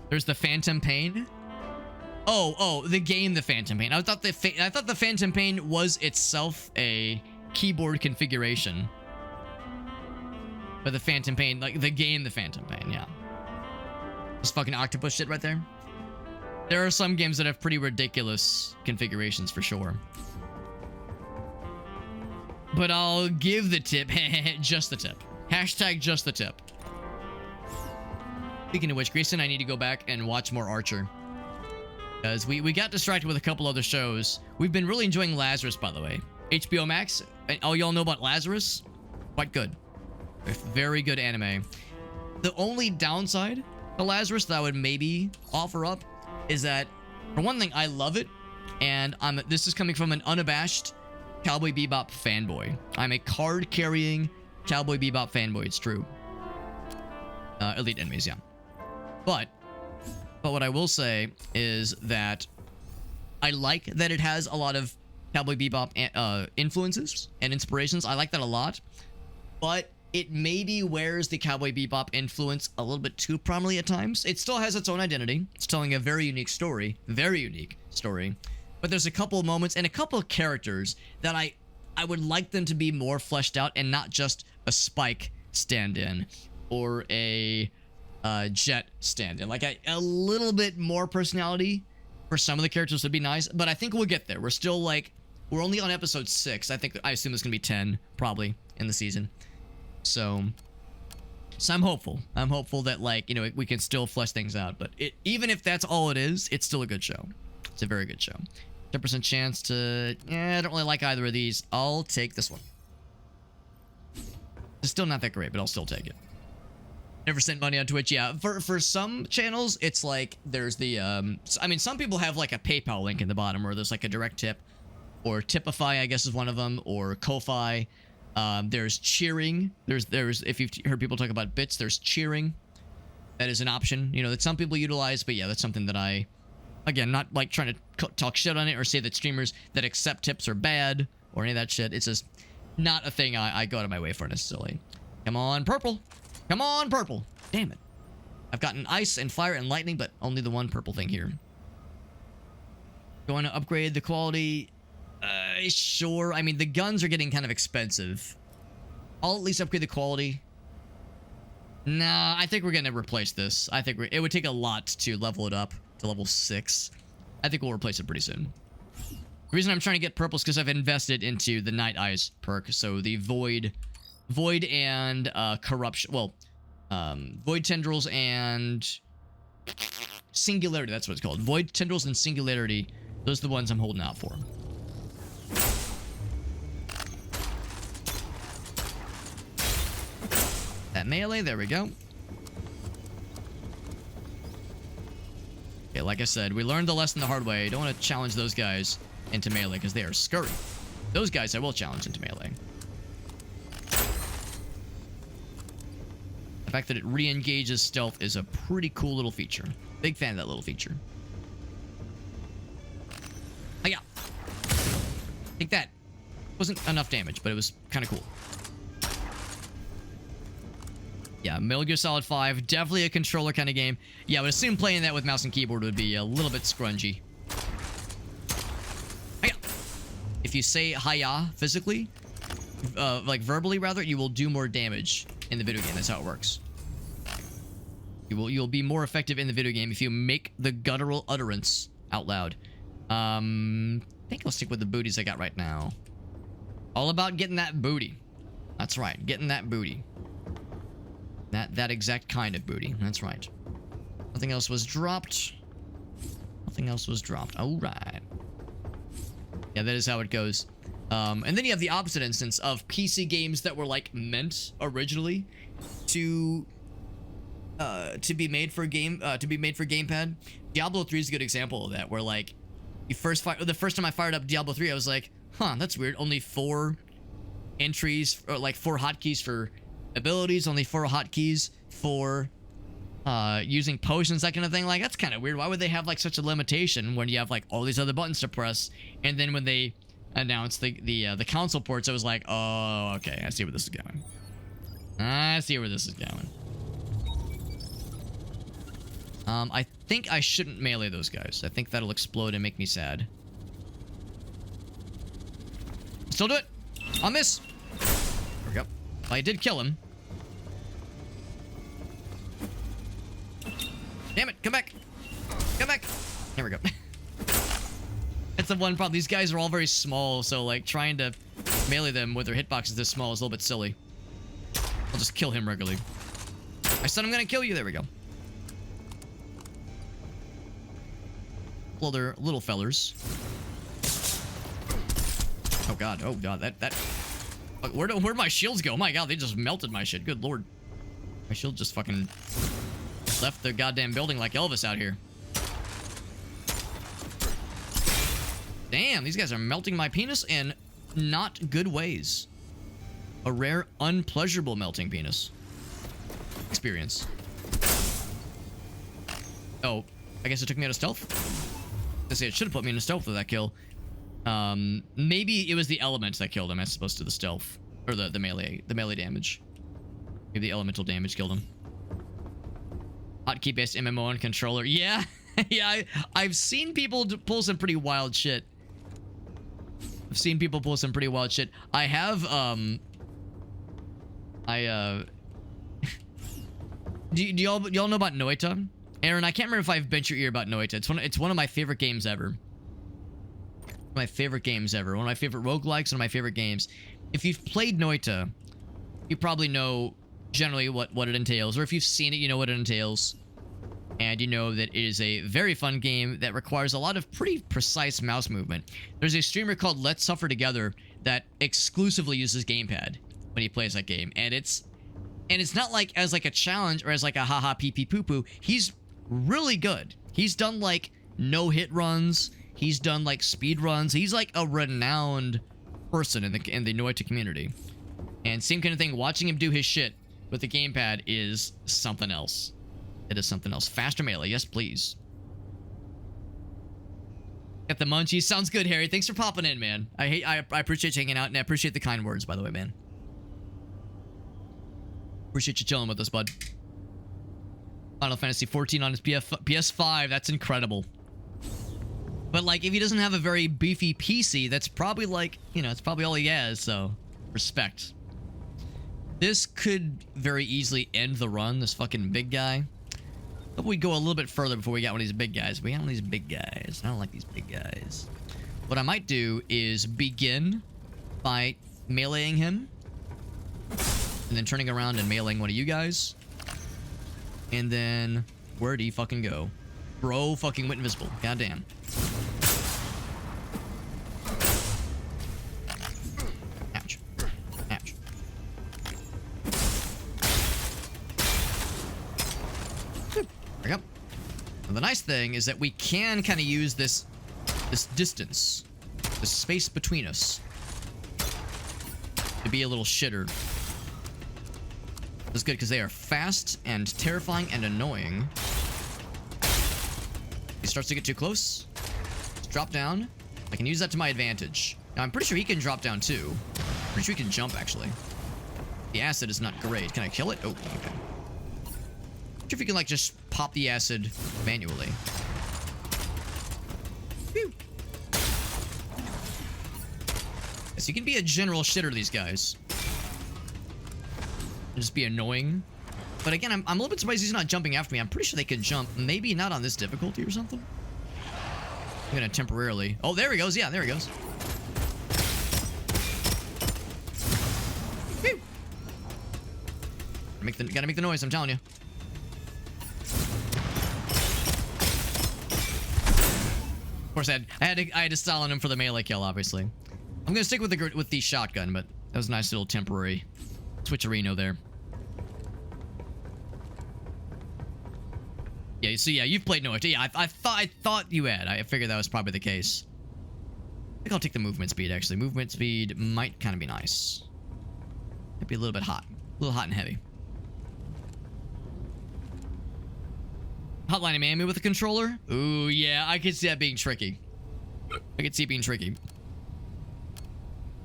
There's the Phantom Pain. Oh, the game, the Phantom Pain. I thought the Phantom Pain was itself a keyboard configuration. But the Phantom Pain, like the game, the Phantom Pain, yeah. This fucking octopus shit right there. There are some games that have pretty ridiculous configurations for sure. But I'll give the tip. Just the tip. Hashtag just the tip. Speaking of which, Grayson, I need to go back and watch more Archer. Because we got distracted with a couple other shows. We've been really enjoying Lazarus, by the way. HBO Max. All y'all know about Lazarus? Quite good. Very good anime. The only downside to Lazarus that I would maybe offer up is that, for one thing, I love it. And this is coming from an unabashed Cowboy Bebop fanboy. I'm a card-carrying Cowboy Bebop fanboy. It's true. Elite enemies, yeah. But what I will say is that I like that it has a lot of Cowboy Bebop influences and inspirations. I like that a lot. But it maybe wears the Cowboy Bebop influence a little bit too prominently at times. It still has its own identity. It's telling a very unique story. Very unique story. But there's a couple of moments and a couple of characters that I would like them to be more fleshed out and not just a Spike stand-in or a Jet stand-in. Like a little bit more personality for some of the characters would be nice, but I think we'll get there. We're still like, we're only on episode 6. I assume it's gonna be 10 probably in the season. So I'm hopeful. I'm hopeful that, like, you know, we can still flesh things out. But even if that's all it is, it's still a good show. It's a very good show. 10% chance to... I don't really like either of these. I'll take this one. It's still not that great, but I'll still take it. Never sent money on Twitch. Yeah, for some channels, it's like there's the... I mean, some people have, like, a PayPal link in the bottom where there's, like, a direct tip. Or Tipify, I guess, is one of them. Or Ko-Fi. There's cheering. There's if you've heard people talk about bits, there's cheering. That is an option, you know, that some people utilize. But yeah, that's something that I, again, not like trying to talk shit on it or say that streamers that accept tips are bad or any of that shit. It's just not a thing I go out of my way for necessarily. Come on, purple. Come on, purple. Damn it. I've gotten ice and fire and lightning, but only the one purple thing here. Going to upgrade the quality... sure. I mean, the guns are getting kind of expensive. I'll at least upgrade the quality. Nah, I think we're gonna replace this. I think it would take a lot to level it up to level 6. I think we'll replace it pretty soon. The reason I'm trying to get purple is because I've invested into the Night Eyes perk. So the Void and Corruption. Well, Void Tendrils and Singularity. That's what it's called. Void Tendrils and Singularity. Those are the ones I'm holding out for. That melee, there we go. Okay, like I said, we learned the lesson the hard way. Don't want to challenge those guys into melee because they are scurry. Those guys I will challenge into melee. The fact that it re-engages stealth is a pretty cool little feature. Big fan of that little feature. Oh yeah. Take that. Wasn't enough damage, but it was kind of cool. Yeah, Metal Gear Solid 5, definitely a controller kind of game. Yeah, I would assume playing that with mouse and keyboard would be a little bit scrungy. Hiya! If you say hiya physically, like verbally rather, you will do more damage in the video game. That's how it works. You'll be more effective in the video game if you make the guttural utterance out loud. I think I'll stick with the booties I got right now. All about getting that booty. That's right, getting that booty. That exact kind of booty. That's right. Nothing else was dropped. Nothing else was dropped. All right. Yeah, that is how it goes. And then you have the opposite instance of PC games that were like meant originally to be made for gamepad. Diablo 3 is a good example of that, where like the first time I fired up Diablo 3, I was like, huh, that's weird. Only 4 entries, or like 4 hotkeys for abilities, only 4 hotkeys for using potions, that kind of thing. Like, that's kind of weird. Why would they have like such a limitation when you have like all these other buttons to press? And then when they announced the console ports, I was like, oh, okay, I see where this is going. I see where this is going. I think I shouldn't melee those guys. I think that'll explode and make me sad. Still do it. On this. There we go. I did kill him. Damn it. Come back. Come back. There we go. That's the one problem. These guys are all very small, so like trying to melee them with their hitboxes this small is a little bit silly. I'll just kill him regularly. I said I'm gonna kill you. There we go. Well, they're little fellers. Oh god, that where'd my shields go? Oh my god, they just melted my shit. Good lord. My shield just fucking left the goddamn building like Elvis out here. Damn, these guys are melting my penis in not good ways. A rare, unpleasurable melting penis experience. Oh, I guess it took me out of stealth? I say it should have put me into stealth with that kill. Maybe it was the elements that killed him as opposed to the stealth. Or the melee damage. Maybe the elemental damage killed him. Hotkey-based MMO on controller. Yeah, yeah, I've seen people pull some pretty wild shit. I've seen people pull some pretty wild shit. I have, do y'all know about Noita? Aaron, I can't remember if I've bent your ear about Noita. It's one of my favorite games ever. My favorite games ever. One of my favorite roguelikes, one of my favorite games. If you've played Noita, you probably know generally what it entails. Or if you've seen it, you know what it entails. And you know that it is a very fun game that requires a lot of pretty precise mouse movement. There's a streamer called Let's Suffer Together that exclusively uses gamepad when he plays that game. And it's not like as like a challenge or as like a haha pee pee poo poo. He's really good. He's done like no hit runs. He's done like speed runs. He's like a renowned person in the Noita community. And same kind of thing, watching him do his shit with the gamepad is something else. It is something else. Faster melee, yes please. Got the munchies. Sounds good, Harry. Thanks for popping in, man. I appreciate you hanging out, and I appreciate the kind words, by the way, man. Appreciate you chilling with us, bud. Final Fantasy 14 on his PS5. That's incredible. But, like, if he doesn't have a very beefy PC, that's probably, like, you know, it's probably all he has, so respect. This could very easily end the run, this fucking big guy. But we go a little bit further before we got one of these big guys. We got one of these big guys. I don't like these big guys. What I might do is begin by meleeing him. And then turning around and meleeing one of you guys. And then, where'd he fucking go? Bro fucking went invisible. Goddamn. Ouch. Ouch. There we go. And the nice thing is that we can kind of use this distance, the space between us, to be a little shitter. That's good because they are fast and terrifying and annoying. He starts to get too close. Let's drop down. I can use that to my advantage. Now, I'm pretty sure he can drop down too. Pretty sure he can jump, actually. The acid is not great. Can I kill it? Oh, okay. Not sure if you can, like, just pop the acid manually. Phew. Yes, you can be a general shitter to these guys. And just be annoying. But again, I'm a little bit surprised he's not jumping after me. I'm pretty sure they can jump. Maybe not on this difficulty or something. I'm gonna temporarily... Oh, there he goes. Yeah, there he goes. Whew. Gotta make the noise, I'm telling you. Of course, I had to stall on him for the melee kill, obviously. I'm gonna stick with the shotgun, but that was a nice little temporary switcherino there. Yeah, so yeah, you've played Noah. Yeah, I thought you had. I figured that was probably the case. I think I'll take the movement speed, actually. Movement speed might kind of be nice. Might be a little bit hot. A little hot and heavy. Hotline Miami with a controller? Ooh, yeah, I could see that being tricky. I could see it being tricky.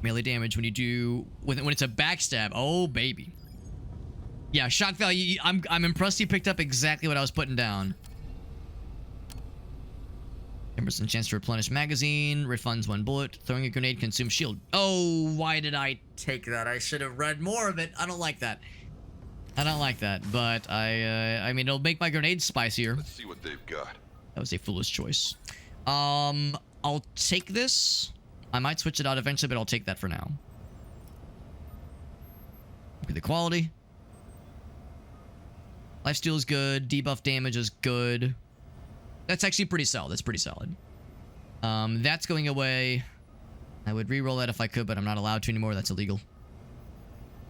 Melee damage when you do... When it's a backstab. Oh, baby. Yeah, shock value. I'm impressed you picked up exactly what I was putting down. 10% chance to replenish magazine. Refunds 1 bullet. Throwing a grenade consumes shield. Oh, why did I take that? I should have read more of it. I don't like that. I don't like that, but I mean, it'll make my grenades spicier. Let's see what they've got. That was a foolish choice. I'll take this. I might switch it out eventually, but I'll take that for now. Okay, the quality. Lifesteal is good. Debuff damage is good. That's actually pretty solid. That's pretty solid. That's going away. I would re-roll that if I could, but I'm not allowed to anymore. That's illegal.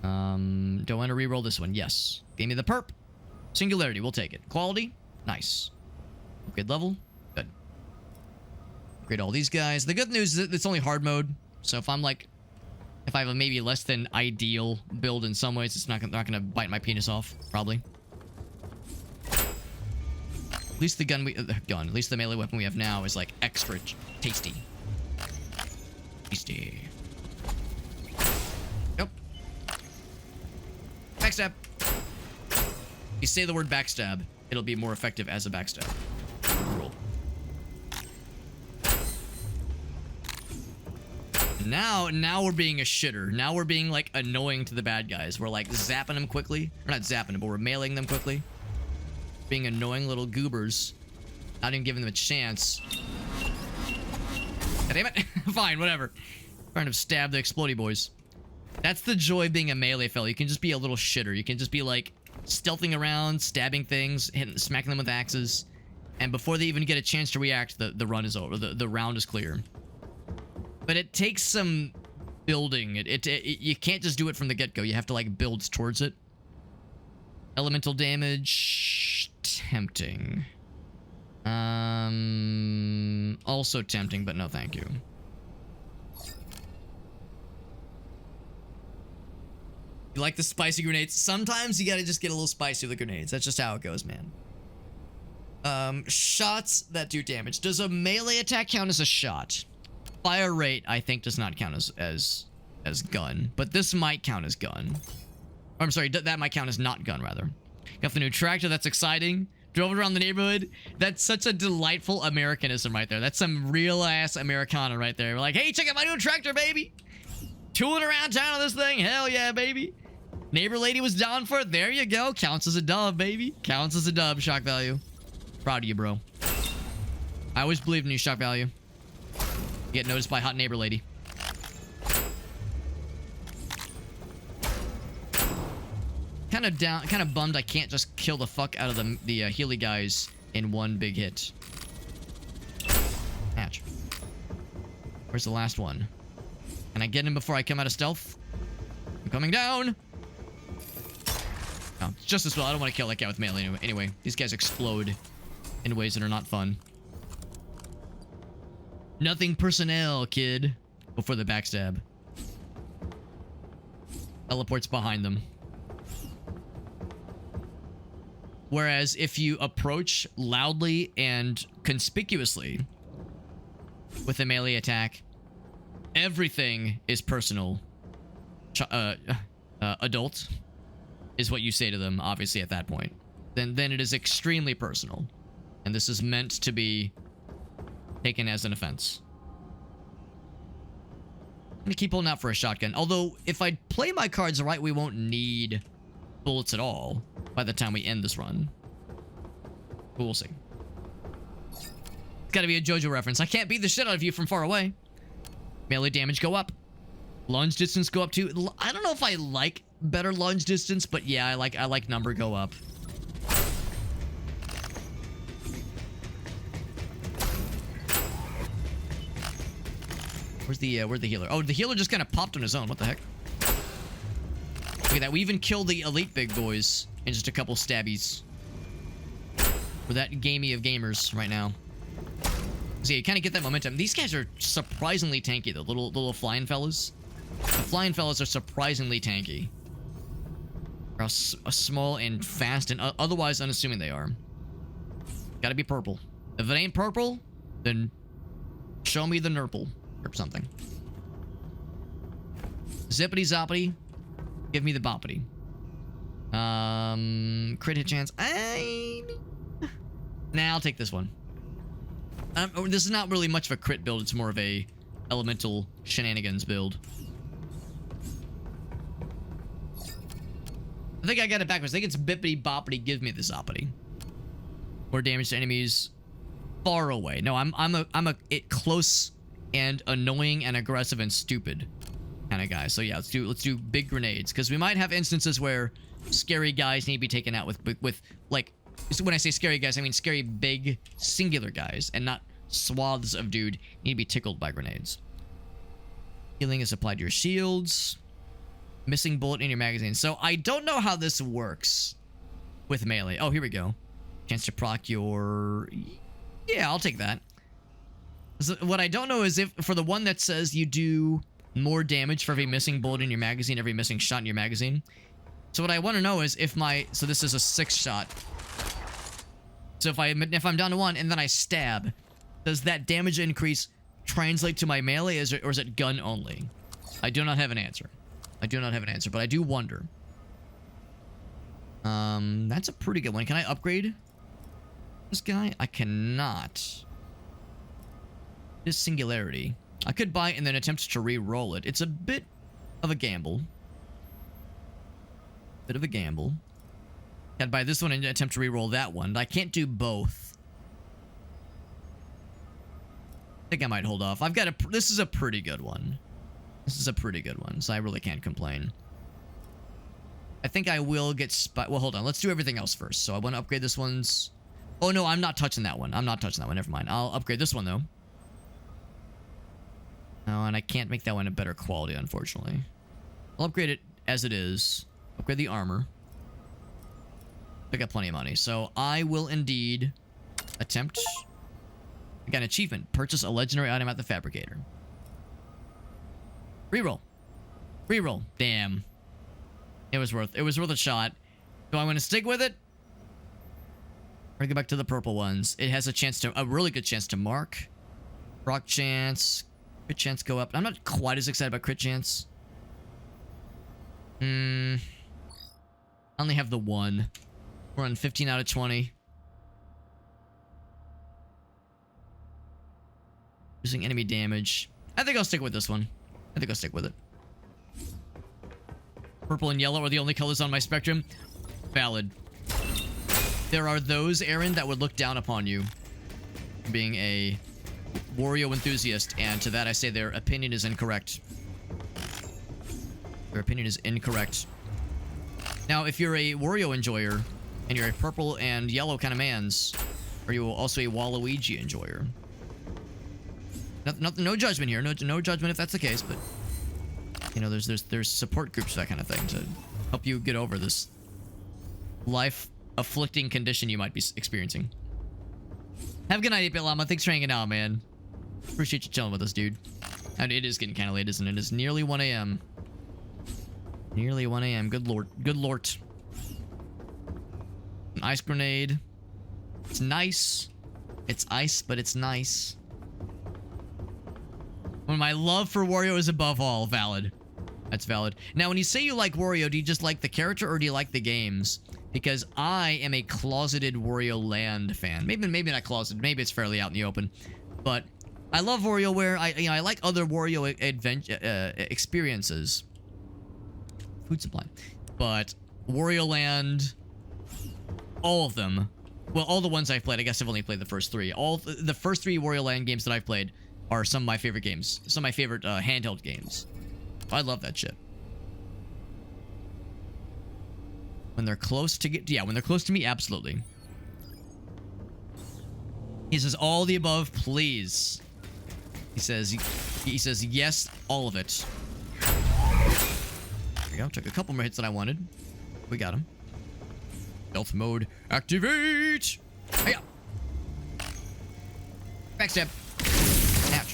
Don't want to re-roll this one. Yes. Gave me the perp. Singularity. We'll take it. Quality. Nice. Upgrade level. Good. Upgrade all these guys. The good news is that it's only hard mode. So if I'm like... If I have a maybe less than ideal build in some ways, it's not going to bite my penis off. Probably. At least the at least the melee weapon we have now is like extra tasty. Tasty. Nope. Backstab. You say the word backstab, it'll be more effective as a backstab. Roll. Now we're being a shitter. Now we're being like annoying to the bad guys. We're like zapping them quickly. We're not zapping them, but we're mailing them quickly. Being annoying little goobers. Not even giving them a chance. God damn it. Fine, whatever. Trying to stab the explodey boys. That's the joy of being a melee fella. You can just be a little shitter. You can just be like stealthing around, stabbing things, smacking them with axes. And before they even get a chance to react, the run is over. The round is clear. But it takes some building. You can't just do it from the get-go. You have to like build towards it. Elemental damage... Tempting. Also tempting, but no thank you. You like the spicy grenades? Sometimes you gotta just get a little spicy with the grenades. That's just how it goes, man. Shots that do damage. Does a melee attack count as a shot? Fire rate, I think, does not count as gun. But this might count as gun. Or, I'm sorry, that might count as not gun, rather. Got the new tractor. That's exciting. Drove it around the neighborhood. That's such a delightful Americanism right there. That's some real-ass Americana right there. We're like, hey, check out my new tractor, baby. Tooling around town on this thing. Hell yeah, baby. Neighbor lady was down for it. There you go. Counts as a dub, baby. Counts as a dub. Shock value. Proud of you, bro. I always believed in you, shock value. You get noticed by hot neighbor lady. Kind of bummed I can't just kill the fuck out of the Healy guys in one big hit. Hatch. Where's the last one? Can I get him before I come out of stealth? I'm coming down. Oh, just as well. I don't want to kill that guy with melee anyway. These guys explode in ways that are not fun. Nothing personnel, kid. Before the backstab. Teleports behind them. Whereas if you approach loudly and conspicuously with a melee attack, everything is personal. Adult is what you say to them, obviously, at that point. Then it is extremely personal. And this is meant to be taken as an offense. I'm gonna keep holding out for a shotgun. Although, if I play my cards right, we won't need bullets at all by the time we end this run. But we'll see. It's gotta be a JoJo reference. I can't beat the shit out of you from far away. Melee damage go up. Lunge distance go up too. I don't know if I like better lunge distance, but yeah, I like number go up. Where's the healer? Oh, the healer just kind of popped on his own. What the heck? Look at that. We even killed the elite big boys in just a couple stabbies. We're that gamey of gamers right now. So yeah, you kind of get that momentum. These guys are surprisingly tanky, the little flying fellas. The flying fellas are surprisingly tanky. They're small and fast and otherwise unassuming they are. Gotta be purple. If it ain't purple, then show me the nurple or something. Zippity zoppity. Give me the boppity. Crit hit chance. Nah, I'll take this one. This is not really much of a crit build. It's more of a elemental shenanigans build. I think I got it backwards. I think it's bippity boppity. Give me the zoppity. More damage to enemies far away. No, I'm a close and annoying and aggressive and stupid kind of guy. So yeah, let's do big grenades, because we might have instances where scary guys need to be taken out with like, when I say scary guys, I mean scary big singular guys, and not swaths of dude need to be tickled by grenades. Healing is applied to your shields. Missing bullet in your magazine. So I don't know how this works with melee. Oh, here we go. Chance to proc your... Yeah, I'll take that. So what I don't know is if, for the one that says you do more damage for every missing bullet in your magazine, every missing shot in your magazine. So what I want to know is if my... So this is a 6-shot. So if I'm down to 1 and then I stab, does that damage increase translate to my melee, or is it gun only? I do not have an answer. I do not have an answer, but I do wonder. That's a pretty good one. Can I upgrade this guy? I cannot. This singularity. I could buy it and then attempt to re-roll it. It's a bit of a gamble. Bit of a gamble. I'd buy this one and attempt to re-roll that one, but I can't do both. I think I might hold off. I've got a... This is a pretty good one. This is a pretty good one, so I really can't complain. I think I will get well, hold on. Let's do everything else first. So I want to upgrade this one's... Oh, no, I'm not touching that one. I'm not touching that one. Never mind. I'll upgrade this one, though. No, and I can't make that one a better quality, unfortunately. I'll upgrade it as it is. Upgrade the armor. I got plenty of money, so I will indeed attempt... I got an achievement. Purchase a legendary item at the fabricator. Reroll. Reroll. Damn. It was worth a shot. Do I want to stick with it? Or go back to the purple ones? It has a really good chance to mark. Proc chance. Crit chance go up. I'm not quite as excited about crit chance. I only have the one. We're on 15 out of 20. Using enemy damage. I think I'll stick with this one. I think I'll stick with it. Purple and yellow are the only colors on my spectrum. Valid. There are those, Aaron, that would look down upon you being a Wario enthusiast, and to that I say their opinion is incorrect. Their opinion is incorrect. Now, if you're a Wario enjoyer, and you're a purple and yellow kind of mans, are you also a Waluigi enjoyer? No judgment here. No judgment if that's the case, but you know, there's support groups, that kind of thing, to help you get over this life-afflicting condition you might be experiencing. Have a good night, 8-Bit Llama. Thanks for hanging out, man. Appreciate you chilling with us, dude. And it is getting kind of late, isn't it? It's nearly 1 a.m. Nearly 1 a.m. Good lord. Good lord. An ice grenade. It's nice. It's ice, but it's nice. When my love for Wario is above all. Valid. That's valid. Now, when you say you like Wario, do you just like the character or do you like the games? Because I am a closeted Wario Land fan. Maybe not closeted. Maybe it's fairly out in the open. But I love WarioWare. I like other Wario experiences. Food supply. But Wario Land, all of them. Well, all the ones I've played. I guess I've only played the first 3. All the first 3 Wario Land games that I've played are some of my favorite games. Some of my favorite handheld games. I love that shit. When they're close to get... Yeah, when they're close to me, absolutely. He says, all the above, please. He says, yes, all of it. There we go. Took a couple more hits that I wanted. We got him. Stealth mode, activate! Hiya! Backstab. Ouch.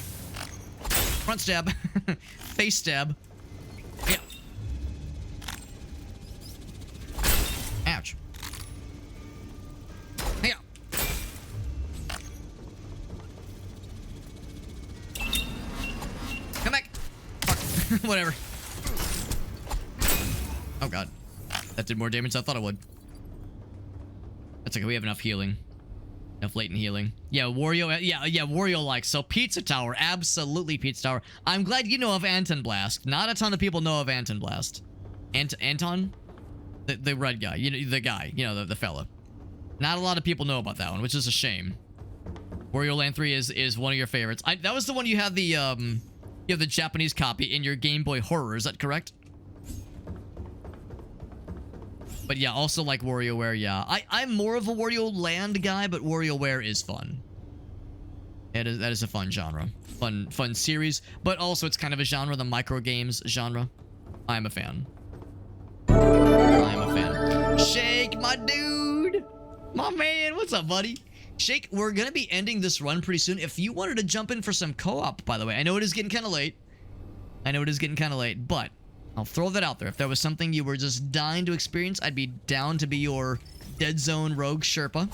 Front stab. Face stab. Hiya. Ouch. Hiya. Come back. Fuck. Whatever. Oh god. That did more damage than I thought it would. That's okay, we have enough healing. Enough latent healing. Yeah, Wario, yeah, Wario likes. So Pizza Tower, absolutely Pizza Tower. I'm glad you know of Anton Blast. Not a ton of people know of Anton Blast. Anton? The red guy, you know, the guy, you know, the fella. Not a lot of people know about that one, which is a shame. Wario Land 3 is one of your favorites. That was the one you had the, you have the Japanese copy in your Game Boy Horror, is that correct? But yeah, also like WarioWare, yeah. I'm more of a Wario Land guy, but WarioWare is fun. That is a fun genre. Fun series. But also it's kind of a genre, the micro games genre. I'm a fan. I'm a fan. Shake, my dude! My man, what's up, buddy? Shake, we're gonna be ending this run pretty soon. If you wanted to jump in for some co-op, by the way, I know it is getting kind of late. But I'll throw that out there. If there was something you were just dying to experience, I'd be down to be your Deadzone Rogue Sherpa.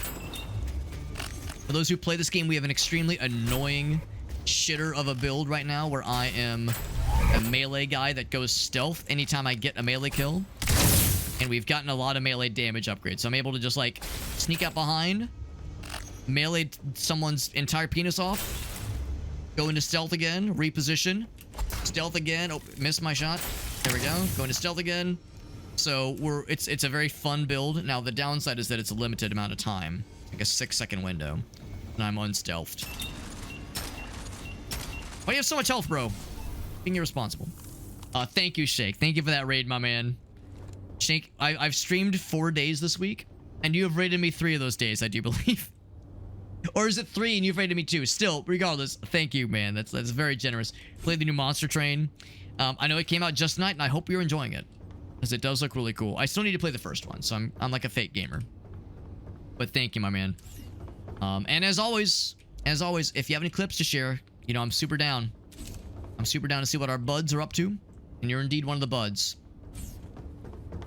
For those who play this game, we have an extremely annoying shitter of a build right now where I am a melee guy that goes stealth anytime I get a melee kill. And we've gotten a lot of melee damage upgrades. So I'm able to just like sneak up behind, melee someone's entire penis off, go into stealth again, reposition, stealth again. Oh, missed my shot. There we go. Going to stealth again. So it's a very fun build. Now the downside is that it's a limited amount of time, like a 6-second window, and I'm unstealthed. Why do you have so much health, bro? Being irresponsible. Thank you, Shake. Thank you for that raid, my man. Shake, I've streamed 4 days this week, and you have raided me 3 of those days, I do believe. Or is it 3 and you've raided me 2? Still, regardless, thank you, man. That's very generous. Played the new Monster Train. I know it came out just tonight, and I hope you're enjoying it, because it does look really cool. I still need to play the first one, so I'm like a fake gamer. But thank you, my man. And as always, if you have any clips to share, you know, I'm super down. I'm super down to see what our buds are up to, and you're indeed one of the buds.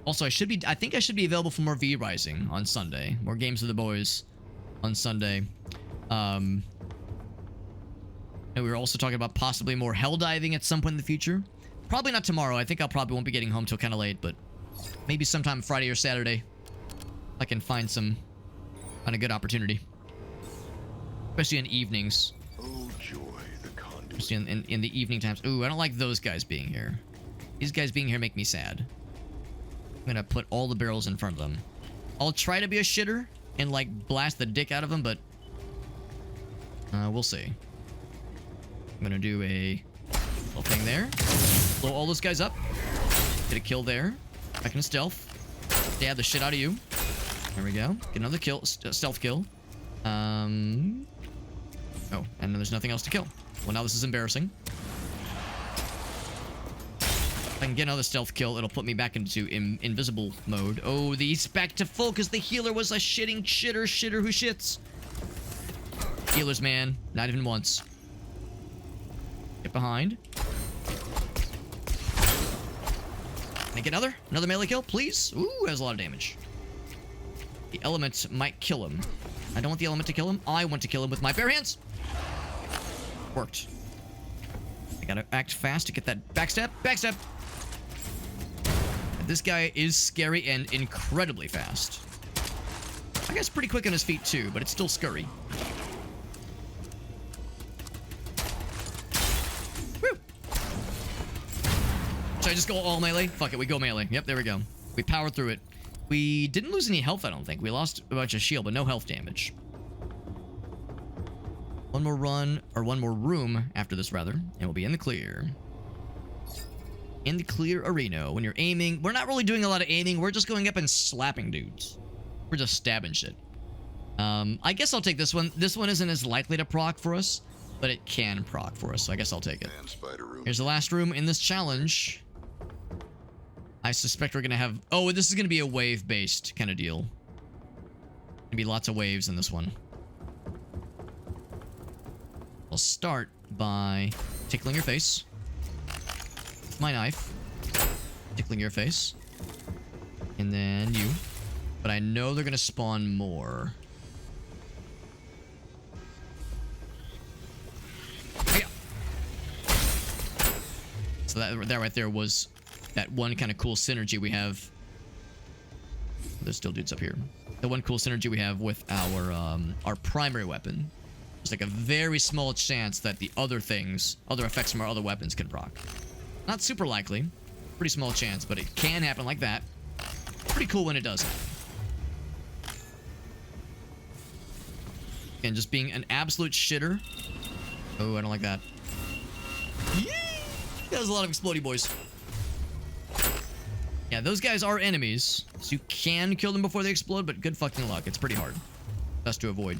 Also, I think I should be available for more V-Rising on Sunday. More games with the boys on Sunday. And we were also talking about possibly more hell diving at some point in the future. Probably not tomorrow. I think I probably won't be getting home till kind of late, but maybe sometime Friday or Saturday I can find a good opportunity. Especially in evenings. Oh joy, the conduit. Especially in the evening times. Ooh, I don't like those guys being here. These guys being here make me sad. I'm gonna put all the barrels in front of them. I'll try to be a shitter and like blast the dick out of them, but we'll see. I'm gonna do a little thing there. Blow all those guys up. Get a kill there. Back into stealth. Stab the shit out of you. There we go. Get another kill. Stealth kill. Oh, and then there's nothing else to kill. Well, now this is embarrassing. If I can get another stealth kill, it'll put me back into invisible mode. Oh, he's back to full because the healer was a shitter who shits. Healers, man. Not even once. Get behind. Can I get another melee kill, please? Ooh, has a lot of damage. The element might kill him. I don't want the element to kill him. I want to kill him with my bare hands. Worked. I gotta act fast to get that backstab. Backstab! This guy is scary and incredibly fast. I guess pretty quick on his feet too, but it's still scurry. Woo! Should I just go all melee? Fuck it, we go melee. Yep, there we go. We powered through it. We didn't lose any health, I don't think. We lost a bunch of shield, but no health damage. One more run, or one more room after this, rather, and we'll be in the clear. in the clear arena. When you're aiming, we're not really doing a lot of aiming. We're just going up and slapping dudes. We're just stabbing shit. I guess I'll take this one. This one isn't as likely to proc for us, but it can proc for us, so I guess I'll take it. Here's the last room in this challenge. I suspect we're gonna have... Oh, this is gonna be a wave-based kind of deal. Gonna be lots of waves in this one. I'll start by tickling your face. With my knife. Tickling your face. And then you. But I know they're gonna spawn more. So that right there was that one kind of cool synergy we have. There's still dudes up here. The one cool synergy we have with our primary weapon. There's like a very small chance that the other things, other effects from our other weapons can proc. Not super likely. Pretty small chance, but it can happen like that. Pretty cool when it does happen. And just being an absolute shitter. Oh, I don't like that. Yee! That was a lot of explodey boys. Yeah, those guys are enemies, so you can kill them before they explode, but good fucking luck. It's pretty hard. Best to avoid.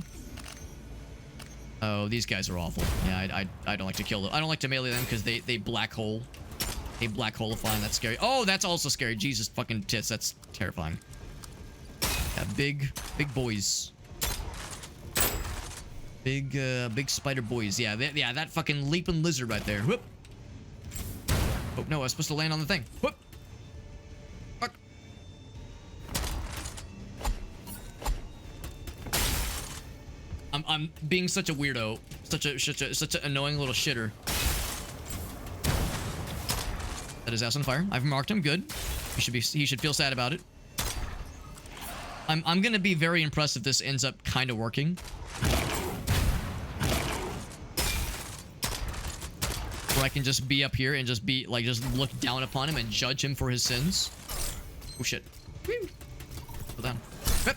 Oh, these guys are awful. Yeah, I don't like to kill them. I don't like to melee them because they black hole. They black holify, and that's scary. Oh, that's also scary. Jesus fucking tits. That's terrifying. Yeah, big boys. Big spider boys. Yeah, yeah, that fucking leaping lizard right there. Whoop. Oh, no, I was supposed to land on the thing. Whoop. Fuck. I'm being such a weirdo. Such an annoying little shitter. That is ass on fire. I've marked him. Good. He should feel sad about it. I'm gonna be very impressed if this ends up kind of working. Where I can just be up here and just be like, just look down upon him and judge him for his sins. Oh shit. Woo. Hold down. Hup.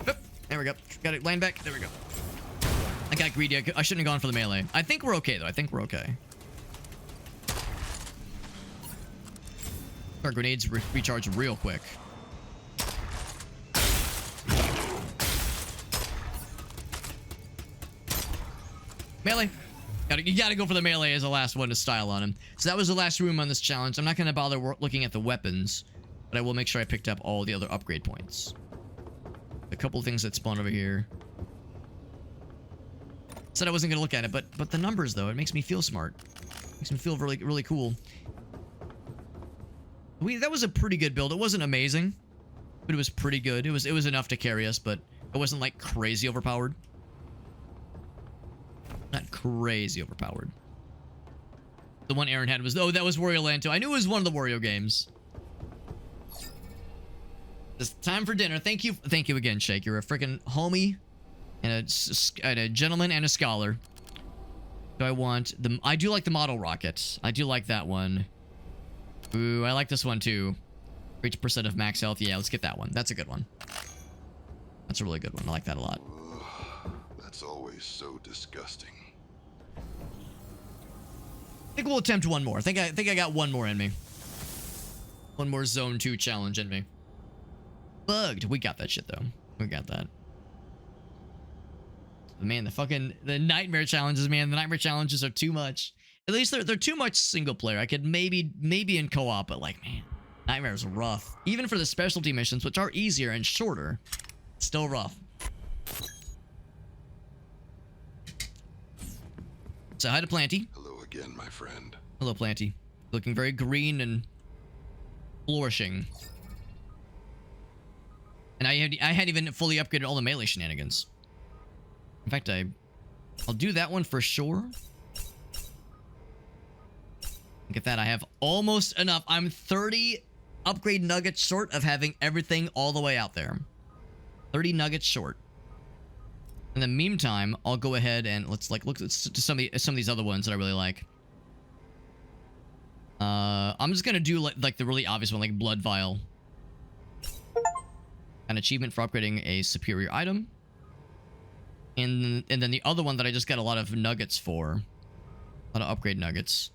Hup. There we go. Got it. Land back. There we go. I got greedy. I shouldn't have gone for the melee. I think we're okay though. I think we're okay. Our grenades recharge real quick. Melee. You gotta go for the melee as the last one to style on him. So that was the last room on this challenge. I'm not gonna bother looking at the weapons, but I will make sure I picked up all the other upgrade points. A couple things that spawn over here. Said I wasn't gonna look at it, but the numbers though, it makes me feel smart. Makes me feel really cool. That was a pretty good build. It wasn't amazing, but it was pretty good. It was enough to carry us, but it wasn't like crazy overpowered. Not crazy overpowered. The one Aaron had was... Oh, that was Wario Land 2. I knew it was one of the Wario games. It's time for dinner. Thank you again, Shake. You're a freaking homie and a gentleman and a scholar. Do I want the... I do like the model rocket. I do like that one. Ooh, I like this one too. 30% of max health. Yeah, let's get that one. That's a good one. That's a really good one. I like that a lot. That's always so disgusting. I think we'll attempt one more. I think I got one more in me. One more Zone 2 challenge in me. Bugged. We got that shit though. We got that. Man, the nightmare challenges, man. The nightmare challenges are too much. At least they're too much single player. I could maybe in co-op, but like, man, nightmare is rough. Even for the specialty missions, which are easier and shorter, still rough. So hi to Planty. Hello again, my friend. Hello, Planty. Looking very green and flourishing. And I hadn't even fully upgraded all the melee shenanigans. In fact, I'll do that one for sure. Look at that. I have almost enough. I'm 30 upgrade nuggets short of having everything all the way out there. 30 nuggets short. In the meantime, I'll go ahead and let's look at some of these other ones that I really like. I'm just gonna do like the really obvious one, like Blood Vial. An achievement for upgrading a superior item. And then the other one that I just got a lot of nuggets for. A lot of upgrade nuggets.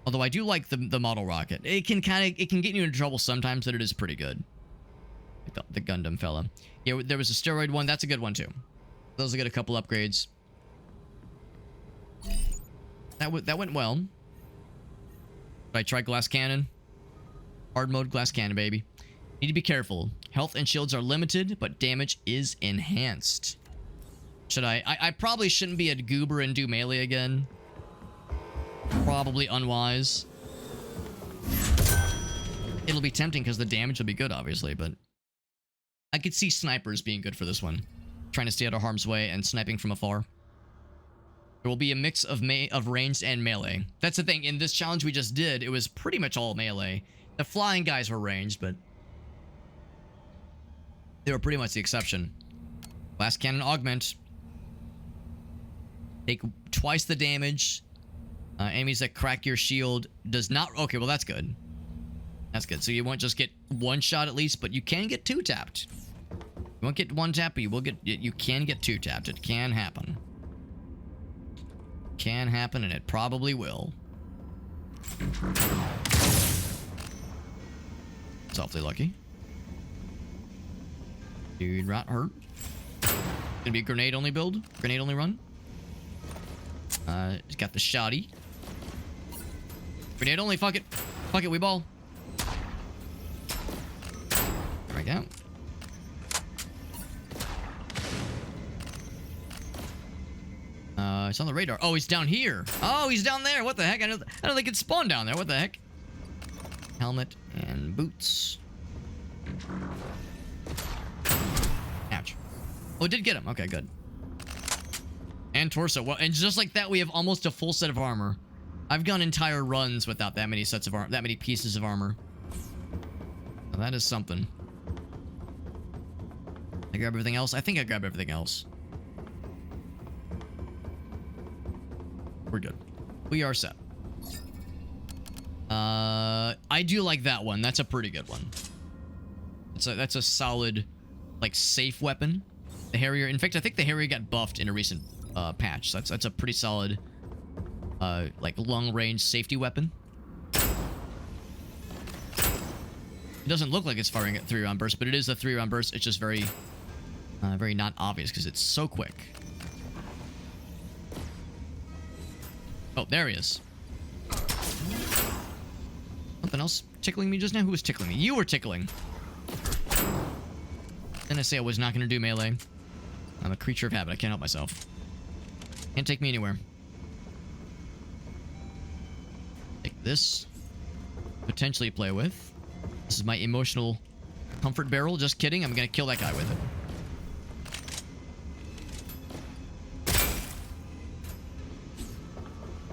Although I do like the model rocket. It can get you into trouble sometimes, but it is pretty good. The Gundam fella. Yeah, there was a steroid one. That's a good one too. Those will get a couple upgrades. That went well. Did I try glass cannon? Hard mode glass cannon, baby. Need to be careful. Health and shields are limited, but damage is enhanced. Should I probably shouldn't be a goober and do melee again. Probably unwise. It'll be tempting because the damage will be good, obviously, but I could see snipers being good for this one. Trying to stay out of harm's way and sniping from afar. There will be a mix of ranged and melee. That's the thing. In this challenge we just did, it was pretty much all melee. The flying guys were ranged, but they were pretty much the exception. Glass cannon augment. Take twice the damage. Enemies that crack your shield does not... Okay, well that's good. That's good. So you won't just get one shot at least, but you can get two tapped. You won't get one tap, but you can get two tapped. It can happen. Can happen, and it probably will. It's awfully lucky. Dude, rat hurt. Gonna be a grenade only build. Grenade only run. It's got the shoddy. Grenade only, fuck it. Fuck it, we ball. There we go. It's on the radar. Oh, he's down here. Oh, he's down there. What the heck? I don't think it could spawn down there. What the heck? Helmet and boots. Ouch. Oh, it did get him. Okay, good. And torso. Well, and just like that, we have almost a full set of armor. I've gone entire runs without that many sets of armor, that many pieces of armor. Well, that is something. I grab everything else. I think I grabbed everything else. We're good. We are set. I do like that one. That's a pretty good one. That's a solid, like, safe weapon. The Harrier. In fact, I think the Harrier got buffed in a recent patch. So that's a pretty solid, like, long-range safety weapon. It doesn't look like it's firing at 3-round burst, but it is a 3-round burst. It's just very, very not obvious because it's so quick. Oh, there he is. Something else tickling me just now? Who was tickling me? You were tickling. Didn't I say I was not going to do melee? I'm a creature of habit. I can't help myself. Can't take me anywhere. Take this. Potentially play with. This is my emotional comfort barrel. Just kidding. I'm going to kill that guy with it.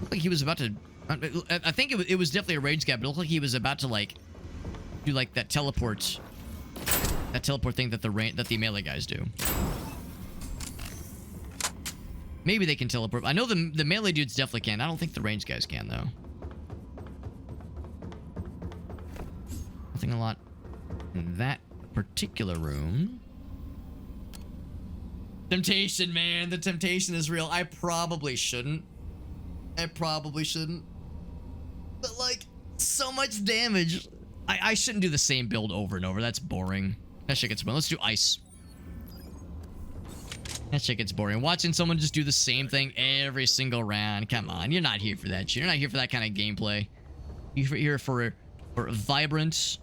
Looked like he was about to... I think it was definitely a rage gap, but it looked like he was about to, like, do, like, that teleport... That teleport thing that the melee guys do. Maybe they can teleport. I know the melee dudes definitely can. I don't think the range guys can, though. Nothing a lot in that particular room. Temptation, man. The temptation is real. I probably shouldn't. But, like, so much damage. I shouldn't do the same build over and over. That's boring. That shit gets boring. Let's do ice. That shit gets boring. Watching someone just do the same thing every single round. Come on. You're not here for that shit. You're not here for that kind of gameplay. You're here for vibrant,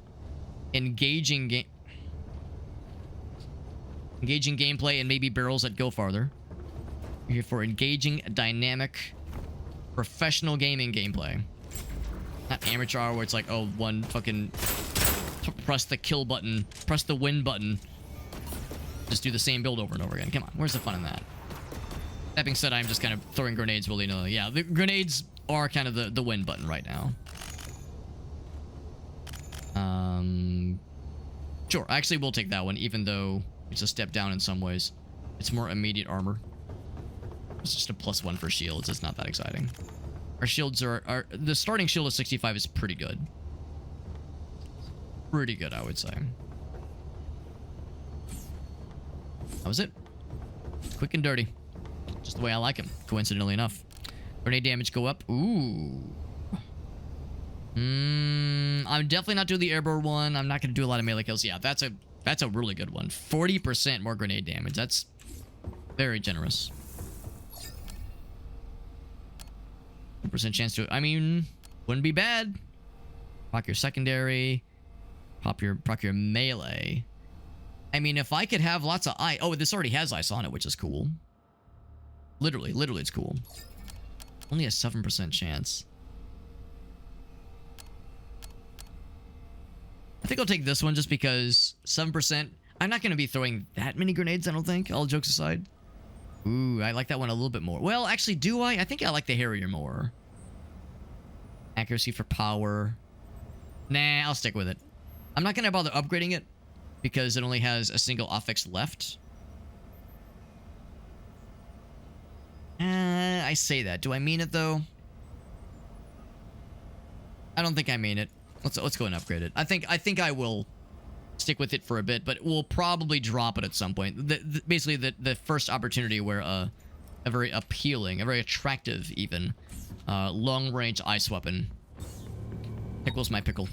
engaging gameplay and maybe barrels that go farther. You're here for engaging, dynamic, professional gaming gameplay. Not amateur where it's like, oh, one fucking... Press the kill button. Press the win button. Just do the same build over and over again. Come on, where's the fun in that? That being said, I'm just kind of throwing grenades willy-nilly. Yeah, the grenades are kind of the win button right now. Sure, I actually will take that one, even though it's a step down in some ways. It's more immediate armor. It's just a +1 for shields. It's not that exciting. Our shields are... The starting shield of 65 is pretty good. Pretty good, I would say. That was it. Quick and dirty. Just the way I like him, coincidentally enough. Grenade damage go up. Ooh. I'm definitely not doing the airborne one. I'm not going to do a lot of melee kills. Yeah, that's a really good one. 40% more grenade damage. That's very generous. 1% chance to... I mean, wouldn't be bad. Proc your secondary. Proc your melee. I mean, if I could have lots of ice... Oh, this already has ice on it, which is cool. Literally, it's cool. Only a 7% chance. I think I'll take this one just because 7%. I'm not going to be throwing that many grenades, I don't think, all jokes aside. Ooh, I like that one a little bit more. Well, actually, do I? I think I like the Harrier more. Accuracy for power. Nah, I'll stick with it. I'm not going to bother upgrading it because it only has a single affix left. I say that. Do I mean it, though? I don't think I mean it. Let's go and upgrade it. I think I will stick with it for a bit, but we'll probably drop it at some point. Basically, the first opportunity where a very appealing, a very attractive, even long-range ice weapon tickles my pickle.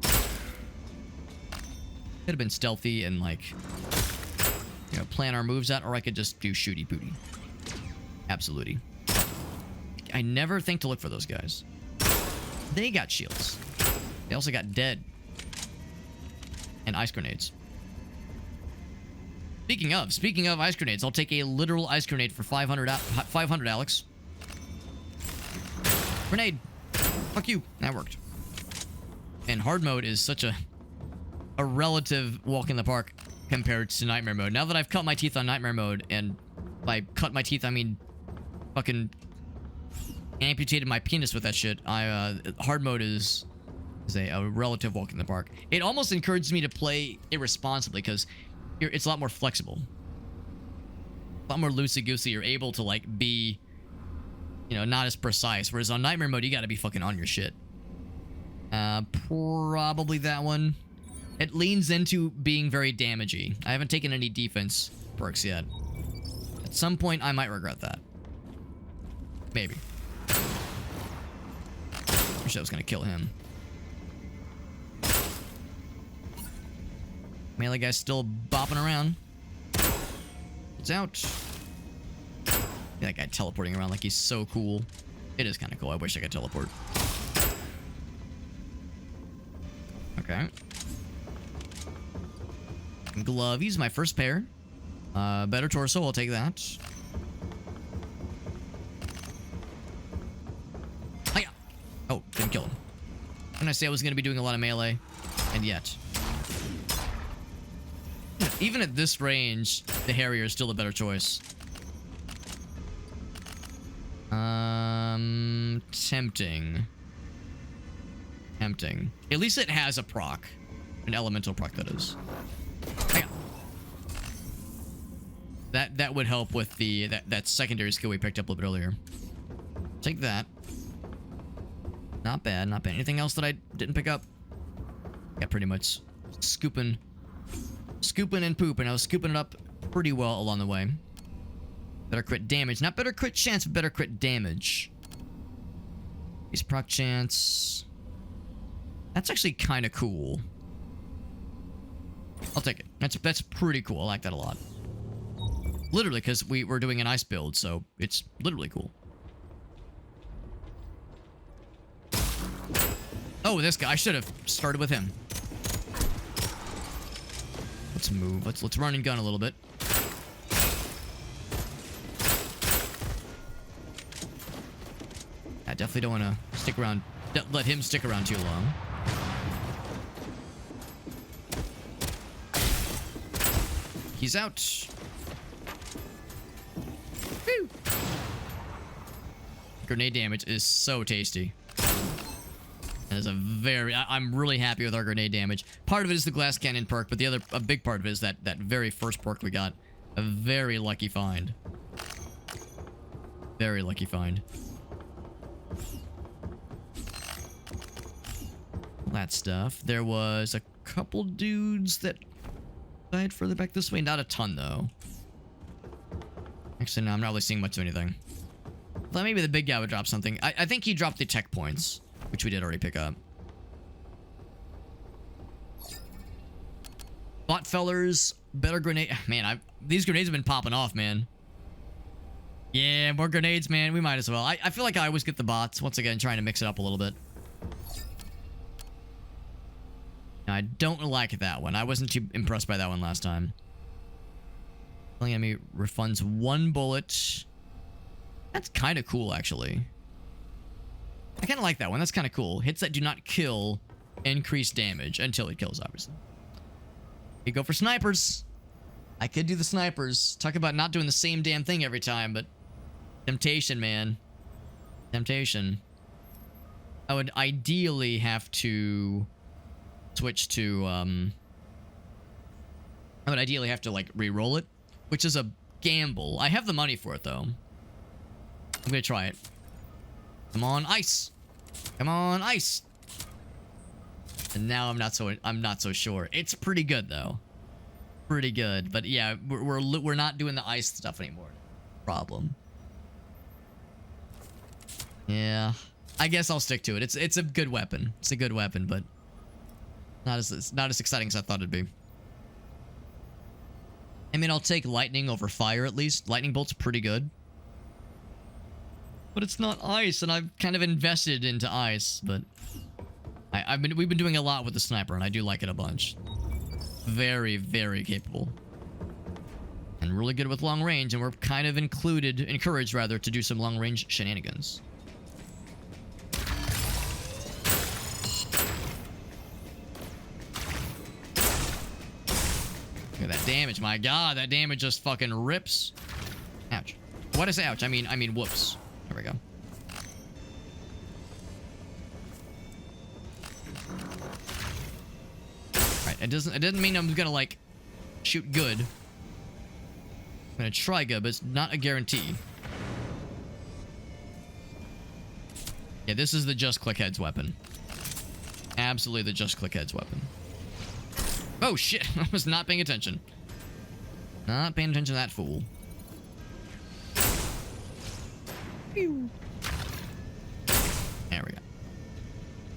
Could have been stealthy and like, you know, plan our moves out, or I could just do shooty booty. Absolutely. I never think to look for those guys. They got shields. They also got dead. And ice grenades. Speaking of ice grenades, I'll take a literal ice grenade for 500, Alex. Grenade. Fuck you. That worked. And hard mode is such a relative walk in the park compared to nightmare mode. Now that I've cut my teeth on nightmare mode, and by cut my teeth, I mean fucking amputated my penis with that shit, hard mode is a relative walk in the park. It almost encourages me to play irresponsibly because it's a lot more flexible. A lot more loosey-goosey. You're able to, like, be, you know, not as precise. Whereas on nightmare mode, you gotta be fucking on your shit. Probably that one. It leans into being very damagey. I haven't taken any defense perks yet. At some point, I might regret that. Maybe. Wish I was gonna kill him. Melee guy's still bopping around. It's out. That guy teleporting around like he's so cool. It is kind of cool. I wish I could teleport. Okay. Glovies, my first pair. Better torso, I'll take that. Hiya! Oh, didn't kill him. When I say I was going to be doing a lot of melee, and yet. Even at this range, the Harrier is still a better choice. Tempting. Tempting. At least it has a proc. An elemental proc, that is. Hang on. That would help with the that secondary skill we picked up a little bit earlier. Take that. Not bad, not bad. Anything else that I didn't pick up? Yeah, pretty much scooping and pooping. I was scooping it up pretty well along the way. Better crit damage. Not better crit chance, but better crit damage. He's proc chance. That's actually kind of cool. I'll take it. That's pretty cool. I like that a lot. Literally, because we were doing an ice build, so it's literally cool. Oh, this guy. I should have started with him. Let's move. Let's run and gun a little bit. I definitely don't want to stick around. Let him stick around too long. He's out. Woo! Grenade damage is so tasty. That is a very... I'm really happy with our grenade damage. Part of it is the glass cannon perk, but a big part of it is that very first perk we got. A very lucky find. Very lucky find. That stuff. There was a couple dudes that died further back this way. Not a ton, though. Actually, no, I'm not really seeing much of anything. Thought maybe the big guy would drop something. I think he dropped the tech points. which we did already pick up. Bot fellers, better grenade. Man, these grenades have been popping off, man. Yeah, more grenades, man. We might as well. I feel like I always get the bots. Once again, trying to mix it up a little bit. I don't like that one. I wasn't too impressed by that one last time. Killing enemy refunds 1 bullet. That's kind of cool, actually. I kind of like that one. That's kind of cool. Hits that do not kill increase damage until it kills, obviously. You go for snipers. I could do the snipers. Talk about not doing the same damn thing every time, but temptation, man. Temptation. I would ideally have to switch to, I would ideally have to, like, re-roll it, which is a gamble. I have the money for it, though. I'm gonna try it. Come on, ice. Come on, ice. And now I'm not so sure. It's pretty good, though. Pretty good. But yeah, we're not doing the ice stuff anymore. Problem. Yeah. I guess I'll stick to it. It's a good weapon. It's a good weapon, but not as exciting as I thought it'd be. I mean, I'll take lightning over fire at least. Lightning bolt's pretty good. But it's not ice, and I've kind of invested into ice, but we've been doing a lot with the sniper, and I do like it a bunch. Very, very capable. And really good with long range, and we're kind of encouraged rather, to do some long range shenanigans. Look at that damage. My god, that damage just fucking rips. Ouch. Why did I say ouch? I mean whoops. There we go. Alright, it doesn't mean I'm gonna, like, shoot good. I'm gonna try good, but it's not a guarantee. Yeah, this is the just click heads weapon. Absolutely the just click heads weapon. Oh shit, I was not paying attention. Not paying attention to that fool. Pew. There we go.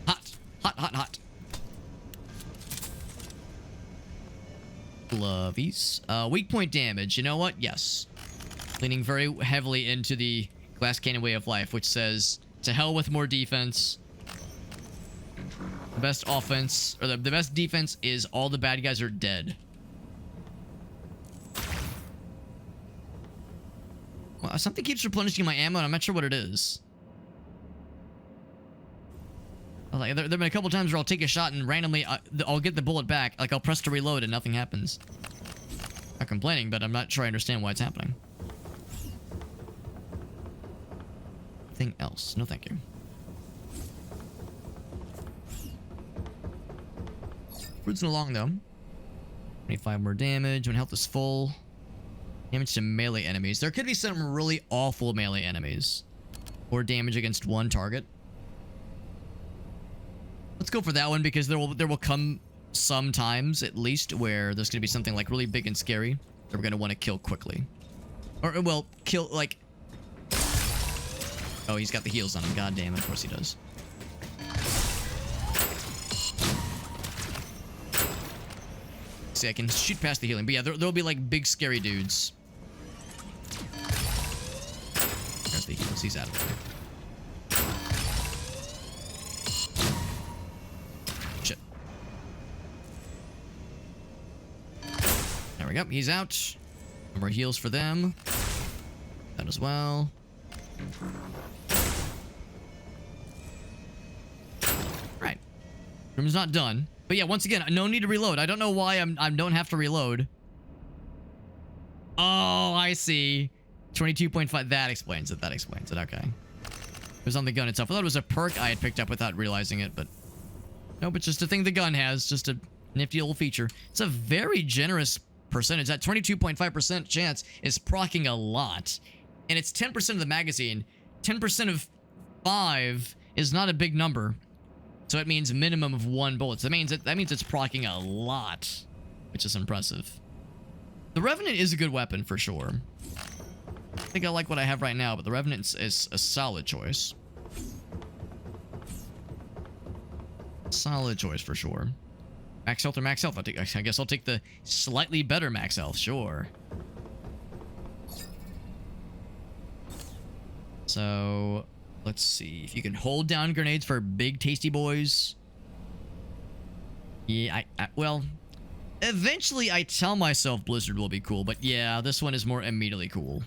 Hot. Hot, hot, hot. Glovies. Weak point damage. You know what? Yes. Leaning very heavily into the glass cannon way of life, which says, to hell with more defense. The best offense, or the best defense is all the bad guys are dead. Well, something keeps replenishing my ammo, and I'm not sure what it is. Like, there have been a couple times where I'll take a shot and randomly I'll get the bullet back. Like, I'll press to reload and nothing happens. Not complaining, but I'm not sure I understand why it's happening. Anything else? No, thank you. Cruising along, though. 25 more damage when health is full. Damage to melee enemies. There could be some really awful melee enemies. Or damage against one target. Let's go for that one, because there will come some times, at least, where there's going to be something, like, really big and scary that we're going to want to kill quickly. Or, well, kill, like... Oh, he's got the heals on him. God damn it. Of course he does. See, I can shoot past the healing. But yeah, there'll be, like, big, scary dudes. There's the heals. He's out of there. Shit. There we go. He's out. No more heals for them. That as well. Right. Room's not done. But yeah, once again, no need to reload. I don't know why I don't have to reload. Oh, I see. 22.5. That explains it. That explains it. Okay. It was on the gun itself. I thought it was a perk I had picked up without realizing it, but... Nope, it's just a thing the gun has. Just a nifty little feature. It's a very generous percentage. That 22.5% chance is proccing a lot. And it's 10% of the magazine. 10% of 5 is not a big number. So it means minimum of 1 bullet. So that means it's proccing a lot, which is impressive. The Revenant is a good weapon for sure. I think I like what I have right now, but the Revenant is a solid choice. Solid choice for sure. Max health or max health? I guess I'll take the slightly better max health, sure. So, let's see. If you can hold down grenades for big tasty boys. Yeah, well, eventually I tell myself Blizzard will be cool, but yeah, this one is more immediately cool.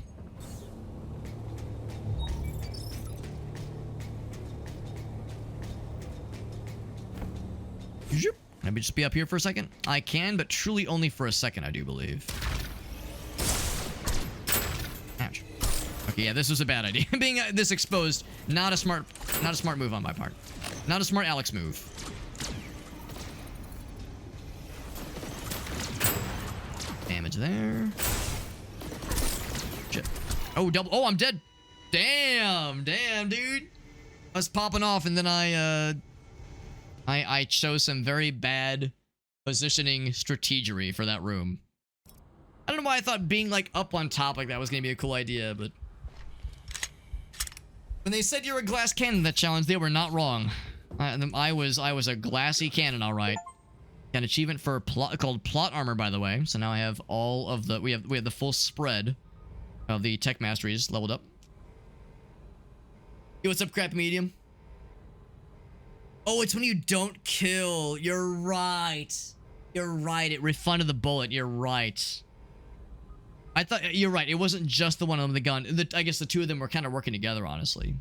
Can I just be up here for a second? I can, but truly only for a second, I do believe. Ouch. Okay, yeah, this was a bad idea. Being this exposed, not a smart move on my part. Not a smart Alex move. Damage there. Shit. Oh, double. Oh, I'm dead. Damn, dude. I was popping off, and then I chose some very bad positioning strategery for that room. I don't know why I thought being like up on top like that was gonna be a cool idea, but when they said you're a glass cannon that challenge, they were not wrong. I was a glassy cannon, all right. Got an achievement for called plot armor, by the way. So now I have all of the we have the full spread of the tech masteries leveled up. Yo, what's up, crap medium? Oh, it's when you don't kill. You're right. You're right. It refunded the bullet. You're right. I thought you're right. It wasn't just the one on the gun. I guess the two of them were kind of working together, honestly.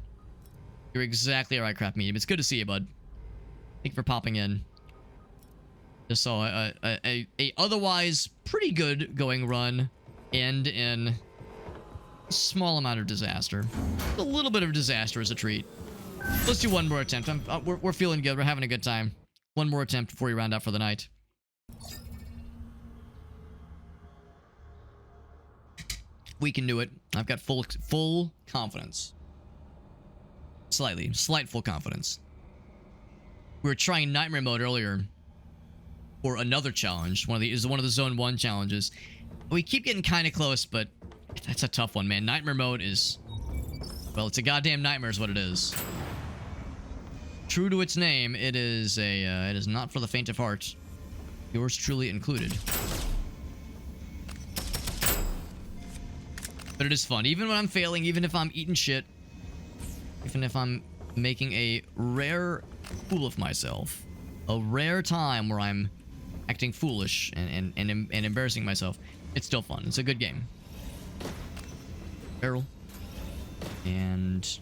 You're exactly right, crap medium. It's good to see you, bud. Thank you for popping in. Just saw a otherwise pretty good going run end in a small amount of disaster. A little bit of disaster as a treat. Let's do one more attempt. We're feeling good. We're having a good time. One more attempt before we round out for the night. We can do it. I've got full confidence. Slight full confidence. We were trying Nightmare Mode earlier for another challenge. One of the Zone 1 challenges. We keep getting kind of close, but that's a tough one, man. Nightmare Mode is... well, it's a goddamn nightmare is what it is. True to its name, it is not for the faint of heart. Yours truly included. But it is fun. Even when I'm failing, even if I'm eating shit, even if I'm making a rare fool of myself, a rare time where I'm acting foolish and embarrassing myself, it's still fun. It's a good game. Barrel. And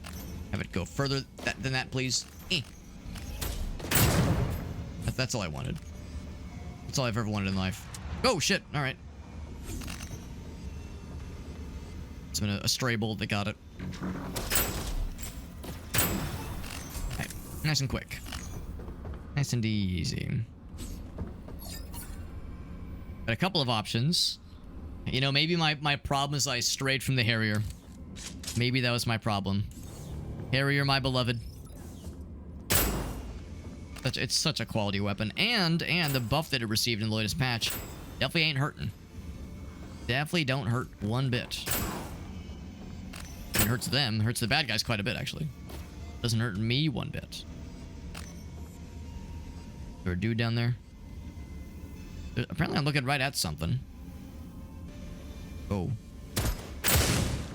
have it go further than that, please. That's all I wanted. That's all I've ever wanted in life. Oh, shit. All right. It's been a stray bullet that got it. Okay. Nice and quick. Nice and easy. Got a couple of options. You know, maybe my problem is I strayed from the Harrier. Maybe that was my problem. Harrier, my beloved. It's such a quality weapon. And the buff that it received in the latest patch definitely ain't hurting. Definitely don't hurt one bit. It hurts them. Hurts the bad guys quite a bit, actually. Doesn't hurt me one bit. Is there a dude down there? Apparently I'm looking right at something. Oh.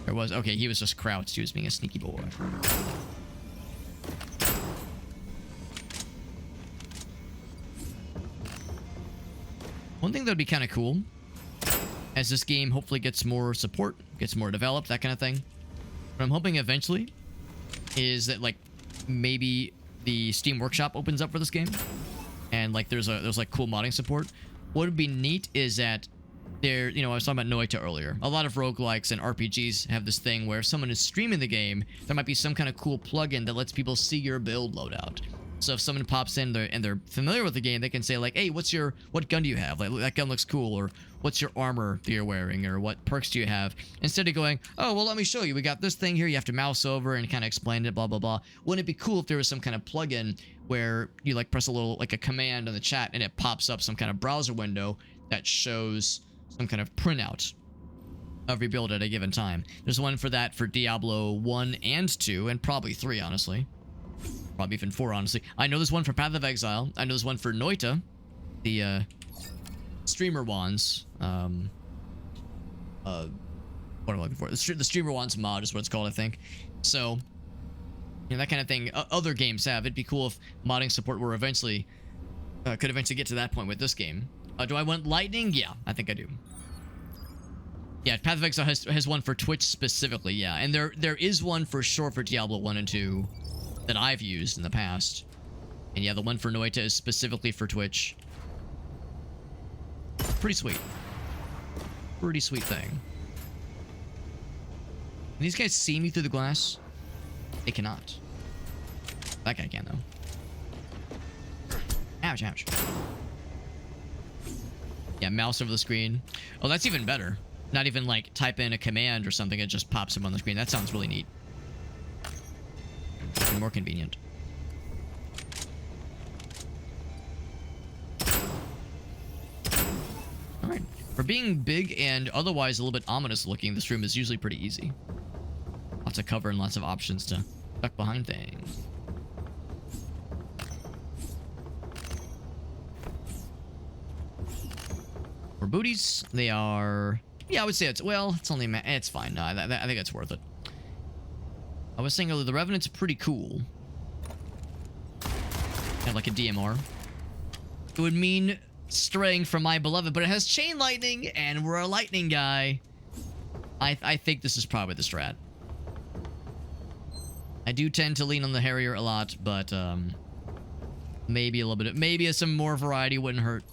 There was... okay, he was just crouched. He was being a sneaky boy. One thing that would be kind of cool, as this game hopefully gets more support, gets more developed, that kind of thing, what I'm hoping eventually is that, like, maybe the Steam Workshop opens up for this game, and like there's like cool modding support. What would be neat is that there, you know, I was talking about Noita earlier. A lot of roguelikes and RPGs have this thing where if someone is streaming the game, there might be some kind of cool plugin that lets people see your build loadout. So if someone pops in there and they're familiar with the game, they can say like, hey, what gun do you have? Like, that gun looks cool. Or what's your armor that you're wearing? Or what perks do you have? Instead of going, oh, well, let me show you. We got this thing here. You have to mouse over and kind of explain it, blah, blah, blah. Wouldn't it be cool if there was some kind of plugin where you like press a little, like a command on the chat and it pops up some kind of browser window that shows some kind of printout of your build at a given time. There's one for that for Diablo 1 and 2 and probably 3, honestly. Probably even 4, honestly. I know there's one for Path of Exile. I know there's one for Noita, the streamer wands. What am I looking for? The streamer wands mod is what it's called, I think. So, you know, that kind of thing. Other games have. It'd be cool if modding support were eventually could eventually get to that point with this game. Do I want lightning? Yeah, I think I do. Yeah, Path of Exile has one for Twitch specifically. Yeah, and there is one for sure for Diablo 1 and 2 that I've used in the past. And yeah, the one for Noita is specifically for Twitch. Pretty sweet. Pretty sweet thing. Can these guys see me through the glass? They cannot. That guy can, though. Ouch, ouch. Yeah, mouse over the screen. Oh, that's even better. Not even, like, type in a command or something. It just pops up on the screen. That sounds really neat. And more convenient. Alright. For being big and otherwise a little bit ominous looking, this room is usually pretty easy. Lots of cover and lots of options to duck behind things. For booties, they are... Yeah, I would say it's... Well, it's only... It's fine. No, I think it's worth it. I was saying earlier, the Revenant's pretty cool. Kind of like a DMR. It would mean straying from my beloved, but it has chain lightning, and we're a lightning guy. I think this is probably the strat. I do tend to lean on the Harrier a lot, but maybe a little bit... Maybe some more variety wouldn't hurt.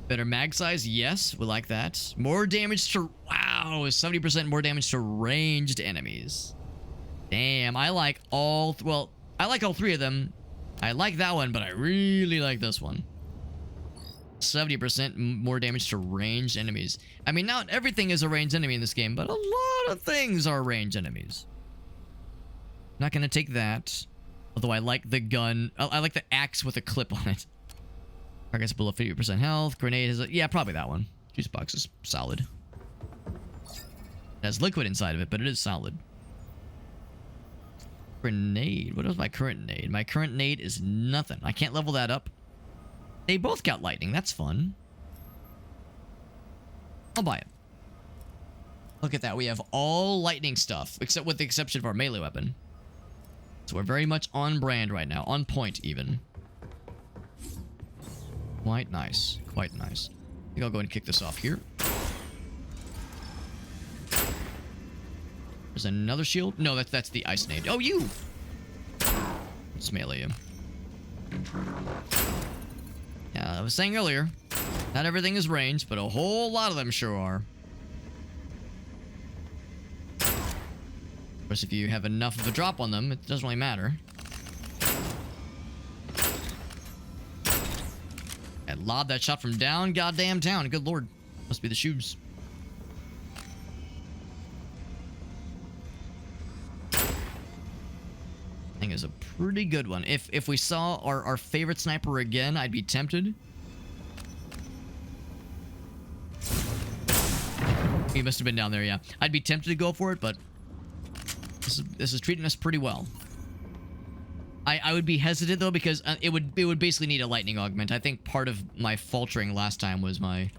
Better mag size? Yes, we like that. More damage to... Wow, 70% more damage to ranged enemies. Damn, I like all... Well, I like all 3 of them. I like that one, but I really like this one. 70% more damage to ranged enemies. I mean, not everything is a ranged enemy in this game, but a lot of things are ranged enemies. Not gonna take that. Although I like the gun. I like the axe with a clip on it. Target's below 50% health. Grenade is... Yeah, probably that one. Juice box is solid. It has liquid inside of it, but it is solid. Grenade. What is my current nade? My current nade is nothing. I can't level that up. They both got lightning. That's fun. I'll buy it. Look at that. We have all lightning stuff, except with the exception of our melee weapon. So we're very much on brand right now. On point, even. Quite nice. Quite nice. I think I'll go ahead and kick this off here. There's another shield. No, that's the ice nade. Oh, you! Let's melee you. Yeah, I was saying earlier, not everything is ranged, but a whole lot of them sure are. Of course, if you have enough of a drop on them, it doesn't really matter. And lob that shot from down goddamn town. Good lord. Must be the shoes. Thing is a pretty good one. If we saw our favorite sniper again, I'd be tempted. He must have been down there, yeah. I'd be tempted to go for it, but this is treating us pretty well. I would be hesitant though, because it would basically need a lightning augment. I think part of my faltering last time was my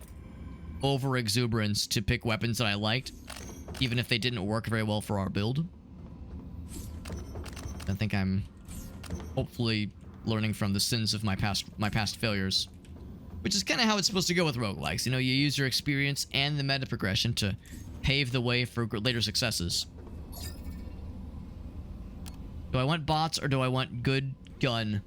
over exuberance to pick weapons that I liked, even if they didn't work very well for our build. I think I'm hopefully learning from the sins of my past failures, which is kind of how it's supposed to go with roguelikes. You know, you use your experience and the meta progression to pave the way for later successes. Do I want bots or do I want good gun?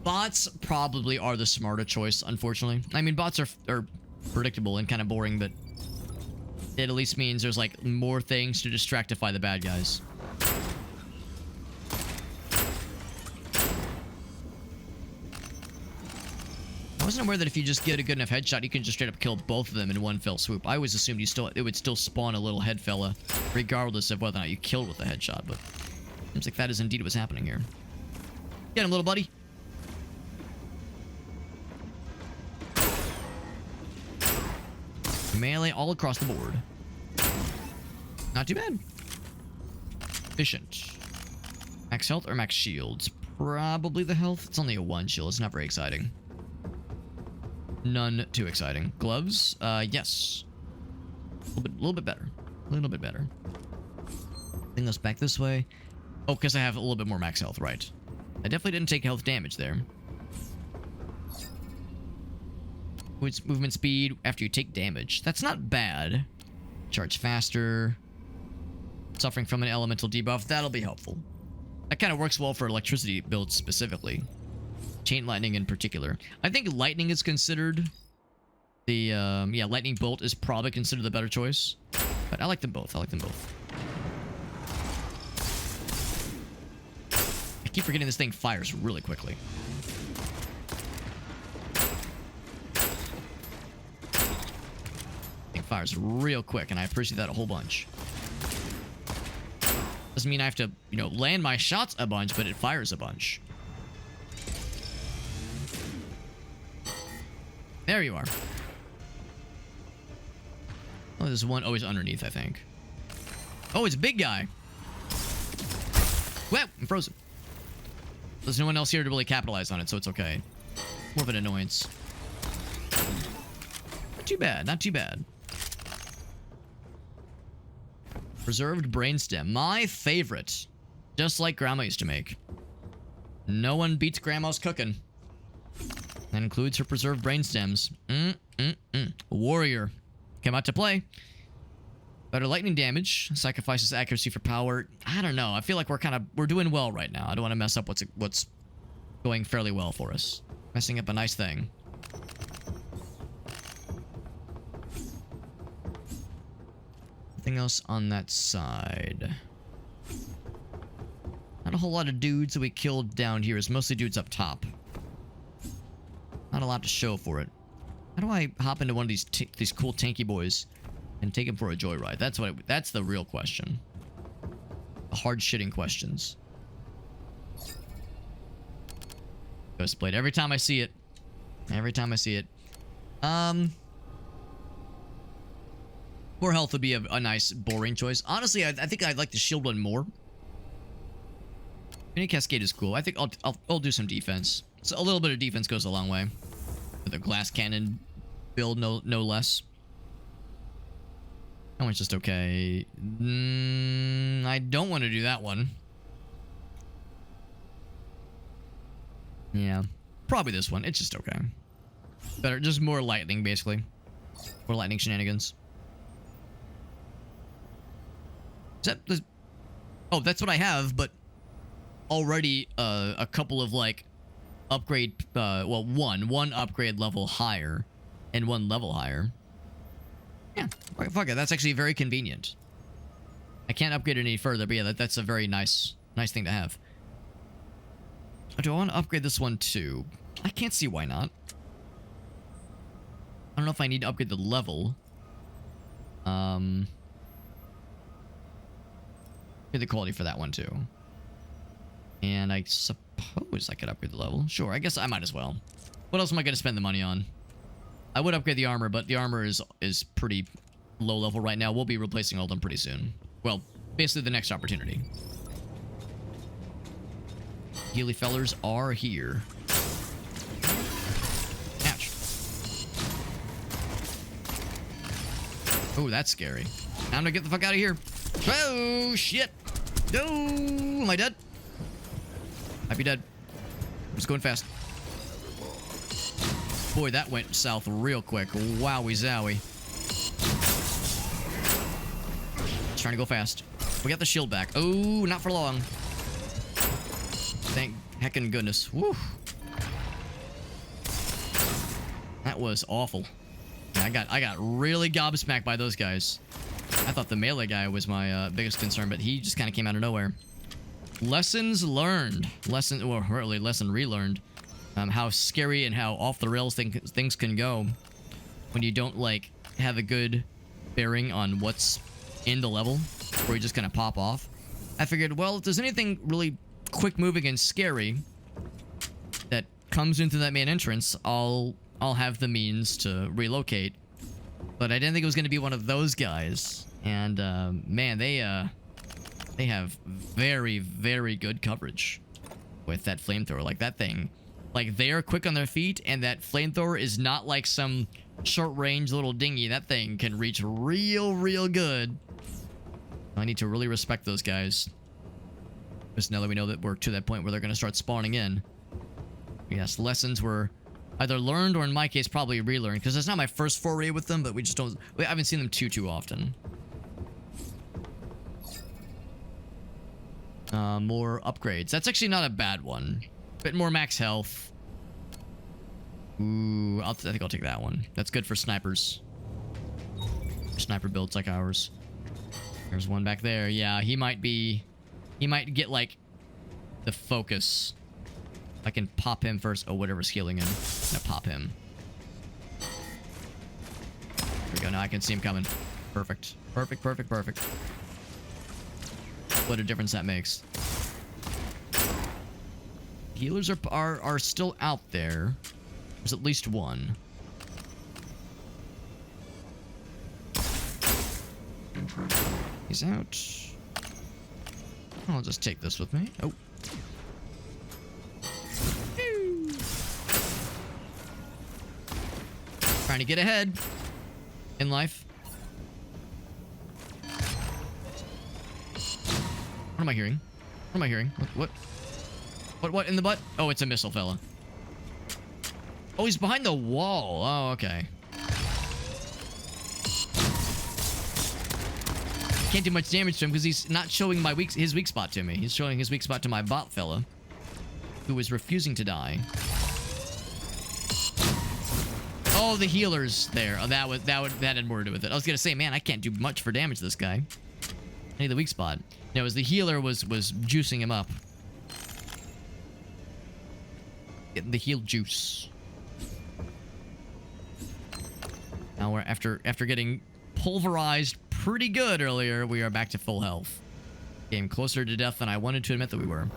Bots probably are the smarter choice, unfortunately. I mean, bots are predictable and kind of boring, but it at least means there's like more things to distractify the bad guys. I wasn't aware that if you just get a good enough headshot, you can just straight up kill both of them in one fell swoop. I always assumed it would still spawn a little head fella, regardless of whether or not you killed with a headshot, but seems like that is indeed what's happening here. Get him, little buddy. Melee all across the board. Not too bad. Efficient. Max health or max shields? Probably the health. It's only a 1 shield. It's not very exciting. None too exciting. Gloves? Yes. A little bit better. A little bit better. Thing goes back this way. Oh, because I have a little bit more max health, right. I definitely didn't take health damage there. Movement speed after you take damage. That's not bad. Charge faster. Suffering from an elemental debuff. That'll be helpful. That kind of works well for electricity builds specifically. Chain lightning in particular. I think lightning is considered the, yeah, lightning bolt is probably considered the better choice. But I like them both. I like them both. I keep forgetting this thing fires really quickly. It fires real quick, and I appreciate that a whole bunch. Doesn't mean I have to, you know, land my shots a bunch, but it fires a bunch. There you are. Oh, there's one always underneath, I think. Oh, it's a big guy. Well, I'm frozen. There's no one else here to really capitalize on it, so it's okay. More of an annoyance. Not too bad, not too bad. Preserved brainstem. My favorite. Just like Grandma used to make. No one beats Grandma's cooking. That includes her preserved brainstems. Warrior. Came out to play. Better lightning damage. Sacrifices accuracy for power. I don't know. I feel like we're doing well right now. I don't want to mess up what's going fairly well for us. Messing up a nice thing. Nothing else on that side. Not a whole lot of dudes that we killed down here. It's mostly dudes up top. Not a lot to show for it. How do I hop into one of these cool tanky boys and take him for a joyride? That's the real question. The hard shitting questions. Ghost Blade. Every time I see it. Every time I see it. More health would be a nice, boring choice. Honestly, I think I'd like the shield one more. Mini Cascade is cool. I think I'll do some defense. So a little bit of defense goes a long way. With a glass cannon build, no less. That one's just okay. I don't want to do that one. Yeah. Probably this one. It's just okay. Better, just more lightning, basically. More lightning shenanigans. Oh, that's what I have, but already a couple of like upgrade, well, one upgrade level higher and one level higher. Yeah, fuck it. That's actually very convenient. I can't upgrade it any further, but yeah, that's a very nice thing to have. Do I want to upgrade this one too? I can't see why not. I don't know if I need to upgrade the level. Get the quality for that one too. And I suppose I could upgrade the level. Sure, I guess I might as well. What else am I going to spend the money on? I would upgrade the armor, but the armor is pretty low level right now. We'll be replacing all of them pretty soon. Well, basically the next opportunity. Healy fellers are here. Ouch. Oh, that's scary. Time to get the fuck out of here. Oh, shit. No, am I dead? Might be dead. I'm just going fast. Boy, that went south real quick. Wowie zowie. Just trying to go fast. We got the shield back. Oh, not for long. Thank heckin' goodness. Woo. That was awful. I got really gobsmacked by those guys. I thought the melee guy was my biggest concern, but he just kind of came out of nowhere. Lessons learned. Or really, lesson relearned. How scary and how off the rails things can go when you don't, like, have a good bearing on what's in the level, where you just kind of pop off. I figured, well, if there's anything really quick moving and scary that comes into that main entrance, I'll have the means to relocate. But I didn't think it was going to be one of those guys. And, man, they They have very, very good coverage with that flamethrower. Like, that thing, like, they are quick on their feet, and that flamethrower is not like some short-range little dinghy. That thing can reach real, real good. I need to really respect those guys. Just now that we know that we're to that point where they're going to start spawning in. Yes, lessons were either learned or, in my case, probably relearned. Because it's not my first foray with them, but we haven't seen them too often. More upgrades. That's actually not a bad one. Bit more max health. Ooh, I think I'll take that one. That's good for snipers. Sniper builds like ours. There's one back there. Yeah, he might get, like, the focus. I can pop him first. Oh, whatever's healing him. I'm gonna pop him. There we go. Now I can see him coming. Perfect. Perfect, perfect, perfect. What a difference that makes. Healers are still out there. There's at least one. He's out. I'll just take this with me. Oh. Trying to get ahead in life. What am I hearing? What am I hearing? What in the butt? Oh, it's a missile fella. Oh, he's behind the wall. Oh, okay. Can't do much damage to him because he's not showing his weak spot to me. He's showing his weak spot to my bot fella, who is refusing to die. Oh, the healer's there. Oh, that had more to do with it. I was gonna say, man, I can't do much for damage to this guy. I need the weak spot. No, it was the healer was juicing him up. Getting the heal juice. Now we're after getting pulverized pretty good earlier, we are back to full health. Came closer to death than I wanted to admit that we were.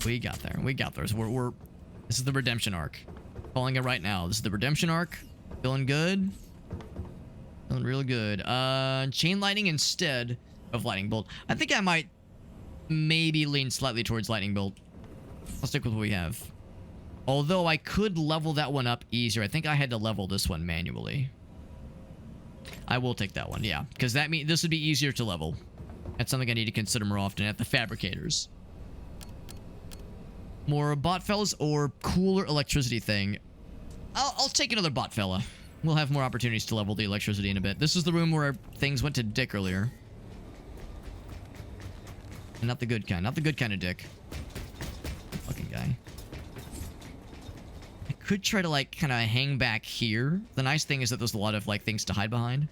We got there. We got there. So this is the redemption arc. Calling it right now. This is the redemption arc. Feeling good. Feeling real good. Chain lightning instead of lightning bolt. I think I might maybe lean slightly towards lightning bolt. I'll stick with what we have. Although I could level that one up easier. I think I had to level this one manually. I will take that one, yeah. Because that means this would be easier to level. That's something I need to consider more often at the fabricators. More bot fellas or cooler electricity thing. I'll take another bot fella. We'll have more opportunities to level the electricity in a bit. This is the room where things went to dick earlier. And not the good kind. Not the good kind of dick. Fucking guy. I could try to, like, kind of hang back here. The nice thing is that there's a lot of, like, things to hide behind.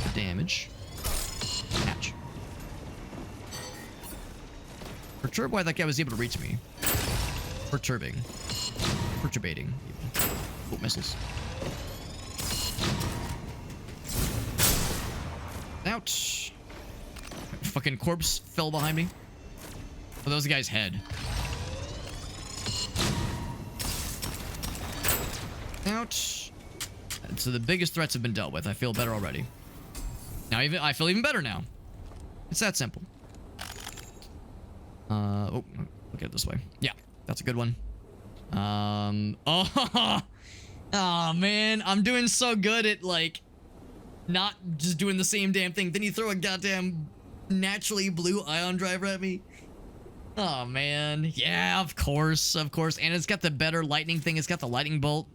Good damage. Catch. Perturb why that guy was able to reach me. Perturbating. Oh, missiles. Ouch. Fucking corpse fell behind me. Oh, that was the guy's head. Ouch. So the biggest threats have been dealt with. I feel better already. Now I feel even better now. It's that simple. Oh, look at it this way. Yeah, that's a good one. Oh, oh man, I'm doing so good at, like, not just doing the same damn thing. Then you throw a goddamn naturally blue ion driver at me. Oh man, yeah, of course. And it's got the better lightning thing. It's got the lightning bolt.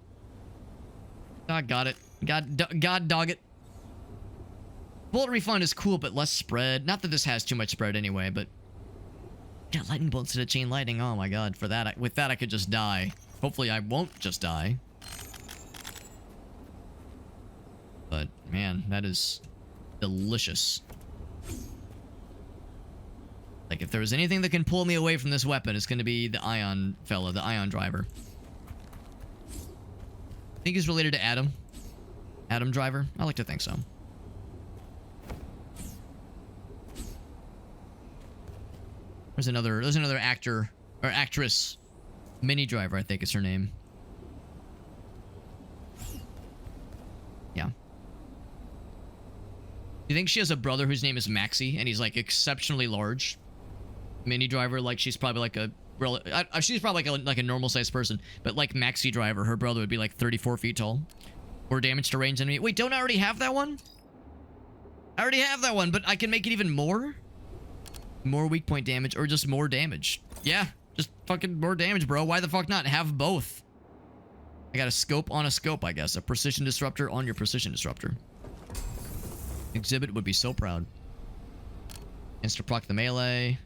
God got it. God dog it. Bullet refund is cool, but less spread. Not that this has too much spread anyway, but yeah, lightning bolt instead of chain lightning. Oh my god, for that, with that I could just die. Hopefully I won't just die. But man, that is delicious. Like, if there was anything that can pull me away from this weapon, it's going to be the ion fella, the ion driver. I think he's related to Adam. Adam driver? I like to think so. There's another actor or actress, Mini Driver, I think is her name. you think she has a brother whose name is Maxie, and he's like exceptionally large? Mini Driver, like she's probably like a she's probably like a normal sized person, but like Maxie Driver, her brother would be like 34 feet tall. Or damage to range enemy. Wait, don't I already have that one? I already have that one, but I can make it even more? More weak point damage or just more damage? Yeah, just fucking more damage, bro. Why the fuck not? Have both. I got a scope on a scope, I guess. A precision disruptor on your precision disruptor. Exhibit would be so proud. Insta proc the melee.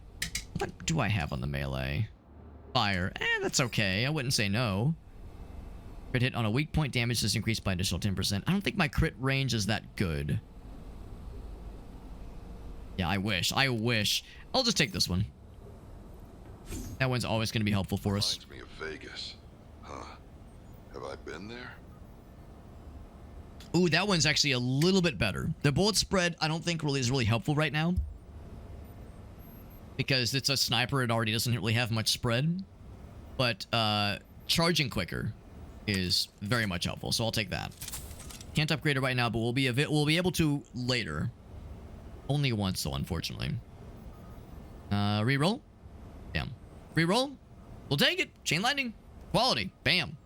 What do I have on the melee? Fire. That's okay. I wouldn't say no. Crit hit on a weak point damage is increased by additional 10%. I don't think my crit range is that good. Yeah, I wish. I wish. I'll just take this one. That one's always going to be helpful for us. Reminds me of Vegas. Huh. Have I been there? Ooh, that one's actually a little bit better. The bullet spread, I don't think is really helpful right now. Because it's a sniper, it already doesn't really have much spread. But charging quicker is very much helpful, so I'll take that. Can't upgrade it right now, but we'll be able to later. Only once, though, unfortunately. Reroll. Damn. Reroll. We'll take it. Chain lightning. Quality. Bam.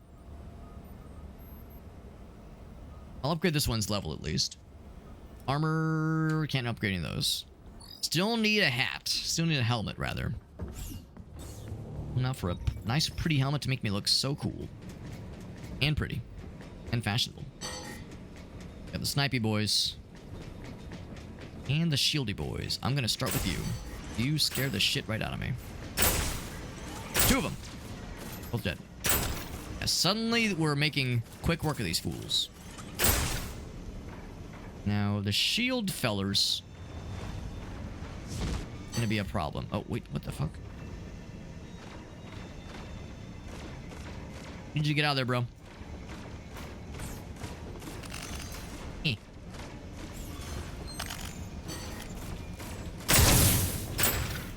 I'll upgrade this one's level at least. Armor. Can't upgrade any of those. Still need a hat. Still need a helmet, rather. Enough for a nice, pretty helmet to make me look so cool. And pretty. And fashionable. Got the snipey boys. And the shieldy boys. I'm gonna start with you. You scare the shit right out of me. 2 of them. Both dead. Yeah, suddenly we're making quick work of these fools. Now, the shield fellers... gonna be a problem. Oh, wait, what the fuck? Need you to get out of there, bro.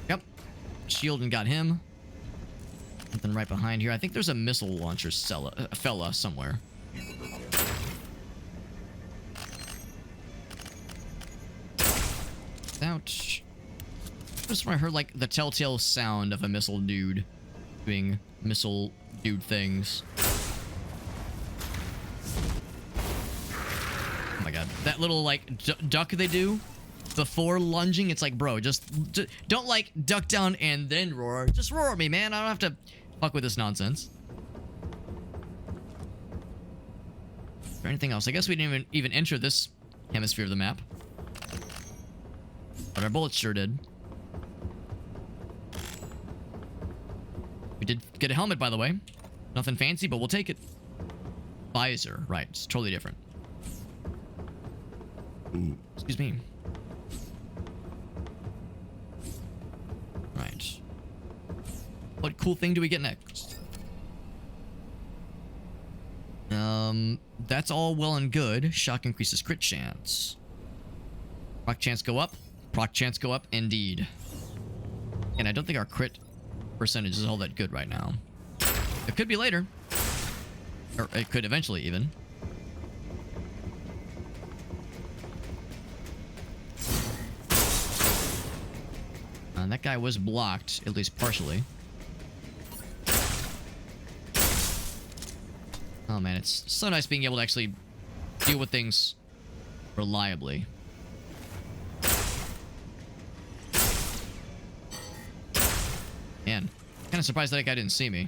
Yep. Shield and got him. Something right behind here. I think there's a missile launcher fella somewhere. Ouch. Just when I heard like the telltale sound of a missile dude doing missile dude things. Oh my god. That little like duck they do before lunging, it's like, bro, just don't like duck down and then roar. Just roar at me, man. I don't have to fuck with this nonsense. Or anything else? I guess we didn't even enter this hemisphere of the map. But our bullets sure did. We did get a helmet, by the way. Nothing fancy, but we'll take it. Visor. Right, it's totally different. Ooh. Excuse me. Right. What cool thing do we get next? That's all well and good. Shock increases crit chance. Proc chance go up. Proc chance go up, indeed. And I don't think our crit percentage is all that good right now. It could be later. Or it could eventually, even. That guy was blocked, at least partially. Oh man, it's so nice being able to actually deal with things reliably. Man, kind of surprised that guy didn't see me.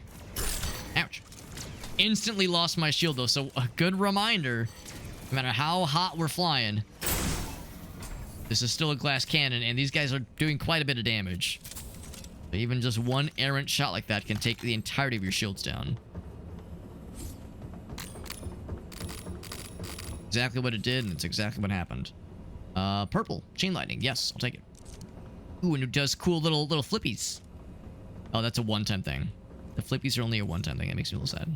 Ouch. Instantly lost my shield though, so a good reminder, no matter how hot we're flying, this is still a glass cannon and these guys are doing quite a bit of damage. But even just one errant shot like that can take the entirety of your shields down. Exactly what it did, and it's exactly what happened. Purple. Chain lightning. Yes, I'll take it. Ooh, and it does cool little flippies. Oh, that's a one-time thing. The flippies are only a one-time thing. That makes me a little sad.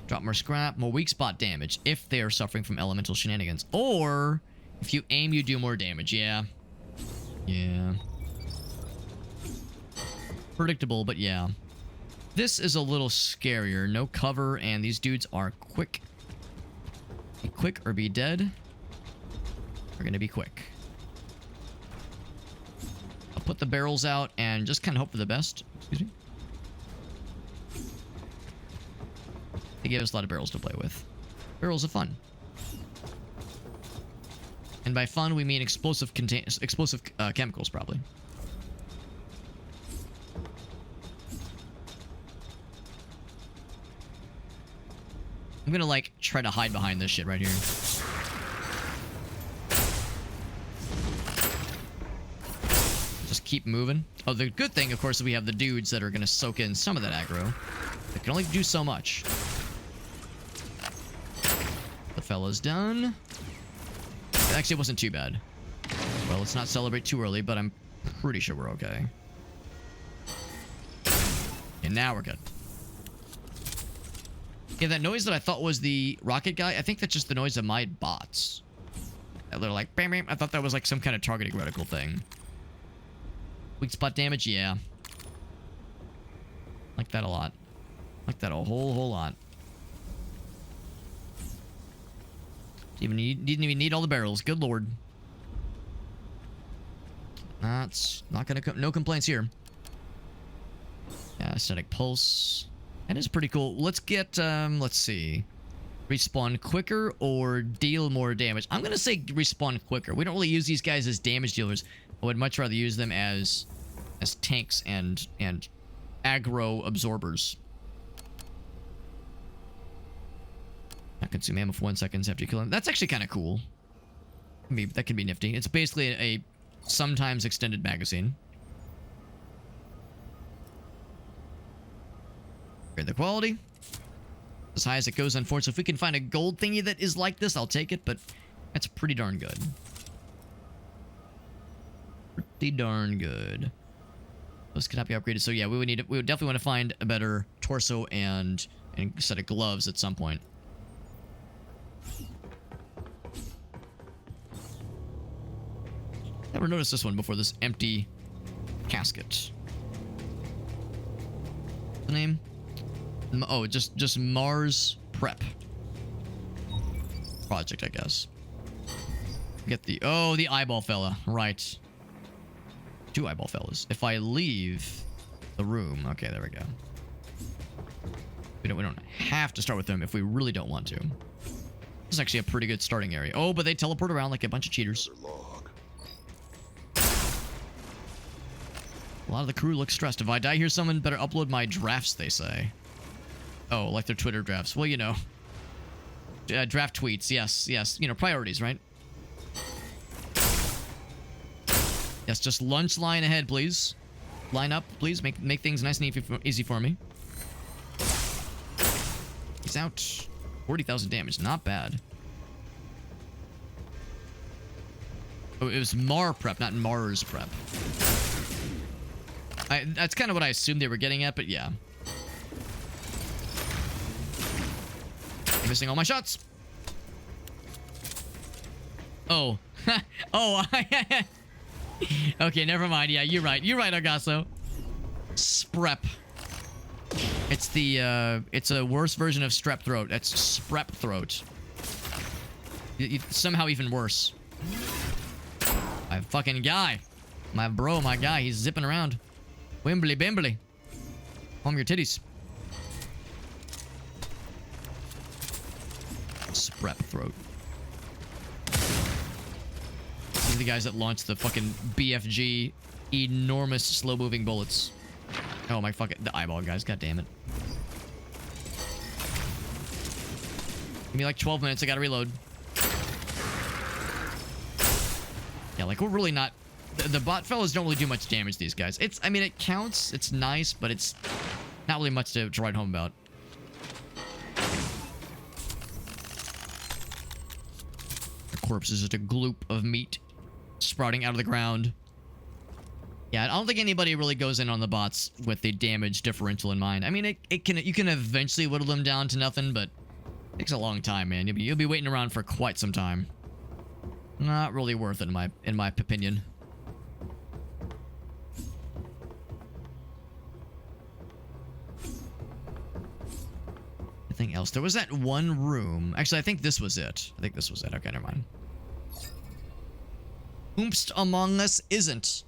Drop more scrap, more weak spot damage if they are suffering from elemental shenanigans. Or, if you aim, you do more damage. Yeah. Yeah. Predictable, but yeah. This is a little scarier. No cover, and these dudes are quick. Be quick or be dead. We're gonna be quick. I'll put the barrels out and just kind of hope for the best. Excuse me. They gave us a lot of barrels to play with. Barrels of fun. And by fun, we mean explosive chemicals, probably. I'm gonna, like, try to hide behind this shit right here. Just keep moving. Oh, the good thing, of course, is we have the dudes that are gonna soak in some of that aggro. They can only do so much. The fella's done. Actually, it wasn't too bad. Well, let's not celebrate too early, but I'm pretty sure we're okay. And now we're good. Yeah, that noise that I thought was the rocket guy, I think that's just the noise of my bots. They're like, bam, bam. I thought that was like some kind of targeting reticle thing. Weak spot damage, yeah. Like that a lot. Like that a whole lot. Didn't even need all the barrels. Good lord. That's not gonna no complaints here. Yeah, static pulse. That is pretty cool. Let's get let's see. Respawn quicker or deal more damage. I'm gonna say respawn quicker. We don't really use these guys as damage dealers. I would much rather use them as tanks and aggro absorbers. Not consume ammo for 1 second after you kill him. That's actually kind of cool. That could be nifty. It's basically a sometimes extended magazine. Grade the quality. As high as it goes, unfortunately. If we can find a gold thingy that is like this, I'll take it, but that's pretty darn good. Pretty darn good. Those cannot be upgraded. So yeah, we would definitely want to find a better torso and a set of gloves at some point. Never noticed this one before, this empty casket. The name? Oh, just Mars Prep Project, I guess. Get the eyeball fella, right. 2 eyeball fellas. If I leave the room, okay, there we go. We don't have to start with them if we really don't want to. This is actually a pretty good starting area. Oh, but they teleport around like a bunch of cheaters. A lot of the crew looks stressed. If I die here, someone better upload my drafts, they say. Oh, like their Twitter drafts. Well, you know. Draft tweets, yes. You know, priorities, right? Yes, just lunch line ahead, please. Line up, please. Make things nice and easy for me. He's out. 40,000 damage. Not bad. Oh, it was Mar Prep, not Mars Prep. That's kind of what I assumed they were getting at, but yeah. I'm missing all my shots. Oh. Oh. Okay, never mind. Yeah, you're right. You're right, Argasso. Sprep. It's a worse version of strep throat. That's sprep throat. Somehow even worse. My fucking guy. My guy. He's zipping around. Wimbly bimbly. Home your titties. Sprep throat. These are the guys that launch the fucking BFG enormous slow-moving bullets. Oh my fucking... The eyeball guys. God damn it. Give me like 12 minutes. I gotta reload. Yeah, like we're really not... The bot fellas don't really do much damage to these guys. I mean, it counts. It's nice, but it's not really much to write home about. The corpse is just a gloop of meat sprouting out of the ground. Yeah, I don't think anybody really goes in on the bots with the damage differential in mind. I mean, you can eventually whittle them down to nothing, but it takes a long time, man. You'll be waiting around for quite some time. Not really worth it in my opinion. I Nothing else. There was that one room. Actually, I think this was it. I think this was it. Okay, never mind. Whomst among us isn't.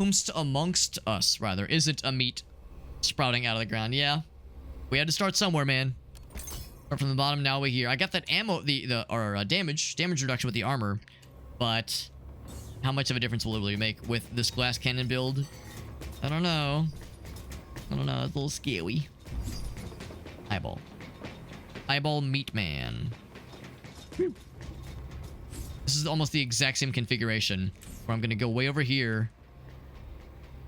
Whomst amongst us, rather, isn't a meat sprouting out of the ground. Yeah. We had to start somewhere, man. Start from the bottom, now we're here. I got that ammo, damage reduction with the armor, but how much of a difference will it really make with this glass cannon build? I don't know. I don't know. It's a little scary. Eyeball. Eyeball meat man. This is almost the exact same configuration where I'm going to go way over here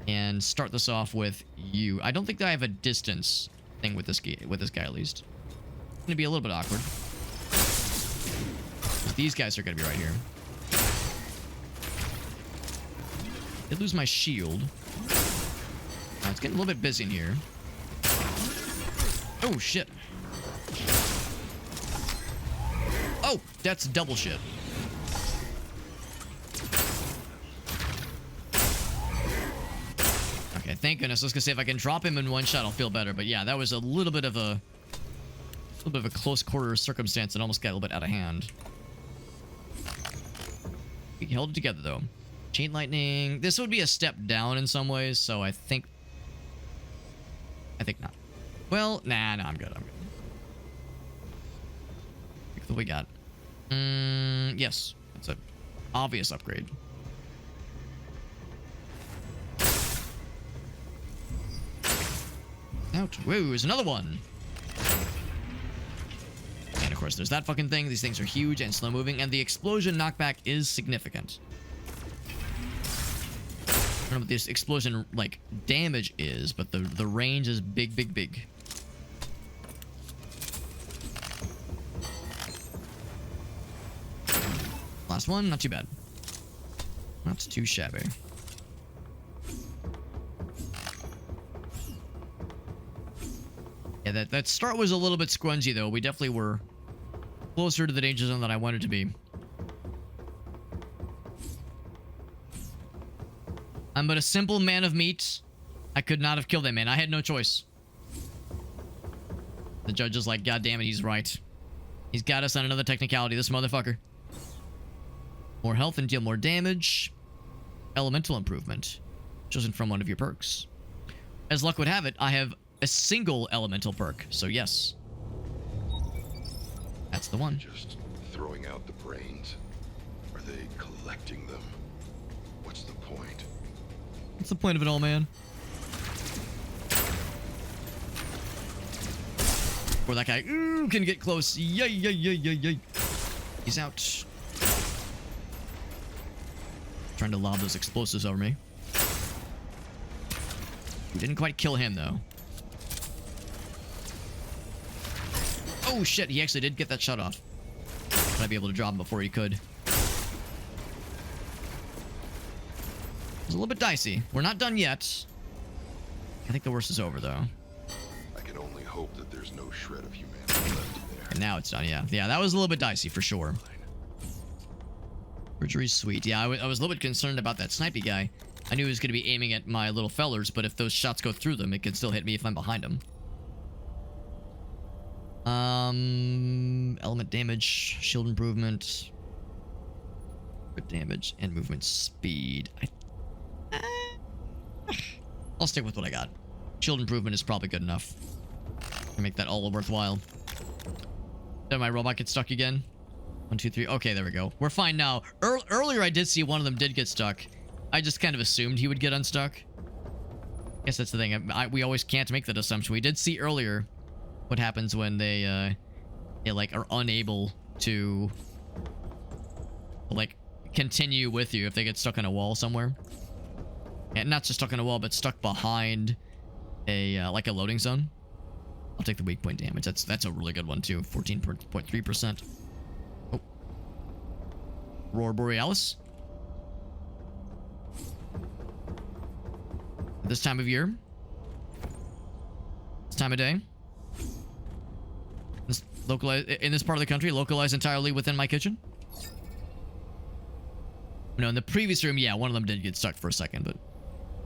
and start this off with you. I don't think that I have a distance thing with this guy at least. It's going to be a little bit awkward. These guys are going to be right here. Did lose my shield. It's getting a little bit busy in here. Oh, shit. Oh, that's double shit. Okay, thank goodness. Let's go see if I can drop him in one shot. I'll feel better. But yeah, that was a little bit of a close quarter circumstance and almost got a little bit out of hand. We held it together though. Chain lightning. This would be a step down in some ways, so I think not. Well, nah, I'm good. Look what we got. Yes, that's an obvious upgrade. Out. Whoa, there's another one. And of course, there's that fucking thing. These things are huge and slow moving, and the explosion knockback is significant. I don't know what this explosion, like, damage is, but the range is big, big, big. Last one, not too bad. Not too shabby. Yeah, that start was a little bit scrungy, though. We definitely were closer to the danger zone than I wanted to be. I'm but a simple man of meat. I could not have killed that man. I had no choice. The judge is like, God damn it, he's right. He's got us on another technicality, this motherfucker. More health and deal more damage. Elemental improvement. Chosen from one of your perks. As luck would have it, I have a single elemental perk, so yes. That's the one. Just throwing out the brains? Are they collecting them? What's the point? What's the point of it all, man? Or that guy can get close. Yay, yay, yay, yay, yay. He's out. Trying to lob those explosives over me. We didn't quite kill him, though. Oh, shit. He actually did get that shot off. I'd be able to drop him before he could. It was a little bit dicey. We're not done yet. I think the worst is over, though. I can only hope that there's no shred of humanity left in there. And now it's done, yeah. Yeah, that was a little bit dicey, for sure. Surgery's sweet. Yeah, I was a little bit concerned about that snipey guy. I knew he was going to be aiming at my little fellers, but if those shots go through them, it can still hit me if I'm behind him. Element damage, shield improvement, crit damage, and movement speed. I'll stick with what I got. Shield improvement is probably good enough to make that all worthwhile. Did my robot get stuck again? 1, 2, 3. Okay, there we go. We're fine now. Earlier, I did see one of them did get stuck. I just kind of assumed he would get unstuck. I guess that's the thing. We always can't make that assumption. We did see earlier what happens when they like are unable to like continue with you if they get stuck on a wall somewhere. And not just stuck on a wall, but stuck behind a like a loading zone. I'll take the weak point damage. That's a really good one too. 14.3%. Oh. Roar Borealis. This time of year. This time of day. In this part of the country, localized entirely within my kitchen. No, in the previous room, yeah, one of them did get stuck for a second, but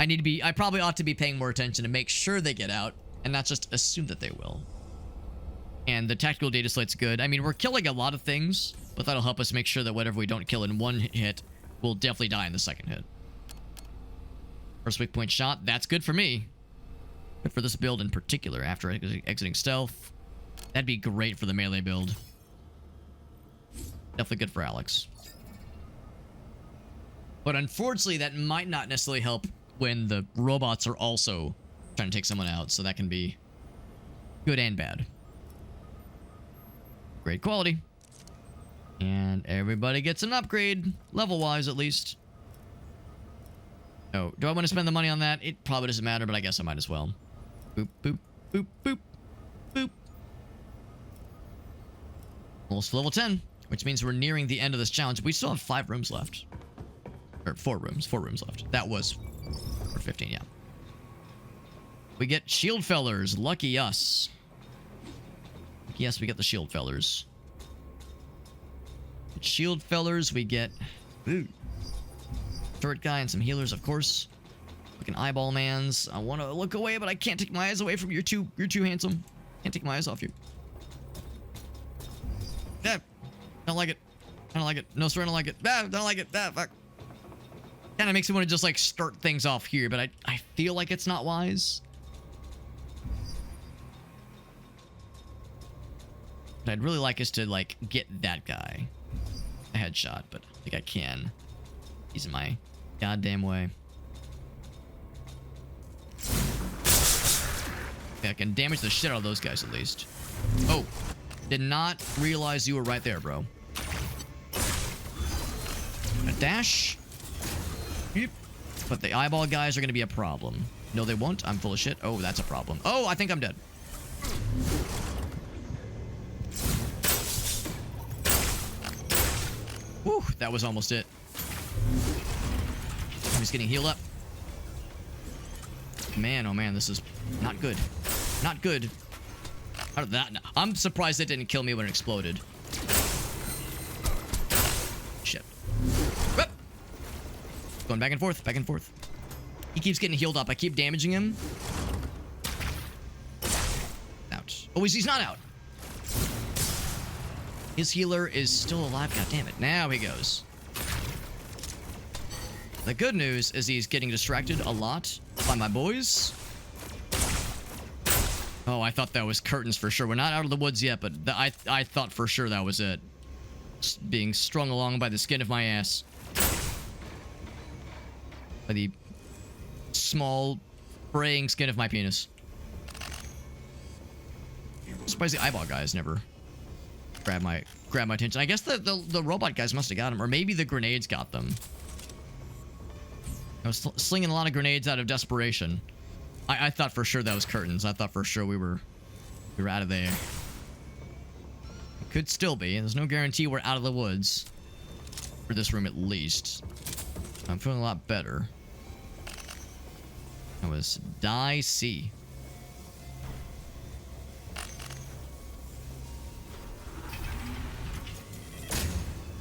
I probably ought to be paying more attention to make sure they get out and not just assume that they will. And the tactical data slate's good. I mean, we're killing a lot of things, but that'll help us make sure that whatever we don't kill in one hit will definitely die in the second hit. First weak point shot, that's good for me. Good for this build in particular, after exiting stealth. That'd be great for the melee build. Definitely good for Alex. But unfortunately, that might not necessarily help when the robots are also trying to take someone out, so that can be good and bad. Great quality. And everybody gets an upgrade, level-wise at least. Oh, do I want to spend the money on that? It probably doesn't matter, but I guess I might as well. Boop, boop, boop, boop, boop. Almost level 10, which means we're nearing the end of this challenge. We still have 5 rooms left. Or 4 rooms left. That was for 15, yeah. We get shield fellers. Lucky us. Yes, we get the shield fellers. Shield fellers, we get turret guy and some healers, of course. Looking eyeball mans. I want to look away, but I can't take my eyes away from you. You're too handsome. Can't take my eyes off you. Yeah, don't like it. I don't like it. No, sir, I don't like it. Ah, don't like it. Ah, fuck. Kind of makes me want to just like start things off here, but I feel like it's not wise. What I'd really like is to like get that guy a headshot, but I think I can. He's in my goddamn way. Yeah, I can damage the shit out of those guys at least. Oh, did not realize you were right there, bro. A dash. Yep. But the eyeball guys are going to be a problem. No, they won't. I'm full of shit. Oh, that's a problem. Oh, I think I'm dead. Whew, that was almost it. He's getting healed up. Man, oh man, this is not good. Not good. How did that... I'm surprised it didn't kill me when it exploded. Shit. Whoop. Going back and forth, back and forth. He keeps getting healed up. I keep damaging him. Ouch. Oh, he's not out. His healer is still alive. God damn it. Now he goes. The good news is he's getting distracted a lot by my boys. Oh, I thought that was curtains for sure. We're not out of the woods yet, but I thought for sure that was it. Just being strung along by the skin of my ass. By the small, fraying skin of my penis. I'm surprised the eyeball guys never grab my attention. I guess the robot guys must have got him, or maybe the grenades got them. I was slinging a lot of grenades out of desperation. I thought for sure that was curtains. I thought for sure we were out of there. It could still be. There's no guarantee we're out of the woods. For this room at least. I'm feeling a lot better. That was die C.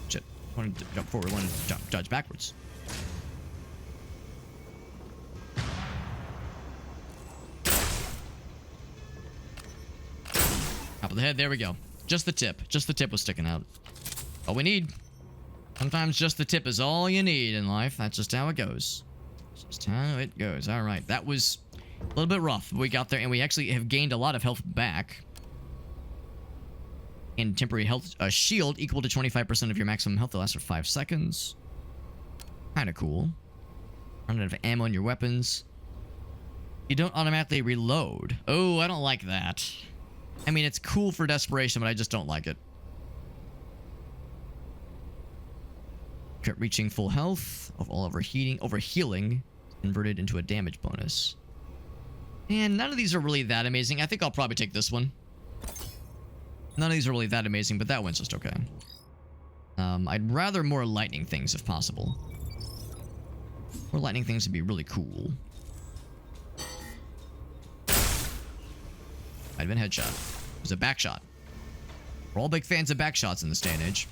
Shit. Wanted to jump forward, wanted to dodge backwards. Top of the head, there we go. Just the tip. Just the tip was sticking out. All we need. Sometimes just the tip is all you need in life. That's just how it goes. Just how it goes. All right. That was a little bit rough. We got there, and we actually have gained a lot of health back. And temporary health shield equal to 25% of your maximum health that lasts for 5 seconds. Kind of cool. Run out of ammo on your weapons. You don't automatically reload. Oh, I don't like that. I mean, it's cool for desperation, but I just don't like it. Reaching full health of all overhealing converted into a damage bonus. And none of these are really that amazing. I think I'll probably take this one. None of these are really that amazing, but that one's just okay. I'd rather more lightning things if possible. More lightning things would be really cool. Might have been headshot. It was a back shot. We're all big fans of back shots in this day and age.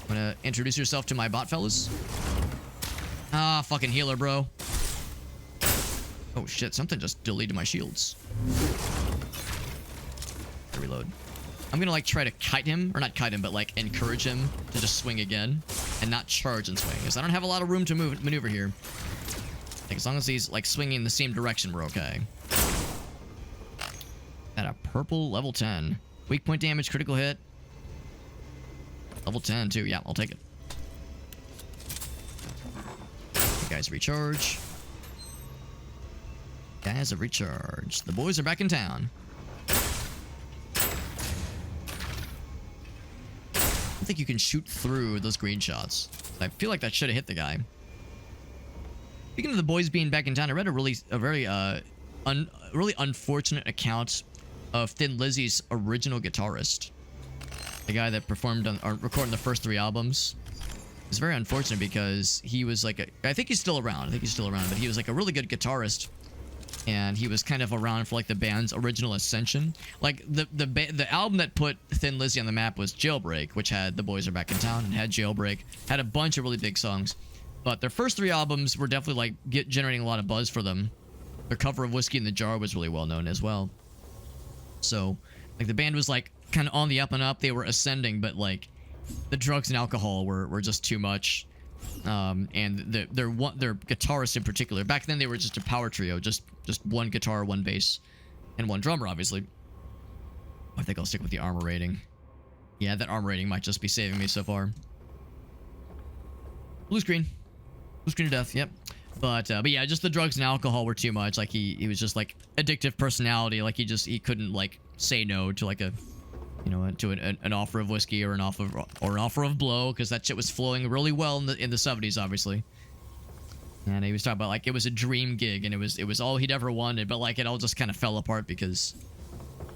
Wanna introduce yourself to my bot, fellas? Ah, fucking healer, bro. Oh shit, something just deleted my shields. reload. I'm gonna like try to kite him, or not kite him, but like encourage him to just swing again and not charge and swing, because I don't have a lot of room to maneuver here. Like, as long as he's like swinging in the same direction, we're okay. At a purple level 10, weak point damage, critical hit, level 10 too. Yeah, I'll take it. You guys recharge. Guys have recharged. The boys are back in town. I think you can shoot through those green shots. I feel like that should have hit the guy. Speaking of the boys being back in town, I read a very really unfortunate account of Thin Lizzy's original guitarist, the guy that performed on or recorded the first 3 albums. It's very unfortunate because he was like I think he's still around. But he was like a really good guitarist. And he was kind of around for like the band's original ascension. Like the album that put Thin Lizzy on the map was Jailbreak, which had The Boys Are Back in Town and had Jailbreak, had a bunch of really big songs. But their first 3 albums were definitely like generating a lot of buzz for them. Their cover of Whiskey in the Jar was really well known as well. So like the band was like kind of on the up and up. They were ascending, but like the drugs and alcohol were just too much. And their guitarist in particular, back then they were just a power trio, just one guitar, one bass, and one drummer, obviously. I think I'll stick with the armor rating. Yeah, that armor rating might just be saving me so far. Blue screen to death. Yep. But yeah, just the drugs and alcohol were too much. Like he was just like addictive personality. Like he couldn't like say no to like a, you know, to an offer of whiskey or an offer of blow, because that shit was flowing really well in the 70s, obviously. And he was talking about like it was a dream gig and it was all he'd ever wanted, but like it all just kind of fell apart because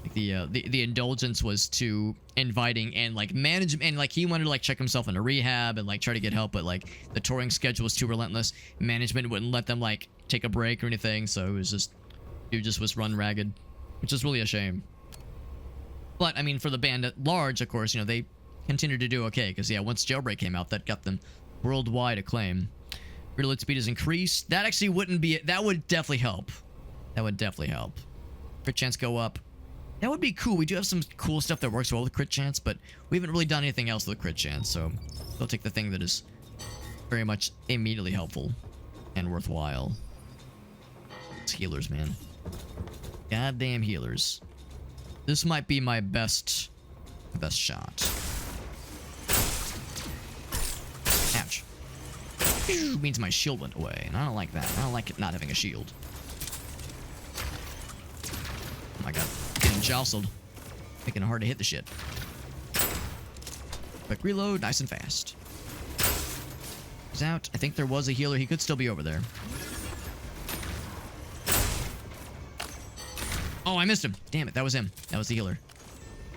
like the indulgence was too inviting, and like management, and like he wanted to like check himself into rehab and like try to get help, but like the touring schedule was too relentless. Management wouldn't let them like take a break or anything, so it just was run ragged, which is really a shame. But, I mean, for the band at large, of course, you know, they continued to do okay. Because, yeah, once Jailbreak came out, that got them worldwide acclaim. Reload speed is increased. That actually wouldn't be it. That would definitely help. Crit chance go up. That would be cool. We do have some cool stuff that works well with crit chance, but we haven't really done anything else with crit chance. So, we'll take the thing that is very much immediately helpful and worthwhile. It's healers, man. Goddamn healers. This might be my best shot. Ouch. Means my shield went away, and I don't like that. I don't like it not having a shield. Oh my god. Getting jostled. Making it hard to hit the shit. Quick reload, nice and fast. He's out. I think there was a healer. He could still be over there. Oh, I missed him. Damn it, that was him. That was the healer.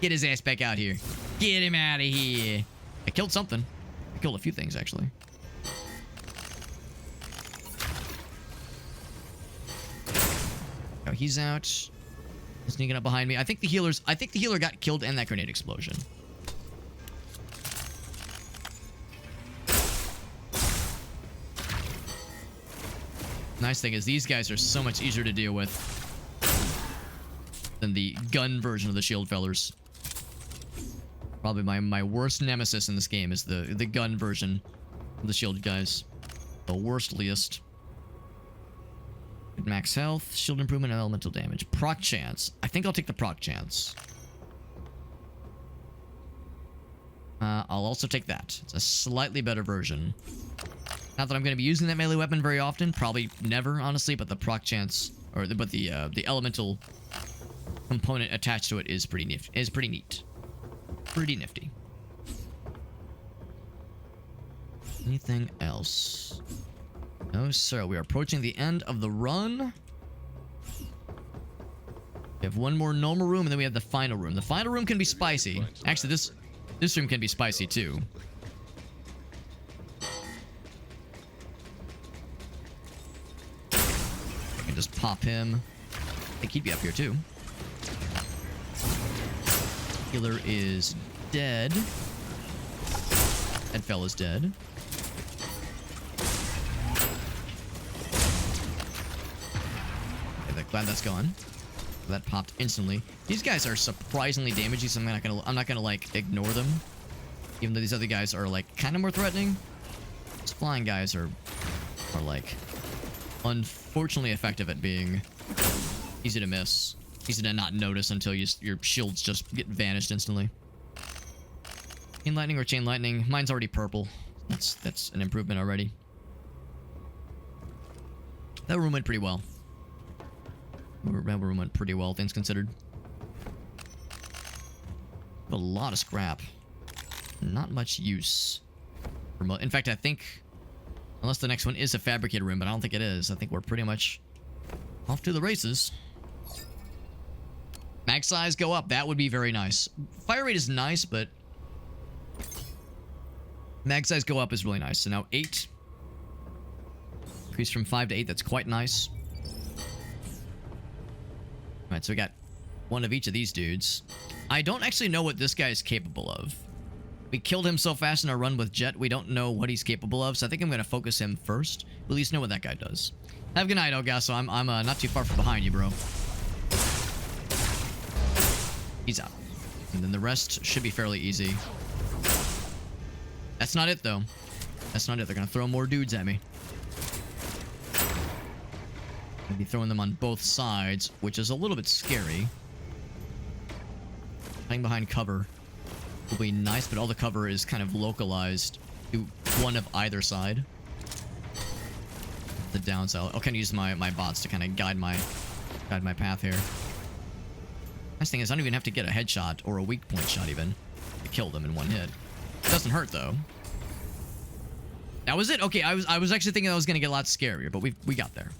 Get his ass back out here. Get him out of here. I killed something. I killed a few things, actually. Oh, he's out. He's sneaking up behind me. I think the healer got killed in that grenade explosion. Nice thing is these guys are so much easier to deal with than the gun version of the shield fellers. Probably my worst nemesis in this game is the gun version of the shield guys. The worstliest. Max health, shield improvement, and elemental damage. Proc chance. I think I'll take the proc chance. I'll also take that. It's a slightly better version. Not that I'm going to be using that melee weapon very often. Probably never, honestly. But the proc chance, but the elemental component attached to it is pretty neat. Pretty nifty. Anything else? No, sir. We are approaching the end of the run. We have one more normal room, and then we have the final room. The final room can be spicy. Actually, this room can be spicy too. I can just pop him. I think he'd be up here too. Healer is dead. That fella's dead. Okay, glad that's gone. That popped instantly. These guys are surprisingly damaging, so I'm not gonna like ignore them. Even though these other guys are like kind of more threatening. These flying guys are like unfortunately effective at being easy to miss. Easy to not notice until your shields just get vanished instantly. Chain lightning or chain lightning. Mine's already purple. That's an improvement already. That room went pretty well. That room went pretty well, things considered. A lot of scrap. Not much use. In fact, I think... Unless the next one is a fabricator room, but I don't think it is. I think we're pretty much off to the races. Mag size go up. That would be very nice. Fire rate is nice, but... Mag size go up is really nice. So now 8. Increase from 5 to 8. That's quite nice. Alright, so we got one of each of these dudes. I don't actually know what this guy is capable of. We killed him so fast in our run with Jet, we don't know what he's capable of, so I think I'm going to focus him first. At least know what that guy does. Have a good night, Elgaso. I'm not too far from behind you, bro. He's out. And then the rest should be fairly easy. That's not it, though. That's not it. They're going to throw more dudes at me. Be throwing them on both sides, which is a little bit scary. Hiding behind cover will be nice, but all the cover is kind of localized to one of either side. The downside. I'll kind of use my bots to kind of guide my path here. Nice thing is I don't even have to get a headshot or a weak point shot even to kill them in one hit. It doesn't hurt though. That was it. Okay, I was actually thinking that was gonna get a lot scarier, but we got there.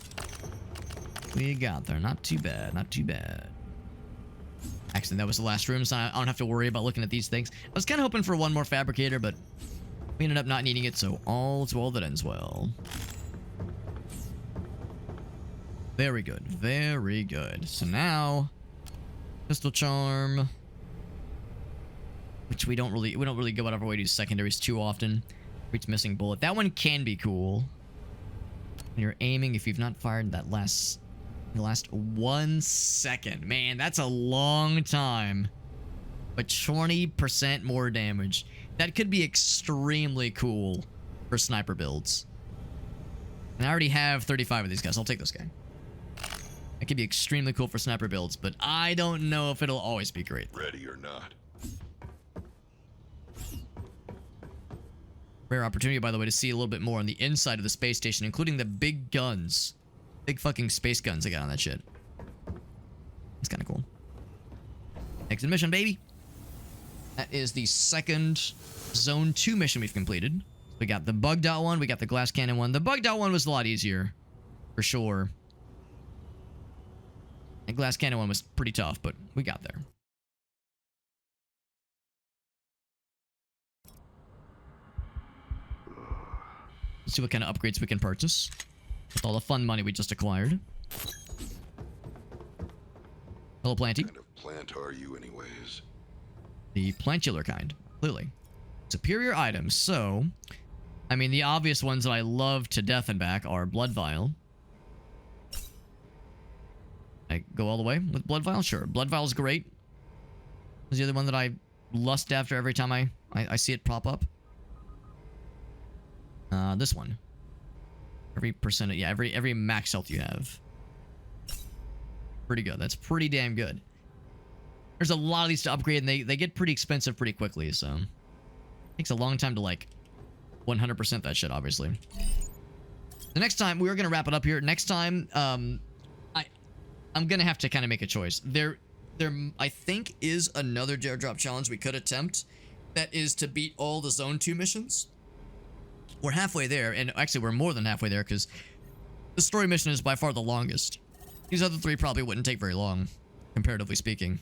We got there. Not too bad. Not too bad. Actually, that was the last room, so I don't have to worry about looking at these things. I was kind of hoping for one more fabricator, but we ended up not needing it, so all's well that ends well. Very good. Very good. So now, pistol charm, which we don't really go out of our way to do secondaries too often. Reach missing bullet. That one can be cool. When you're aiming, if you've not fired that last 1 second. Man, that's a long time. But 20% more damage. That could be extremely cool for sniper builds. And I already have 35 of these guys. I'll take this guy. That could be extremely cool for sniper builds, but I don't know if it'll always be great. Ready or not. Rare opportunity, by the way, to see a little bit more on the inside of the space station, including the big guns. Big fucking space guns they got on that shit. It's kind of cool. Exit mission, baby. That is the second Zone 2 mission we've completed. We got the bugged out one. We got the glass cannon one. The bugged out one was a lot easier. For sure. The glass cannon one was pretty tough, but we got there. Let's see what kind of upgrades we can purchase with all the fun money we just acquired. Hello, Planty. What kind of plant are you anyways? The plantular kind, clearly. Superior items, so... I mean, the obvious ones that I love to death and back are Blood Vial. I go all the way with Blood Vial? Sure. Blood Vial is great. Is the other one that I lust after every time I see it pop up. This one. Every percentage, yeah, every max health you have. Pretty good. That's pretty damn good. There's a lot of these to upgrade, and they get pretty expensive pretty quickly, so... It takes a long time to, like, 100% that shit, obviously. The next time, we are going to wrap it up here. Next time, I'm going to have to kind of make a choice. There, I think, is another dare drop challenge we could attempt. That is to beat all the Zone 2 missions. We're halfway there, and actually we're more than halfway there, because the story mission is by far the longest. These other three probably wouldn't take very long, comparatively speaking.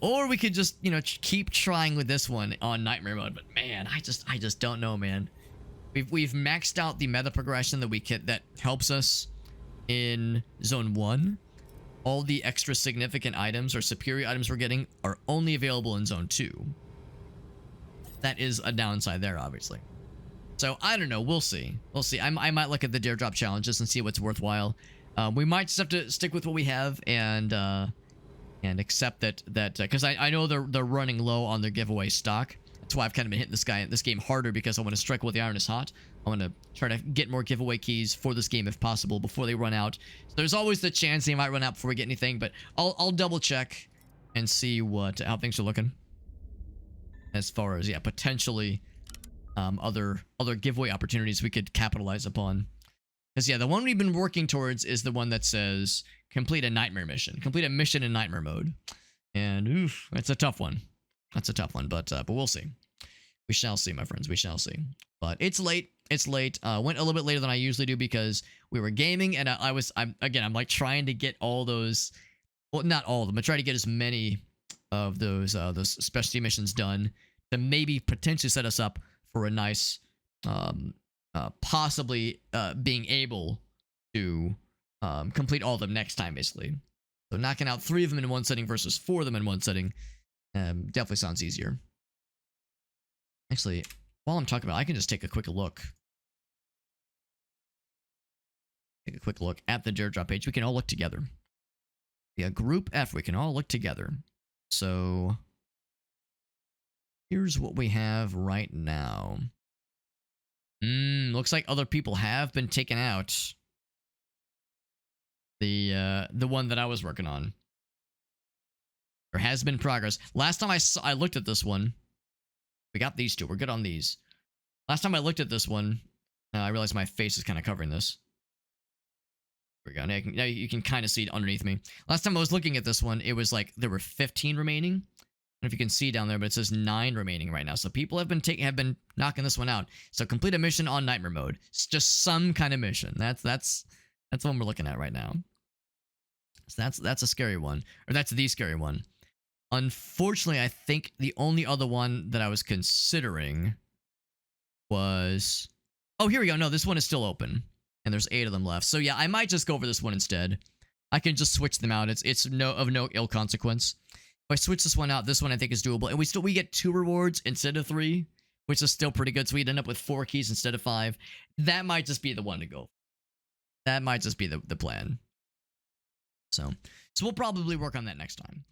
Or we could just, you know, keep trying with this one on Nightmare Mode, but man, I just don't know, man. We've maxed out the meta progression that helps us in Zone 1. All the extra significant items or superior items we're getting are only available in Zone 2. That is a downside there, obviously. So, I don't know. We'll see. We'll see. I might look at the dare drop challenges and see what's worthwhile. We might just have to stick with what we have and accept that because I know they're running low on their giveaway stock. That's why I've kind of been hitting this game harder, because I want to strike while the iron is hot. I want to try to get more giveaway keys for this game if possible before they run out. So there's always the chance they might run out before we get anything, but I'll double check and see how things are looking as far as potentially other giveaway opportunities we could capitalize upon. Because the one we've been working towards is the one that says complete a nightmare mission, complete a mission in nightmare mode, and oof, that's a tough one. That's a tough one, but we'll see. We shall see, my friends. We shall see. But it's late. It's late. Went a little bit later than I usually do because we were gaming, and I'm like trying to get all those. Well, not all of them, but try to get as many of those specialty missions done to maybe potentially set us up for a nice, possibly being able to complete all of them next time, basically. So knocking out 3 of them in one setting versus 4 of them in one setting definitely sounds easier. Actually, while I'm talking about it, I can just take a quick look. Take a quick look at the airdrop page. We can all look together. Yeah, Group F, we can all look together. So here's what we have right now. Looks like other people have been taken out. The one that I was working on. There has been progress. Last time I looked at this one, we got these 2. We're good on these. Last time I looked at this one, I realized my face is kind of covering this. There we go. Now you can kind of see it underneath me. Last time I was looking at this one, it was like there were 15 remaining. I don't know if you can see down there, but it says 9 remaining right now. So people have been knocking this one out. So complete a mission on nightmare mode. It's just some kind of mission. That's the one we're looking at right now. So that's a scary one, or that's the scary one. Unfortunately, I think the only other one that I was considering was... Oh, here we go. No, this one is still open. And there's 8 of them left. So yeah, I might just go over this one instead. I can just switch them out. It's of no ill consequence. If I switch this one out, this one I think is doable. And we get 2 rewards instead of 3, which is still pretty good. So we'd end up with 4 keys instead of 5. That might just be the one to go. That might just be the plan. So we'll probably work on that next time.